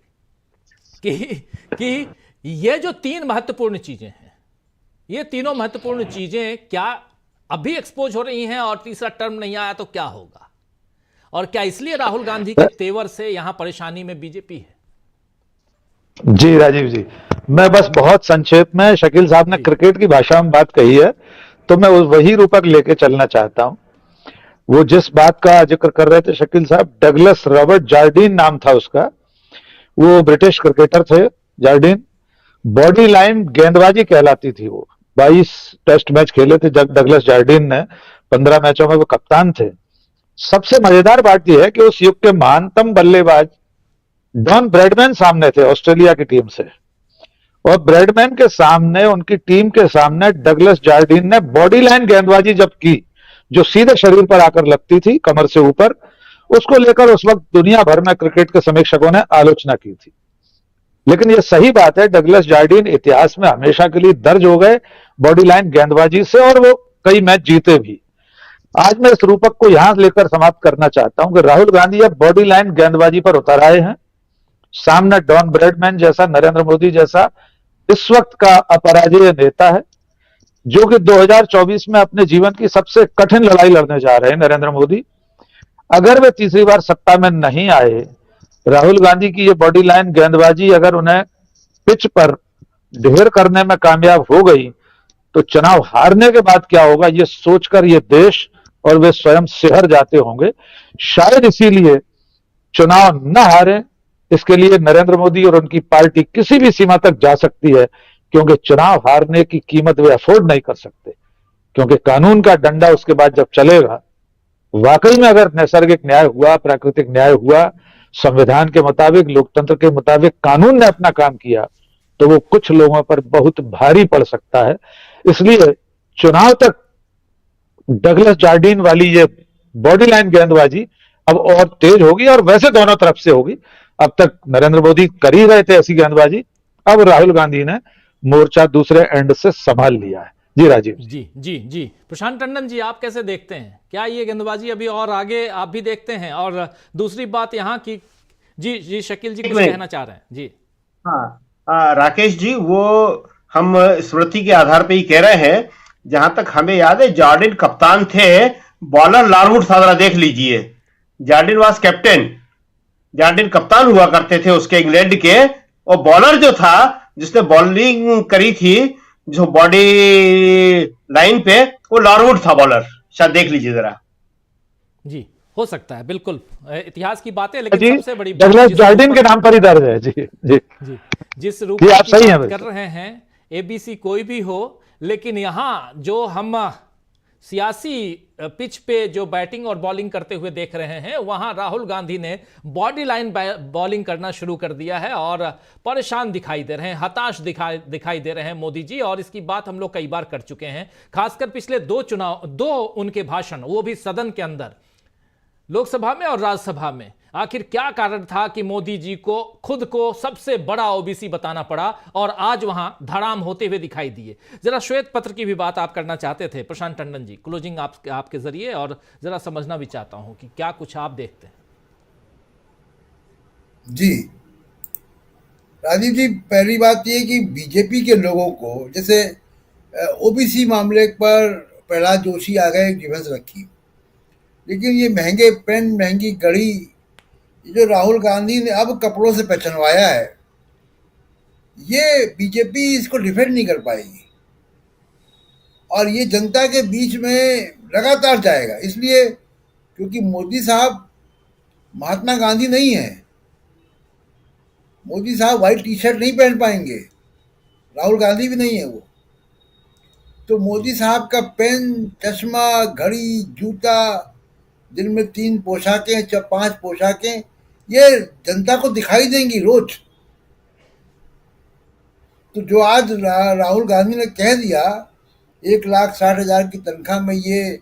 कि ये जो तीन महत्वपूर्ण चीजें हैं, ये तीनों महत्वपूर्ण चीजें क्या अभी एक्सपोज हो रही हैं और तीसरा टर्म नहीं आया तो क्या होगा? और क्या इसलिए राहुल गांधी के तेवर से यहां परेशानी में बीजेपी है? जी राजीव जी, मैं बस बहुत संक्षेप में, शकील साहब ने क्रिकेट की भाषा में बात कही है तो मैं वही रूपक लेके चलना चाहता हूं। वो जिस बात का जिक्र कर रहे थे शकील साहब, डगलस रॉबर्ट जार्डीन नाम था उसका, वो ब्रिटिश क्रिकेटर थे जार्डीन। बॉडी लाइन गेंदबाजी कहलाती थी वो। 22 टेस्ट मैच खेले थे जब डगलस जार्डीन ने, 15 मैचों में वो कप्तान थे। सबसे मजेदार बात यह है कि उस युग के महानतम बल्लेबाज डॉन ब्रैडमैन सामने थे ऑस्ट्रेलिया की टीम से, और ब्रैडमैन के सामने, उनकी टीम के सामने डगलस जार्डीन ने बॉडी लाइन गेंदबाजी जब की, जो सीधे शरीर पर आकर लगती थी कमर से ऊपर, उसको लेकर उस वक्त दुनिया भर में क्रिकेट के समीक्षकों ने आलोचना की थी। लेकिन यह सही बात है, डगलस जार्डीन इतिहास में हमेशा के लिए दर्ज हो गए बॉडी लाइन गेंदबाजी से, और वो कई मैच जीते भी। आज मैं इस रूपक को यहां लेकर समाप्त करना चाहता हूं कि राहुल गांधी अब बॉडी लाइन गेंदबाजी पर उतर आए हैं। सामने डॉन ब्रैडमैन जैसा, नरेंद्र मोदी जैसा इस वक्त का अपराजय नेता है, जो कि 2024 में अपने जीवन की सबसे कठिन लड़ाई लड़ने जा रहे हैं नरेंद्र मोदी। अगर वे तीसरी बार सत्ता में नहीं आए, राहुल गांधी की ये बॉडी लाइन गेंदबाजी अगर उन्हें पिच पर ढेर करने में कामयाब हो गई तो चुनाव हारने के बाद क्या होगा, ये सोचकर ये देश और वे स्वयं सिहर जाते होंगे। शायद इसीलिए चुनाव न हारे, इसके लिए नरेंद्र मोदी और उनकी पार्टी किसी भी सीमा तक जा सकती है, क्योंकि चुनाव हारने की कीमत वे अफोर्ड नहीं कर सकते, क्योंकि कानून का डंडा उसके बाद जब चलेगा, वाकई में अगर नैसर्गिक न्याय हुआ, प्राकृतिक न्याय हुआ, संविधान के मुताबिक, लोकतंत्र के मुताबिक कानून ने अपना काम किया, तो वो कुछ लोगों पर बहुत भारी पड़ सकता है। इसलिए चुनाव तक डगलस जार्डीन वाली ये बॉडी लाइन गेंदबाजी अब और तेज होगी, और वैसे दोनों तरफ से होगी। अब तक नरेंद्र मोदी कर ही रहे थे ऐसी गेंदबाजी, अब राहुल गांधी ने मोर्चा दूसरे एंड से संभाल लिया है। जी राजीव जी प्रशांत टंडन जी, आप कैसे देखते हैं? क्या ये गेंदबाजी अभी और आगे आप भी देखते हैं? और दूसरी बात यहाँ की, जी शकील जी कुछ कहना चाह रहे हैं? जी हाँ राकेश जी, वो हम स्मृति के आधार पे ही कह रहे हैं। जहां तक हमें याद है, जार्डीन कप्तान थे, बॉलर लारवुड सादरा देख लीजिए, जार्डीन वाज कैप्टन, जार्डीन कप्तान हुआ करते थे उसके इंग्लैंड के, और बॉलर जो था जिसने बॉलिंग करी थी जो बॉडी लाइन पे, वो लारवुड था बॉलर, शायद देख लीजिए जरा। जी हो सकता है, बिल्कुल इतिहास की बातें, लेकिन सबसे बड़ी डगलस जार्डीन के नाम पर ही दर्ज है। जी जिस रूप में आप सही बात कर रहे हैं, एबीसी कोई भी हो, लेकिन यहां जो हम सियासी पिच पे जो बैटिंग और बॉलिंग करते हुए देख रहे हैं, वहां राहुल गांधी ने बॉडी लाइन बॉलिंग करना शुरू कर दिया है और परेशान दिखाई दे रहे हैं, हताश दिखाई दे रहे हैं मोदी जी। और इसकी बात हम लोग कई बार कर चुके हैं, खासकर पिछले दो उनके भाषण, वो भी सदन के अंदर, लोकसभा में और राज्यसभा में। आखिर क्या कारण था कि मोदी जी को खुद को सबसे बड़ा ओबीसी बताना पड़ा और आज वहां धड़ाम होते हुए दिखाई दिए? जरा श्वेत पत्र की भी बात आप करना चाहते थे प्रशांत टंडन जी, क्लोजिंग आपके जरिए, और जरा समझना भी चाहता हूं कि क्या कुछ आप देखते हैं। जी, राजीव जी, पहली बात ये कि बीजेपी के लोगों को, जैसे ओबीसी मामले पर प्रहलाद जोशी आ गए, एक डिफेंस रखी, लेकिन ये महंगे पेन, महंगी घड़ी, ये जो राहुल गांधी ने अब कपड़ों से पहचानवाया है, ये बीजेपी इसको डिफेंड नहीं कर पाएगी और ये जनता के बीच में लगातार जाएगा। इसलिए क्योंकि मोदी साहब महात्मा गांधी नहीं है, मोदी साहब व्हाइट टी शर्ट नहीं पहन पाएंगे, राहुल गांधी भी नहीं है वो। तो मोदी साहब का पेन, चश्मा, घड़ी, जूता, दिन में 3 पोशाकें, 5 पोशाकें, ये जनता को दिखाई देंगी रोज। तो जो आज राहुल गांधी ने कह दिया 1,60,000 की तनख्वाह में ये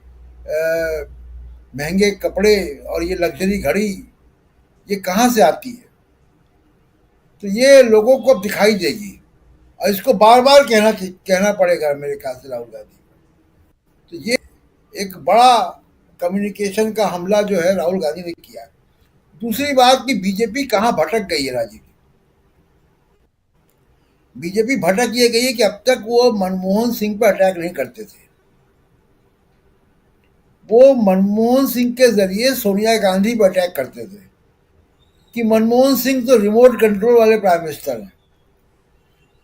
महंगे कपड़े और ये लग्जरी घड़ी, ये कहाँ से आती है? तो ये लोगों को अब दिखाई देगी और इसको बार बार कहना पड़ेगा मेरे ख्याल से राहुल गांधी को। तो ये एक बड़ा कम्युनिकेशन का हमला जो है राहुल गांधी ने किया है। दूसरी बात कि बीजेपी कहाँ भटक गई है राजीव, बीजेपी भटक ये गई है कि अब तक वो मनमोहन सिंह पर अटैक नहीं करते थे, वो मनमोहन सिंह के जरिए सोनिया गांधी पर अटैक करते थे कि मनमोहन सिंह तो रिमोट कंट्रोल वाले प्राइम मिनिस्टर हैं।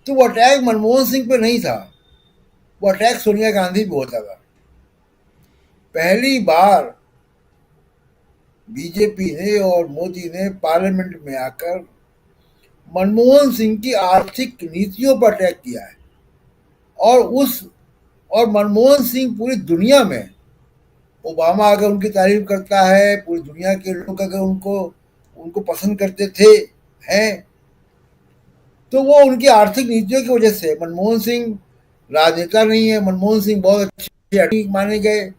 तो वो अटैक मनमोहन सिंह पे नहीं था, वो अटैक सोनिया गांधी पे होता था। पहली बार बीजेपी ने और मोदी ने पार्लियामेंट में आकर मनमोहन सिंह की आर्थिक नीतियों पर अटैक किया है और मनमोहन सिंह पूरी दुनिया में, ओबामा अगर उनकी तारीफ करता है, पूरी दुनिया के लोग अगर उनको पसंद करते थे हैं, तो वो उनकी आर्थिक नीतियों की वजह से। मनमोहन सिंह राजनेता नहीं है, मनमोहन सिंह बहुत अच्छे माने गए,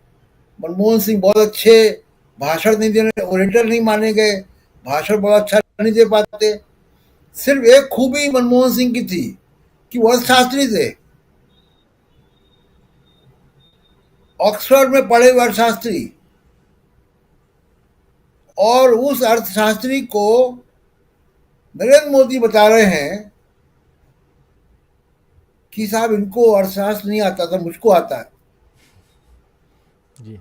मनमोहन सिंह बहुत अच्छे भाषण नहीं देने, ओरेटर नहीं माने गए, भाषण बहुत अच्छा नहीं दे पाते। सिर्फ एक खूबी मनमोहन सिंह की थी कि वो अर्थशास्त्री थे, ऑक्सफोर्ड में पढ़े हुए अर्थशास्त्री, और उस अर्थशास्त्री को नरेंद्र मोदी बता रहे हैं कि साहब इनको अर्थशास्त्र नहीं आता था, मुझको आता है जी।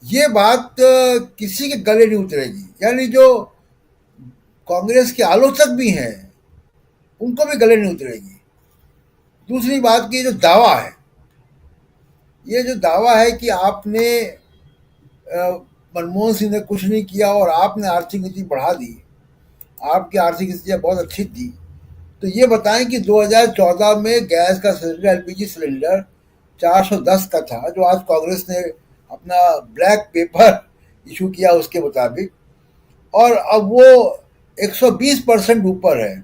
ये बात किसी के गले नहीं उतरेगी, यानी जो कांग्रेस के आलोचक भी हैं उनको भी गले नहीं उतरेगी। दूसरी बात की जो दावा है, ये जो दावा है कि आपने मनमोहन सिंह ने कुछ नहीं किया और आपने आर्थिक नीति बढ़ा दी, आपकी आर्थिक स्थितियाँ बहुत अच्छी थी, तो ये बताएं कि 2014 में गैस का सिलेंडर, एलपीजी सिलेंडर 410 का था, जो आज कांग्रेस ने अपना ब्लैक पेपर इशू किया उसके मुताबिक, और अब वो 120% ऊपर है।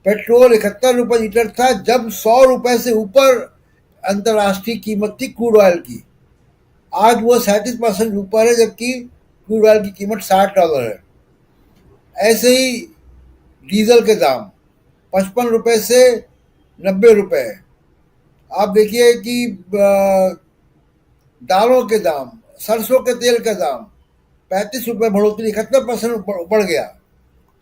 पेट्रोल 71 रुपये लीटर था जब 100 रुपये से ऊपर अंतर्राष्ट्रीय कीमत थी क्रूड ऑयल की, आज वो 37% ऊपर है, जबकि क्रूड ऑयल की कीमत $60 है। ऐसे ही डीजल के दाम 55 रुपये से 90 रुपये। आप देखिए कि दालों के दाम, सरसों के तेल का दाम 35 रुपये बढ़ोतरी, 71% बढ़ गया।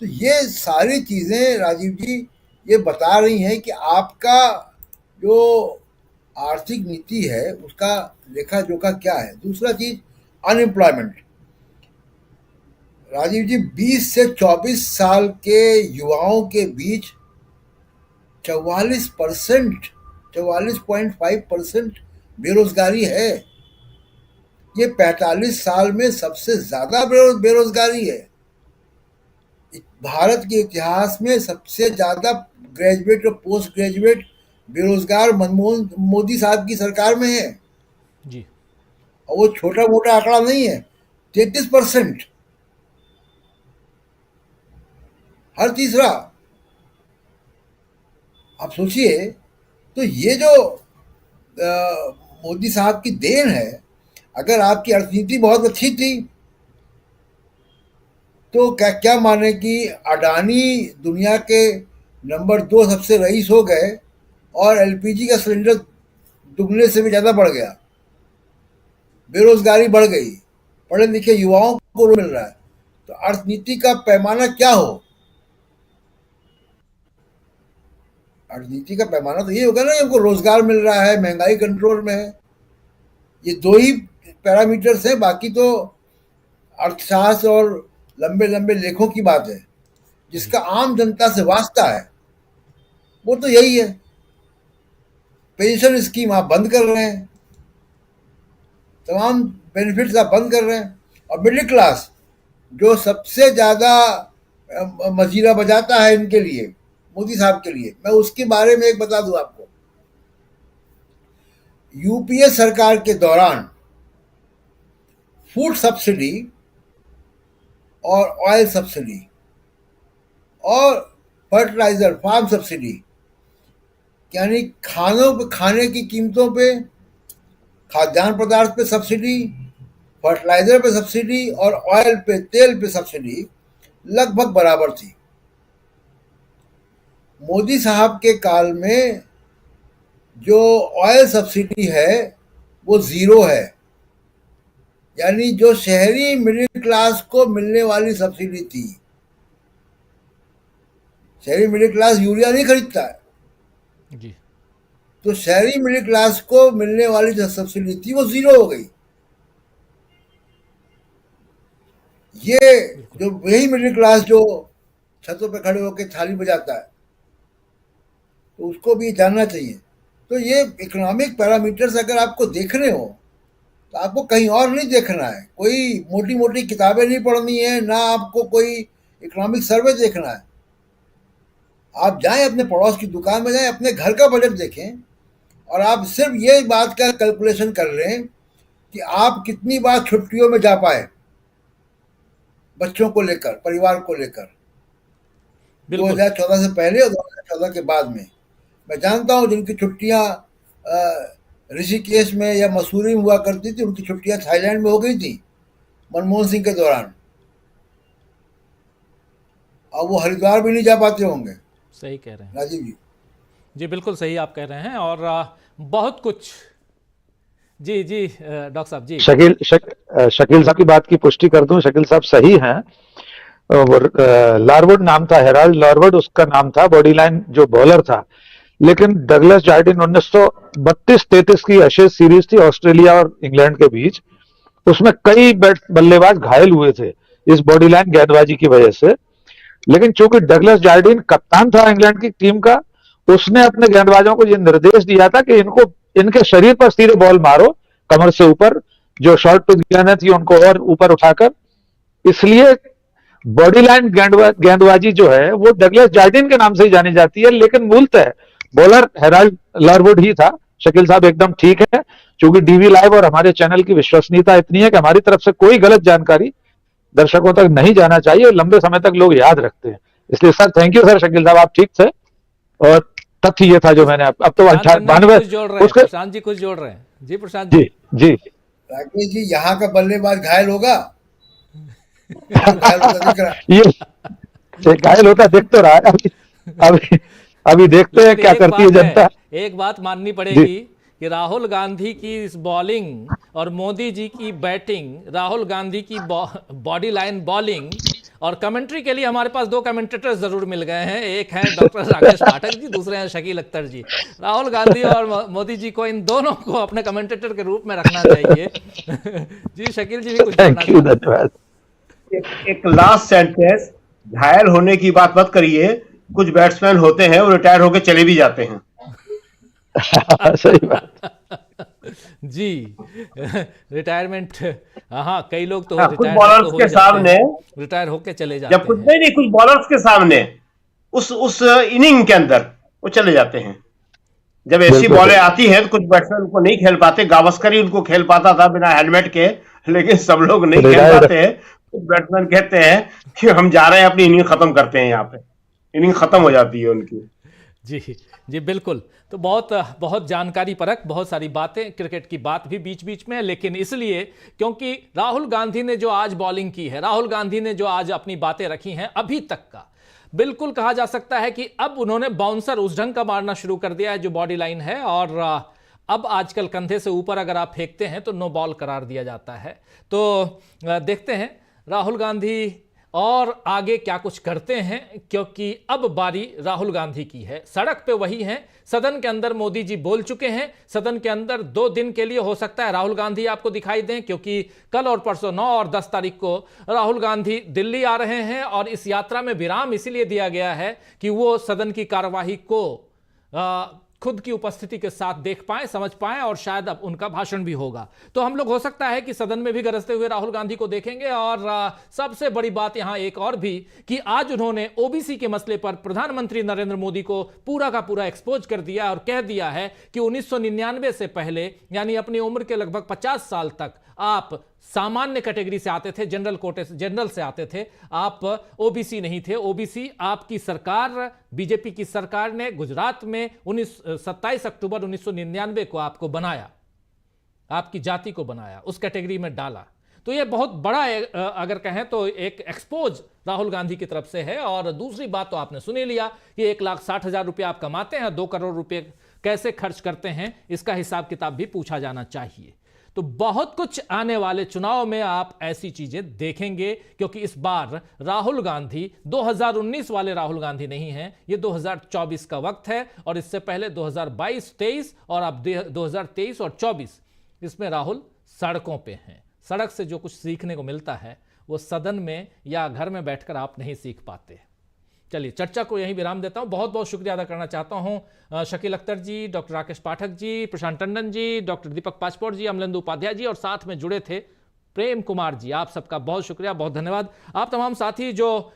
तो ये सारी चीज़ें राजीव जी ये बता रही हैं कि आपका जो आर्थिक नीति है उसका लेखा जोखा क्या है। दूसरा चीज अनएम्प्लॉयमेंट, राजीव जी 20 से 24 साल के युवाओं के बीच 44.5% बेरोजगारी है। ये 45 साल में सबसे ज्यादा बेरोजगारी है। भारत के इतिहास में सबसे ज्यादा ग्रेजुएट और पोस्ट ग्रेजुएट बेरोजगार मनमोहन मोदी साहब की सरकार में है जी। और वो छोटा मोटा आंकड़ा नहीं है, 33%। हर तीसरा। आप सोचिए, तो ये जो मोदी साहब की देन है। अगर आपकी अर्थनीति बहुत अच्छी थी तो क्या माने कि अडानी दुनिया के नंबर 2 सबसे रईस हो गए और एलपीजी का सिलेंडर दुगने से भी ज़्यादा बढ़ गया, बेरोजगारी बढ़ गई, पढ़े लिखे युवाओं को मिल रहा है। तो अर्थनीति का पैमाना क्या हो, राजनीति का पैमाना तो ये होगा ना, हमको रोजगार मिल रहा है, महंगाई कंट्रोल में है, ये दो ही पैरामीटर्स हैं, बाकी तो अर्थशास्त्र और लंबे लंबे लेखों की बात है। जिसका आम जनता से वास्ता है वो तो यही है। पेंशन स्कीम आप बंद कर रहे हैं, तमाम बेनिफिट्स आप बंद कर रहे हैं, और मिडिल क्लास जो सबसे ज्यादा मजीरा बजाता है इनके लिए, मोदी साहब के लिए, मैं उसके बारे में एक बता दूं आपको। यूपीए सरकार के दौरान फूड सब्सिडी और ऑयल सब्सिडी और फर्टिलाइजर फार्म सब्सिडी, यानी खाने की कीमतों पे, खाद्यान्न पदार्थ पे सब्सिडी, फर्टिलाइजर पे सब्सिडी और ऑयल पे, तेल पे सब्सिडी लगभग बराबर थी। मोदी साहब के काल में जो ऑयल सब्सिडी है वो जीरो है, यानी जो शहरी मिडिल क्लास को मिलने वाली सब्सिडी थी। शहरी मिडिल क्लास यूरिया नहीं खरीदता है जी, तो शहरी मिडिल क्लास को मिलने वाली जो सब्सिडी थी वो जीरो हो गई। ये जो वही मिडिल क्लास जो छतों पे खड़े होकर थाली बजाता है, तो उसको भी जानना चाहिए। तो ये इकोनॉमिक पैरामीटर्स अगर आपको देखने हो तो आपको कहीं और नहीं देखना है, कोई मोटी मोटी किताबें नहीं पढ़नी है, ना आपको कोई इकोनॉमिक सर्वे देखना है। आप जाएं अपने पड़ोस की दुकान में, जाएं अपने घर का बजट देखें, और आप सिर्फ ये बात का कैलकुलेशन कर लें कि आप कितनी बार छुट्टियों में जा पाए बच्चों को लेकर, परिवार को लेकर, 2014 से पहले और 2014 के बाद में। मैं जानता हूँ जिनकी छुट्टियाँ ऋषिकेश में या मसूरी में हुआ करती थी, उनकी छुट्टियाँ थाईलैंड में हो गई थी मनमोहन सिंह के दौरान, और वो हरिद्वार भी नहीं जा पाते होंगे। सही कह रहे हैं राजीव जी। जी, बिल्कुल सही आप कह रहे हैं, और बहुत कुछ। जी जी डॉक्टर साहब जी। शकील साहब की बात की पुष्टि कर दूं, शकील साहब सही हैं। लारवुड नाम था, हेराल्ड लारवुड उसका नाम था, बॉडी लाइन जो बॉलर था। लेकिन डगलस जार्डिन 1932-33 की एशेज सीरीज थी ऑस्ट्रेलिया और इंग्लैंड के बीच, उसमें कई बल्लेबाज घायल हुए थे इस बॉडी लाइन गेंदबाजी की वजह से। लेकिन चूंकि डगलस जार्डिन कप्तान था इंग्लैंड की टीम का, उसने अपने गेंदबाजों को यह निर्देश दिया था कि इनके शरीर पर सीधे बॉल मारो, कमर से ऊपर, जो शॉर्ट पिच गेंदें थी उनको और ऊपर उठाकर। इसलिए बॉडी लाइन गेंदबाजी जो है वो डगलस जार्डिन के नाम से ही जानी जाती है, लेकिन मूलतः बॉलर हेराल्ड लारवुड ही था। शकील साहब एकदम ठीक है, क्योंकि डीवी लाइव और हमारे चैनल की विश्वसनीयता इतनी है कि हमारी तरफ से कोई गलत जानकारी दर्शकों तक नहीं जाना चाहिए, और लंबे समय तक लोग याद रखते हैं। इसलिए sir thank you sir, Shakeel साहब आप ठीक थे, और तथ्य ये था जो मैंने अब तो 98 उसके प्रशांत जी कुछ जोड़ रहे हैं। जी प्रशांत जी जी राकेश जी, यहाँ का बल्लेबाज घायल होगा ये घायल होता दिख तो रहा है। अभी देखते हैं क्या करती है जनता। एक बात माननी पड़ेगी कि राहुल गांधी की इस बॉलिंग और मोदी जी की बैटिंग, राहुल गांधी की बॉडी लाइन बॉलिंग, और कमेंट्री के लिए हमारे पास दो कमेंटेटर जरूर मिल गए हैं। एक हैं डॉक्टर राकेश पाठक जी, दूसरे हैं शकील अख्तर जी। राहुल गांधी और मोदी जी को, इन दोनों को अपने कमेंटेटर के रूप में रखना चाहिए। जी शकील जी भी कुछ धन्यवाद। एक लास्ट सेंटेंस, घायल होने की बात मत करिए, कुछ बैट्समैन होते हैं वो रिटायर होकर चले भी जाते हैं। सही बात जी, रिटायरमेंट, हाँ कई लोग तो कुछ बॉलर्स के सामने रिटायर होके चले जाते हैं। जब कुछ नहीं, कुछ बॉलर्स के सामने उस इनिंग के अंदर वो चले जाते हैं। जब ऐसी बॉलें आती हैं तो कुछ बैट्समैन उनको नहीं खेल पाते। गावस्कर ही उनको खेल पाता था बिना हेलमेट के, लेकिन सब लोग नहीं खेल पाते हैं। कुछ बैट्समैन कहते हैं कि हम जा रहे हैं, अपनी इनिंग खत्म करते हैं, यहाँ पे इनिंग खत्म हो जाती है उनकी। जी जी बिल्कुल। तो बहुत जानकारी परक बहुत सारी बातें, क्रिकेट की बात भी बीच बीच में, लेकिन इसलिए क्योंकि राहुल गांधी ने जो आज बॉलिंग की है, राहुल गांधी ने जो आज अपनी बातें रखी हैं, अभी तक का बिल्कुल कहा जा सकता है कि अब उन्होंने बाउंसर उस ढंग का मारना शुरू कर दिया है जो बॉडी लाइन है, और अब आजकल कंधे से ऊपर अगर आप फेंकते हैं तो नो बॉल करार दिया जाता है। तो देखते हैं राहुल गांधी और आगे क्या कुछ करते हैं, क्योंकि अब बारी राहुल गांधी की है। सड़क पे वही हैं, सदन के अंदर मोदी जी बोल चुके हैं। सदन के अंदर 2 दिन के लिए हो सकता है राहुल गांधी आपको दिखाई दें, क्योंकि कल और परसों 9 और 10 तारीख को राहुल गांधी दिल्ली आ रहे हैं और इस यात्रा में विराम इसीलिए दिया गया है कि वो सदन की कार्यवाही को खुद की उपस्थिति के साथ देख पाएं, समझ पाएं, और शायद अब उनका भाषण भी होगा। तो हम लोग हो सकता है कि सदन में भी गरजते हुए राहुल गांधी को देखेंगे। और सबसे बड़ी बात यहां एक और भी कि आज उन्होंने ओबीसी के मसले पर प्रधानमंत्री नरेंद्र मोदी को पूरा का पूरा एक्सपोज कर दिया और कह दिया है कि 1999 से पहले, यानी अपनी उम्र के लगभग 50 साल तक आप सामान्य कैटेगरी से आते थे, जनरल कोटे से, जनरल से आते थे, आप ओबीसी नहीं थे। ओबीसी आपकी सरकार, बीजेपी की सरकार ने गुजरात में 27 अक्टूबर 1999 को आपको बनाया, आपकी जाति को बनाया, उस कैटेगरी में डाला। तो यह बहुत बड़ा अगर कहें तो एक एक्सपोज राहुल गांधी की तरफ से है। और दूसरी बात तो आपने सुनी लिया कि 1,60,000 रुपये आप कमाते हैं, 2 करोड़ रुपये कैसे खर्च करते हैं, इसका हिसाब किताब भी पूछा जाना चाहिए। तो बहुत कुछ आने वाले चुनाव में आप ऐसी चीजें देखेंगे, क्योंकि इस बार राहुल गांधी 2019 वाले राहुल गांधी नहीं हैं, ये 2024 का वक्त है। और इससे पहले 2022, 23 और अब 2023 और 24, इसमें राहुल सड़कों पे हैं। सड़क से जो कुछ सीखने को मिलता है वो सदन में या घर में बैठकर आप नहीं सीख पाते। चलिए, चर्चा को यहीं विराम देता हूं। बहुत बहुत शुक्रिया अदा करना चाहता हूं शकील अख्तर जी, डॉक्टर राकेश पाठक जी, प्रशांत टंडन जी, डॉक्टर दीपक पासपोर्ट जी, अमलेंदु उपाध्याय जी, और साथ में जुड़े थे प्रेम कुमार जी। आप सबका बहुत शुक्रिया, बहुत धन्यवाद। आप तमाम साथी जो